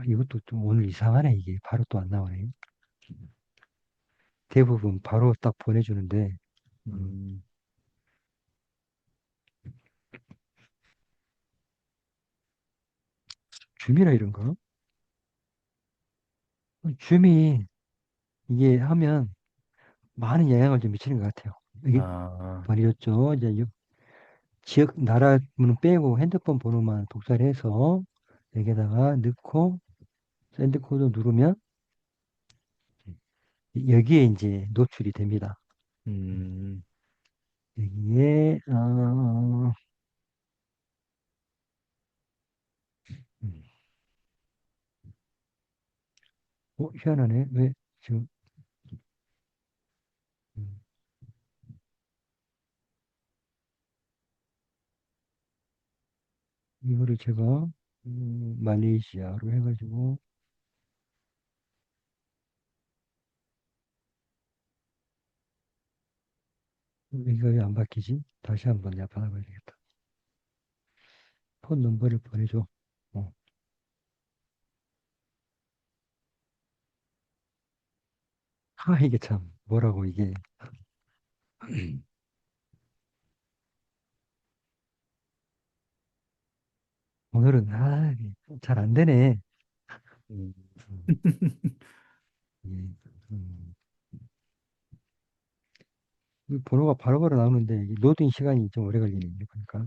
이것도 좀 오늘 이상하네. 이게 바로 또 안 나오네. 대부분 바로 딱 보내주는데 음, 음, 줌이라 이런가? 줌이 이게 하면 많은 영향을 좀 미치는 것 같아요. 여기 아, 말이었죠. 이제 지역 나라는 빼고 핸드폰 번호만 복사를 해서 여기다가 넣고 샌드 코드 누르면 여기에 이제 노출이 됩니다. 음, 여기에 음, 희한하네. 왜 지금 음, 이거를 제가 말레이시아로 해가지고 이거 왜 안 바뀌지? 다시 한번 내가 받아봐야 되겠다. 폰 넘버를 보내줘. 어. 이게 참 뭐라고 이게 오늘은 잘 안 되네. 음. 음, 예, 음, 이 번호가 바로바로 나오는데 이 로딩 시간이 좀 오래 걸리네요. 그러니까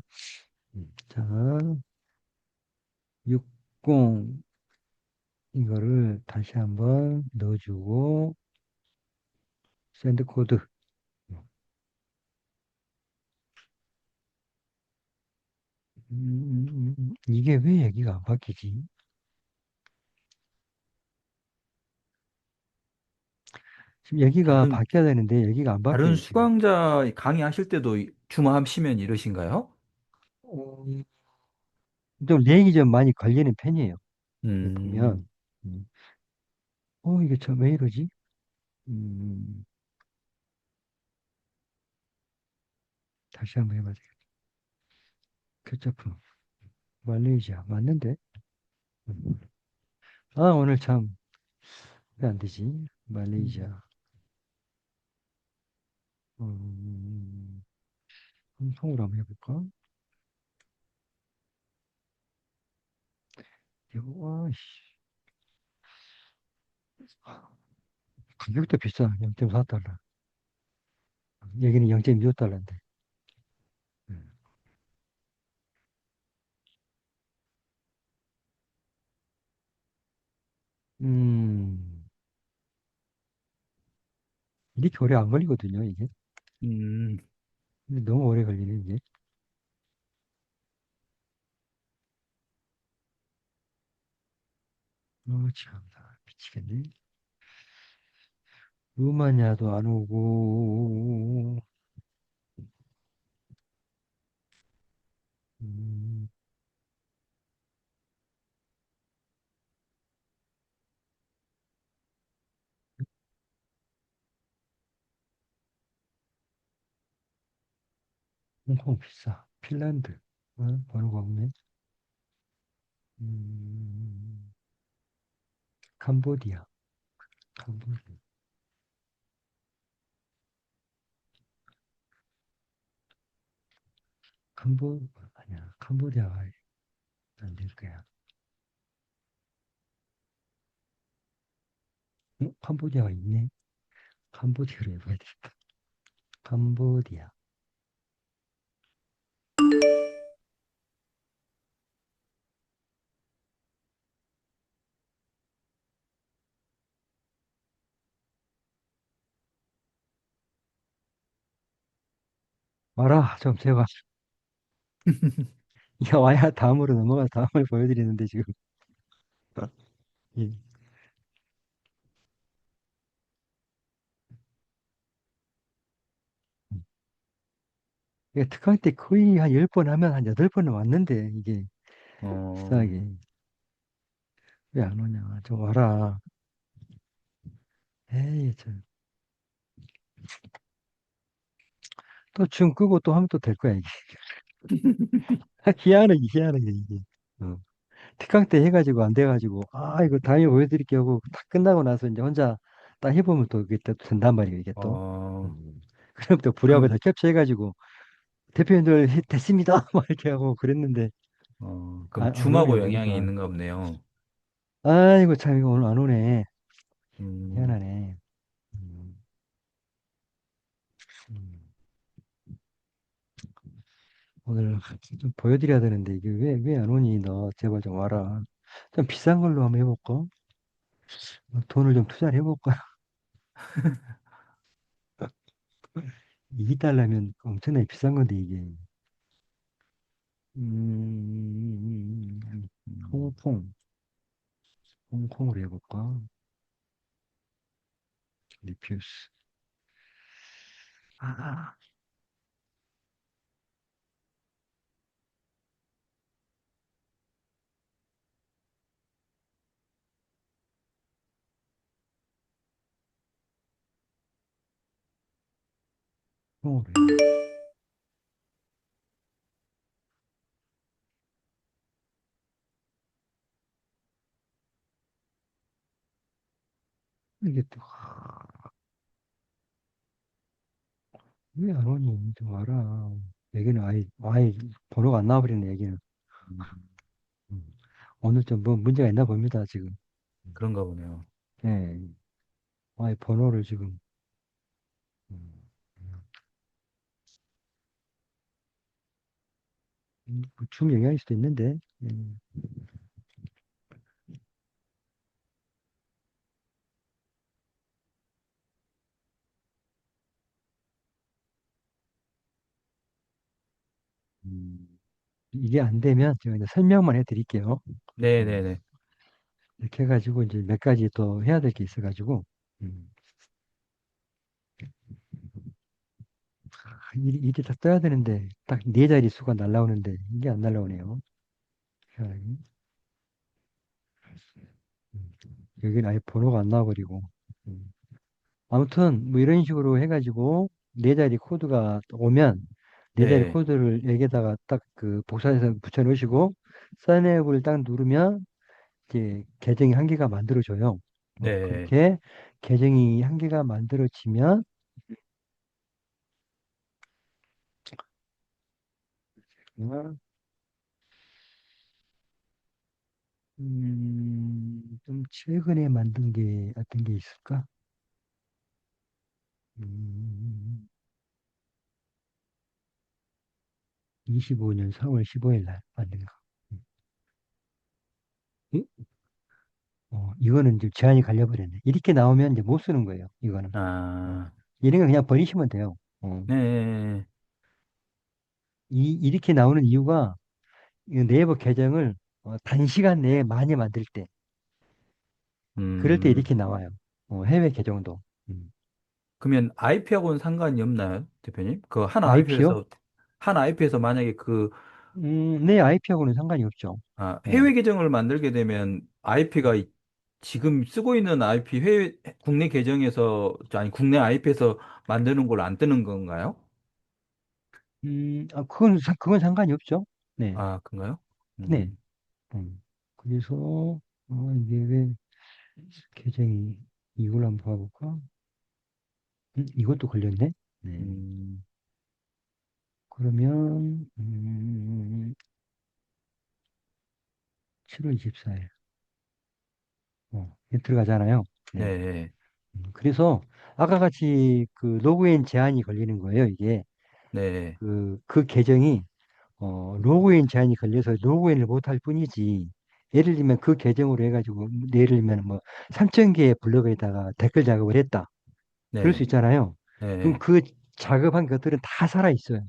자 60 이거를 다시 한번 넣어주고 샌드 코드 이게 왜 여기가 안 바뀌지? 지금 여기가 다른, 바뀌어야 되는데 여기가 안 다른 바뀌어요, 지금. 수강자 강의하실 때도 주모하시면 이러신가요? 어, 좀 렉이 좀 많이 걸리는 편이에요. 보면, 음, 음, 이게 참 왜 이러지? 음, 다시 한번 해봐야 되겠다. 교차프, 말레이시아, 맞는데? 음. 오늘 참, 왜 안 되지? 음. 말레이시아. 음, 통으로 한번 해볼까? 이거, 와, 씨. 가격도 비싸. 0.4달러. 여기는 0.25달러인데. 음, 이렇게 오래 안 걸리거든요, 이게. 음. 근데 너무 오래 걸리네, 이게. 참나, 미치겠네. 루마니아도 안 오고, 음, 홍콩 비싸. 핀란드, 번호가 없네. 음, 캄보디아, 캄보디아, 아니야, 캄보디아가 안 될 거야. 캄보디아가 있네. 캄보디아로 해봐야 되겠다. 캄보디아. 와라, 좀 제발. 야, 와야 다음으로 넘어가 다음을 보여드리는데, 지금. 예. 이게 특강 때 거의 한 10번 하면 한 8번은 왔는데, 이게, 어. 이상하게. 왜 안 오냐. 좀 와라. 에이, 또 줌 끄고 또 하면 또 될 거야, 이게. 희한하게, 이게. 어. 특강 때 해가지고 안 돼가지고, 이거 다음에 보여드릴게요 하고 다 끝나고 나서 이제 혼자 딱 해보면 또 이게 또 된단 말이에요, 이게 또. 어. 그럼 또 부랴부랴 그럼, 다 캡처해가지고, 대표님들 됐습니다! 막 이렇게 하고 그랬는데, 그럼 안 오네, 줌하고 영향이 보니까. 있는가 보네요. 아이고, 참, 이거 오늘 안 오네. 음. 희한하네. 음, 음. 오늘 좀 보여드려야 되는데, 이게 왜 안 오니, 너? 제발 좀 와라. 좀 비싼 걸로 한번 해볼까? 돈을 좀 투자를 해볼까? 2달러면 엄청나게 비싼 건데, 이게. 음. 홍콩, 홍콩으로 해볼까? 리퓨스. 아, 홍콩으로 해. 이게 또, 왜 안 오니? 좀 와라. 여기는 아예 번호가 안 나와버리네, 여기는. 음. 음. 오늘 좀 뭐 문제가 있나 봅니다, 지금. 그런가 보네요. 예, 아예 번호를 지금. 음, 줌 영향일 수도 있는데. 음. 이게 안 되면 제가 이제 설명만 해드릴게요. 음, 네네네. 이렇게 해가지고 이제 몇 가지 또 해야 될 게 있어가지고. 음, 일이 딱 떠야 되는데 딱 네 자리 수가 날라오는데 이게 안 날라오네요. 희한하게. 음, 여기는 아예 번호가 안 나와버리고. 음. 아무튼 뭐 이런 식으로 해가지고 네 자리 코드가 오면 네 자리 네, 코드를 여기다가 딱 그 복사해서 붙여 놓으시고 사인앱을 딱 누르면 이제 계정이 한 개가 만들어져요. 네. 그렇게 계정이 한 개가 만들어지면 좀 최근에 만든 게 어떤 게 있을까? 음, 25년 4월 15일 날 만든 거. 음. 이거는 이제 제한이 갈려버렸네. 이렇게 나오면 이제 못 쓰는 거예요. 이거는. 어, 아, 이런 거 그냥 버리시면 돼요. 네. 이렇게 나오는 이유가 이 네이버 계정을 단시간 내에 많이 만들 때, 그럴 때 음, 이렇게 나와요. 해외 계정도. 음. 그러면 IP하고는 상관이 없나요, 대표님? 그 IP요? 한 IP에서 만약에 네, IP하고는 상관이 없죠. 네. 해외 계정을 만들게 되면 IP가 지금 쓰고 있는 IP 국내 계정에서, 아니, 국내 IP에서 만드는 걸 안 뜨는 건가요? 그건 상관이 없죠. 네, 아, 그런가요? 네. 음, 그래서, 이게 왜 계정이, 이걸 한번 봐볼까? 이것도 걸렸네? 네. 음, 그러면, 7월 24일. 이게 들어가잖아요. 네. 네, 그래서, 아까 같이 그 로그인 제한이 걸리는 거예요, 이게. 네, 그 계정이 로그인 제한이 걸려서 로그인을 못할 뿐이지. 예를 들면 그 계정으로 해가지고 예를 들면 뭐 3천 개의 블로그에다가 댓글 작업을 했다. 그럴 수 네, 있잖아요. 그럼 네. 그 작업한 것들은 다 살아 있어요.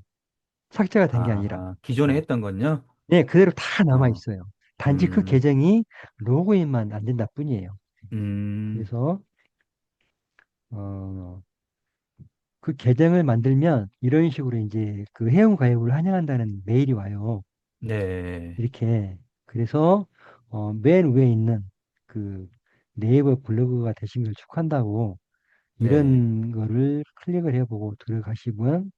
삭제가 된 게 아니라. 기존에 어. 했던 건요? 네, 그대로 다 남아 어, 있어요. 단지 그 음, 계정이 로그인만 안 된다 뿐이에요. 음, 그래서 어, 그 계정을 만들면 이런 식으로 이제 그 회원 가입을 환영한다는 메일이 와요. 네, 이렇게. 그래서 맨 위에 있는 그 네이버 블로그가 되신 걸 축하한다고 네. 이런 거를 클릭을 해보고 들어가시면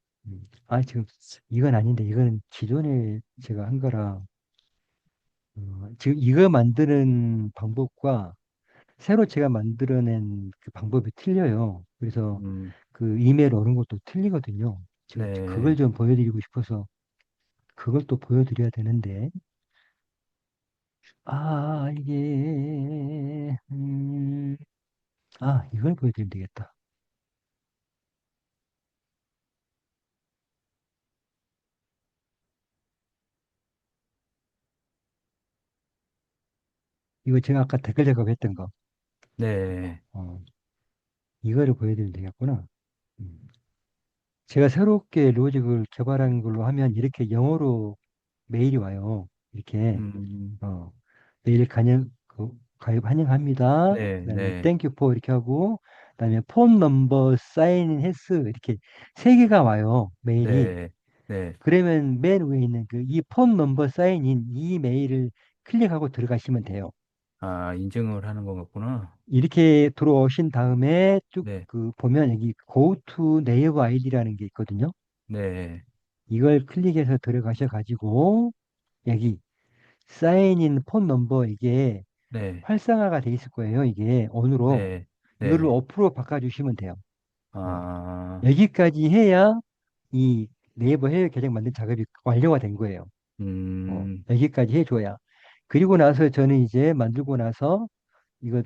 지금 이건 아닌데 이거는 기존에 제가 한 거라 지금 이거 만드는 방법과 새로 제가 만들어낸 그 방법이 틀려요. 그래서 음, 그 이메일 오는 것도 틀리거든요. 지금 그걸 네. 좀 보여드리고 싶어서 그걸 또 보여드려야 되는데 이게, 이걸 보여드리면 되겠다. 이거 제가 아까 댓글 작업했던 거. 네. 어, 이거를 보여드리면 되겠구나. 음. 제가 새롭게 로직을 개발한 걸로 하면 이렇게 영어로 메일이 와요. 이렇게, 음, 어, 메일 가입 환영합니다. 네, 그다음에 네, 땡큐 포 이렇게 하고, 그다음에 폰 넘버 사인 했스 이렇게 세 개가 와요. 메일이. 네, 네. 그러면 맨 위에 있는 그 이 폰 넘버 사인인 이 메일을 클릭하고 들어가시면 돼요. 인증을 하는 것 같구나. 이렇게 들어오신 다음에 쭉 네, 그 보면 여기 Go to Native ID라는 게 있거든요. 네, 이걸 클릭해서 들어가셔 가지고 여기 사인인 폰 넘버 이게 네, 활성화가 돼 있을 거예요. 이게 온으로 네, 이거를 네. 5% 바꿔주시면 돼요. 어. 아, 여기까지 해야 이 네이버 해외 계정 만든 작업이 완료가 된 거예요. 음, 여기까지 해줘야. 그리고 나서 저는 이제 만들고 나서 이거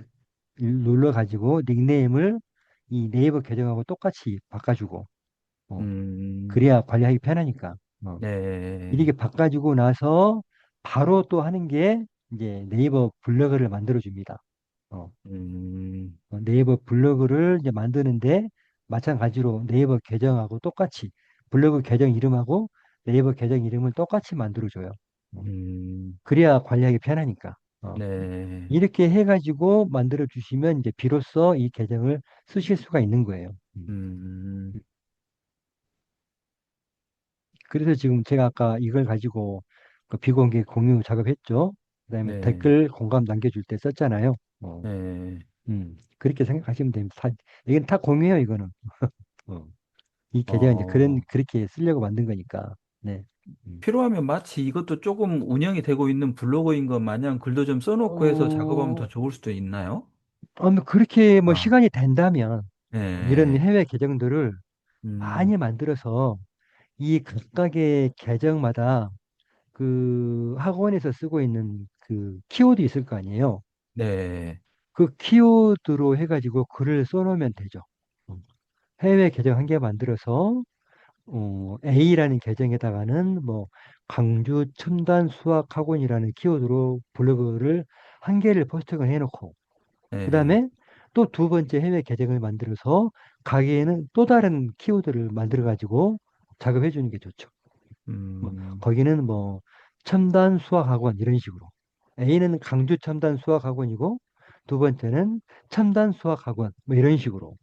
눌러가지고 닉네임을 이 네이버 계정하고 똑같이 바꿔주고, 어, 음, 그래야 관리하기 편하니까. 이렇게 네, 바꿔주고 나서 바로 또 하는 게 이제 네이버 블로그를 만들어줍니다. 어, 음, 네이버 블로그를 이제 만드는데 마찬가지로 네이버 계정하고 똑같이 블로그 계정 이름하고 네이버 계정 이름을 똑같이 만들어줘요. 어, 음, 그래야 관리하기 편하니까. 네, 이렇게 해가지고 만들어 주시면 이제 비로소 이 계정을 쓰실 수가 있는 거예요. 음, 그래서 지금 제가 아까 이걸 가지고 그 비공개 공유 작업했죠. 그다음에 네, 댓글 공감 남겨줄 때 썼잖아요. 어, 네. 그렇게 생각하시면 됩니다. 이건 다 공유해요, 이거는. 어, 이 계정은 이제 어, 그렇게 쓰려고 만든 거니까. 네. 음. 필요하면 마치 이것도 조금 운영이 되고 있는 블로거인 것 마냥 글도 좀 써놓고 해서 작업하면 더 어, 좋을 수도 있나요? 뭐 그렇게 뭐 아, 시간이 된다면 이런 네. 해외 계정들을 음, 많이 만들어서 이 각각의 계정마다 그 학원에서 쓰고 있는 그 키워드 있을 거 아니에요. 네. 그 키워드로 해가지고 글을 써놓으면 되죠. 어, 해외 계정 한 개 만들어서 A라는 계정에다가는 뭐 광주 첨단 수학 학원이라는 키워드로 블로그를 한 개를 포스팅을 해놓고 그 네. 다음에 또 두 번째 해외 계정을 만들어서 가게에는 또 다른 키워드를 만들어 가지고 작업해 주는 게 좋죠. 뭐 음, 거기는 뭐 첨단 수학 학원 이런 식으로 A는 강주 첨단 수학 학원이고 두 번째는 첨단 수학 학원 뭐 이런 식으로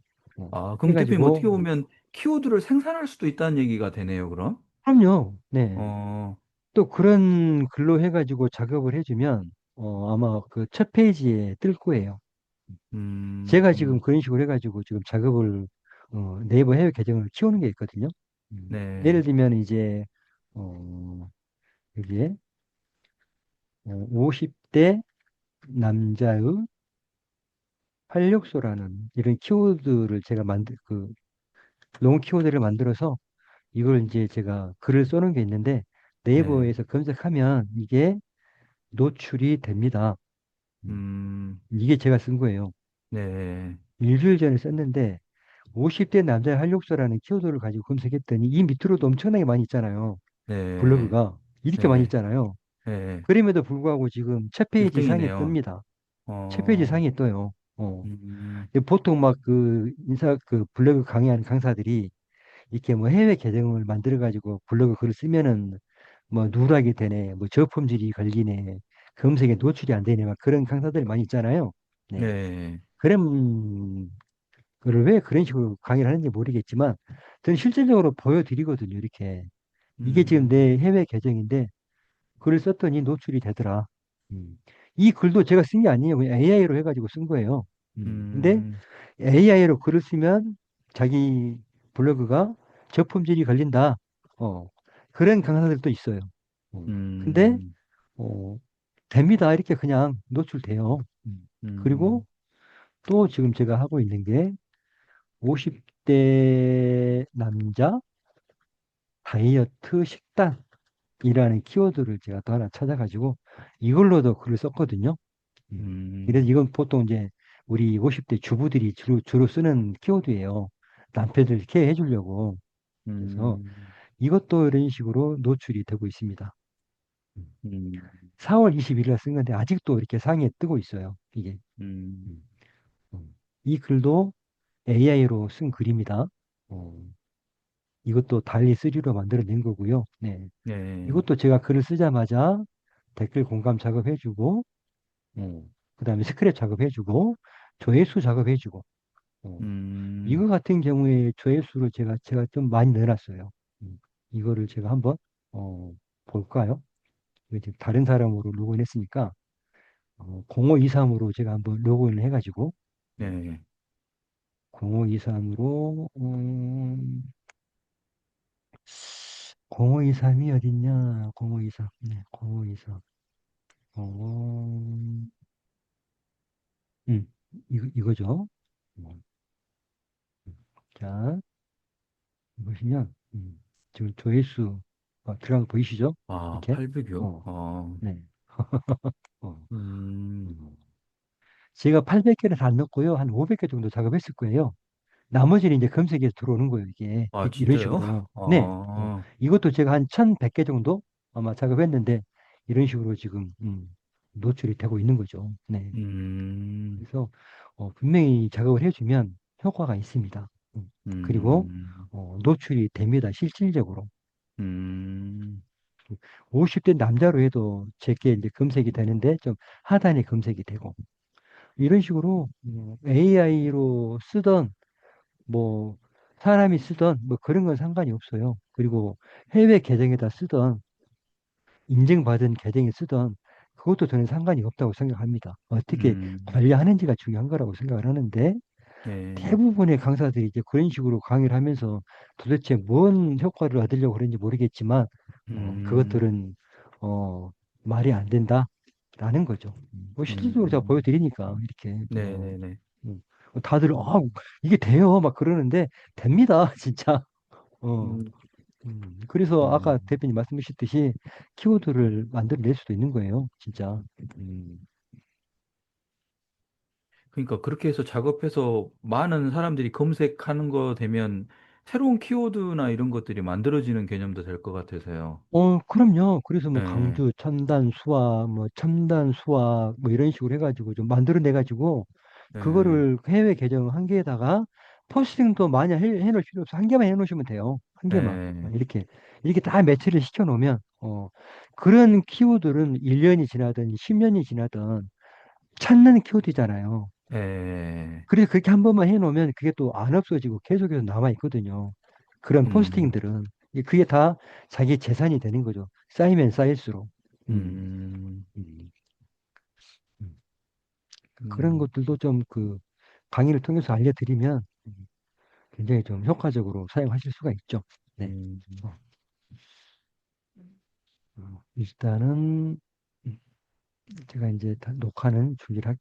그럼 대표님 어떻게 해가지고 보면 키워드를 생산할 수도 있다는 얘기가 되네요, 그럼? 그럼요. 네. 어, 또 그런 글로 해가지고 작업을 해주면 아마 그 첫 페이지에 뜰 거예요. 제가 지금 음, 그런 식으로 해가지고 지금 작업을 네이버 해외 계정을 키우는 게 있거든요. 예를 네, 들면 이제 여기에 50대 남자의 활력소라는 이런 키워드를 제가 롱 키워드를 만들어서 이걸 이제 제가 글을 써놓은 게 있는데 네, 네이버에서 검색하면 이게 노출이 됩니다. 음, 이게 제가 쓴 거예요. 네, 일주일 전에 썼는데 50대 남자의 활력소라는 키워드를 가지고 검색했더니 이 밑으로도 엄청나게 많이 있잖아요. 네, 블로그가 이렇게 많이 네, 있잖아요. 네. 그럼에도 불구하고 지금 첫 페이지 상에 1등이네요. 뜹니다. 첫 페이지 어, 상에 떠요. 음, 근데 보통 막 그 그 블로그 강의하는 강사들이 이렇게 뭐 해외 계정을 만들어 가지고 블로그 글을 쓰면은 뭐 누락이 되네, 뭐 저품질이 걸리네, 검색에 노출이 안 되네, 막 그런 강사들이 많이 있잖아요. 네. 네, 그런 그걸 왜 그런 식으로 강의를 하는지 모르겠지만 저는 실질적으로 보여드리거든요. 이렇게 이게 지금 내 음, 해외 계정인데 글을 썼더니 노출이 되더라. 음. 이 글도 제가 쓴 게 아니에요. 그냥 AI로 해가지고 쓴 거예요. 근데 음, AI로 글을 쓰면 자기 블로그가 저품질이 걸린다. 어, 그런 강사들도 있어요. 근데 음, 어, 됩니다. 이렇게 그냥 노출돼요. 그리고 음, 또 지금 제가 하고 있는 게 50대 남자 다이어트 식단이라는 키워드를 제가 또 하나 찾아가지고 이걸로도 글을 썼거든요. 그래서 음, 이건 보통 이제 우리 50대 주부들이 주로 쓰는 키워드예요. 남편들 케어해 주려고. 그래서 음, 이것도 이런 식으로 노출이 되고 있습니다. 음. 음, 4월 21일 쓴 건데 아직도 이렇게 상위에 뜨고 있어요. 이게. 음, 음. 이 글도 AI로 쓴 글입니다. 어, 이것도 달리 3로 만들어낸 거고요. 네. 네, 이것도 제가 글을 쓰자마자 댓글 공감 작업해주고, 그 다음에 스크랩 작업해주고, 조회수 작업해주고, 어, 음, 이거 같은 경우에 조회수를 제가 좀 많이 넣어놨어요. 이거를 제가 한번, 볼까요? 이거 지금 다른 사람으로 로그인 했으니까, 0523으로 제가 한번 로그인을 해가지고, 네, 0523으로, 0523이 어딨냐? 0523. 네, 0523. 음, 이거죠. 음, 자, 보시면, 지금 조회수 들어간 거 보이시죠? 아, 이렇게? 800요? 어, 네. 어, 음, 음. 제가 800개를 다 넣고요. 한 500개 정도 작업했을 거예요. 나머지는 이제 검색에서 들어오는 거예요, 이게. 아, 이런 진짜요? 식으로. 네. 아, 이것도 제가 한 1100개 정도 아마 작업했는데, 이런 식으로 지금, 노출이 되고 있는 거죠. 네. 음, 그래서 분명히 작업을 해주면 효과가 있습니다. 그리고 음, 노출이 됩니다. 실질적으로. 음, 50대 남자로 해도 제게 이제 검색이 되는데 좀 하단에 검색이 되고 이런 식으로 AI로 쓰던 뭐 사람이 쓰던 뭐 그런 건 상관이 없어요. 그리고 해외 계정에다 쓰던 인증받은 계정에 쓰던 그것도 저는 상관이 없다고 생각합니다. 어떻게 음, 관리하는지가 중요한 거라고 생각을 하는데 네, 대부분의 강사들이 이제 그런 식으로 강의를 하면서 도대체 뭔 효과를 얻으려고 그런지 모르겠지만 음, 그것들은 어, 말이 안 된다라는 거죠. 뭐 실질적으로 제가 음, 보여드리니까 이렇게 네네네. 음, 다들 음, 이게 돼요 막 그러는데 됩니다 진짜. 어, 음, 그래서 아까 음. 대표님 말씀하셨듯이 키워드를 만들어낼 수도 있는 거예요 진짜. 음, 그러니까 그렇게 해서 작업해서 많은 사람들이 검색하는 거 되면 새로운 키워드나 이런 것들이 만들어지는 개념도 될 것 같아서요. 그럼요. 그래서 뭐 네, 강주, 첨단 수화, 뭐 첨단 수화, 뭐 이런 식으로 해가지고 좀 만들어내가지고 네, 그거를 해외 계정 한 개에다가 포스팅도 많이 해놓을 필요 없어. 한 개만 해놓으시면 돼요. 한 개만. 네, 이렇게 다 매치를 시켜놓으면, 그런 키워드는 1년이 지나든 10년이 지나든 찾는 키워드잖아요. 네, 그래서 그렇게 한 번만 해놓으면 그게 또 안 없어지고 계속해서 남아있거든요. 그런 음, 포스팅들은. 그게 다 자기 재산이 되는 거죠. 쌓이면 쌓일수록. 음, 음, 음, 음. 그런 음, 것들도 좀 강의를 통해서 알려드리면 굉장히 좀 효과적으로 사용하실 수가 있죠. 네. 음. 어, 일단은 제가 이제 다 녹화는 중지를 할게요.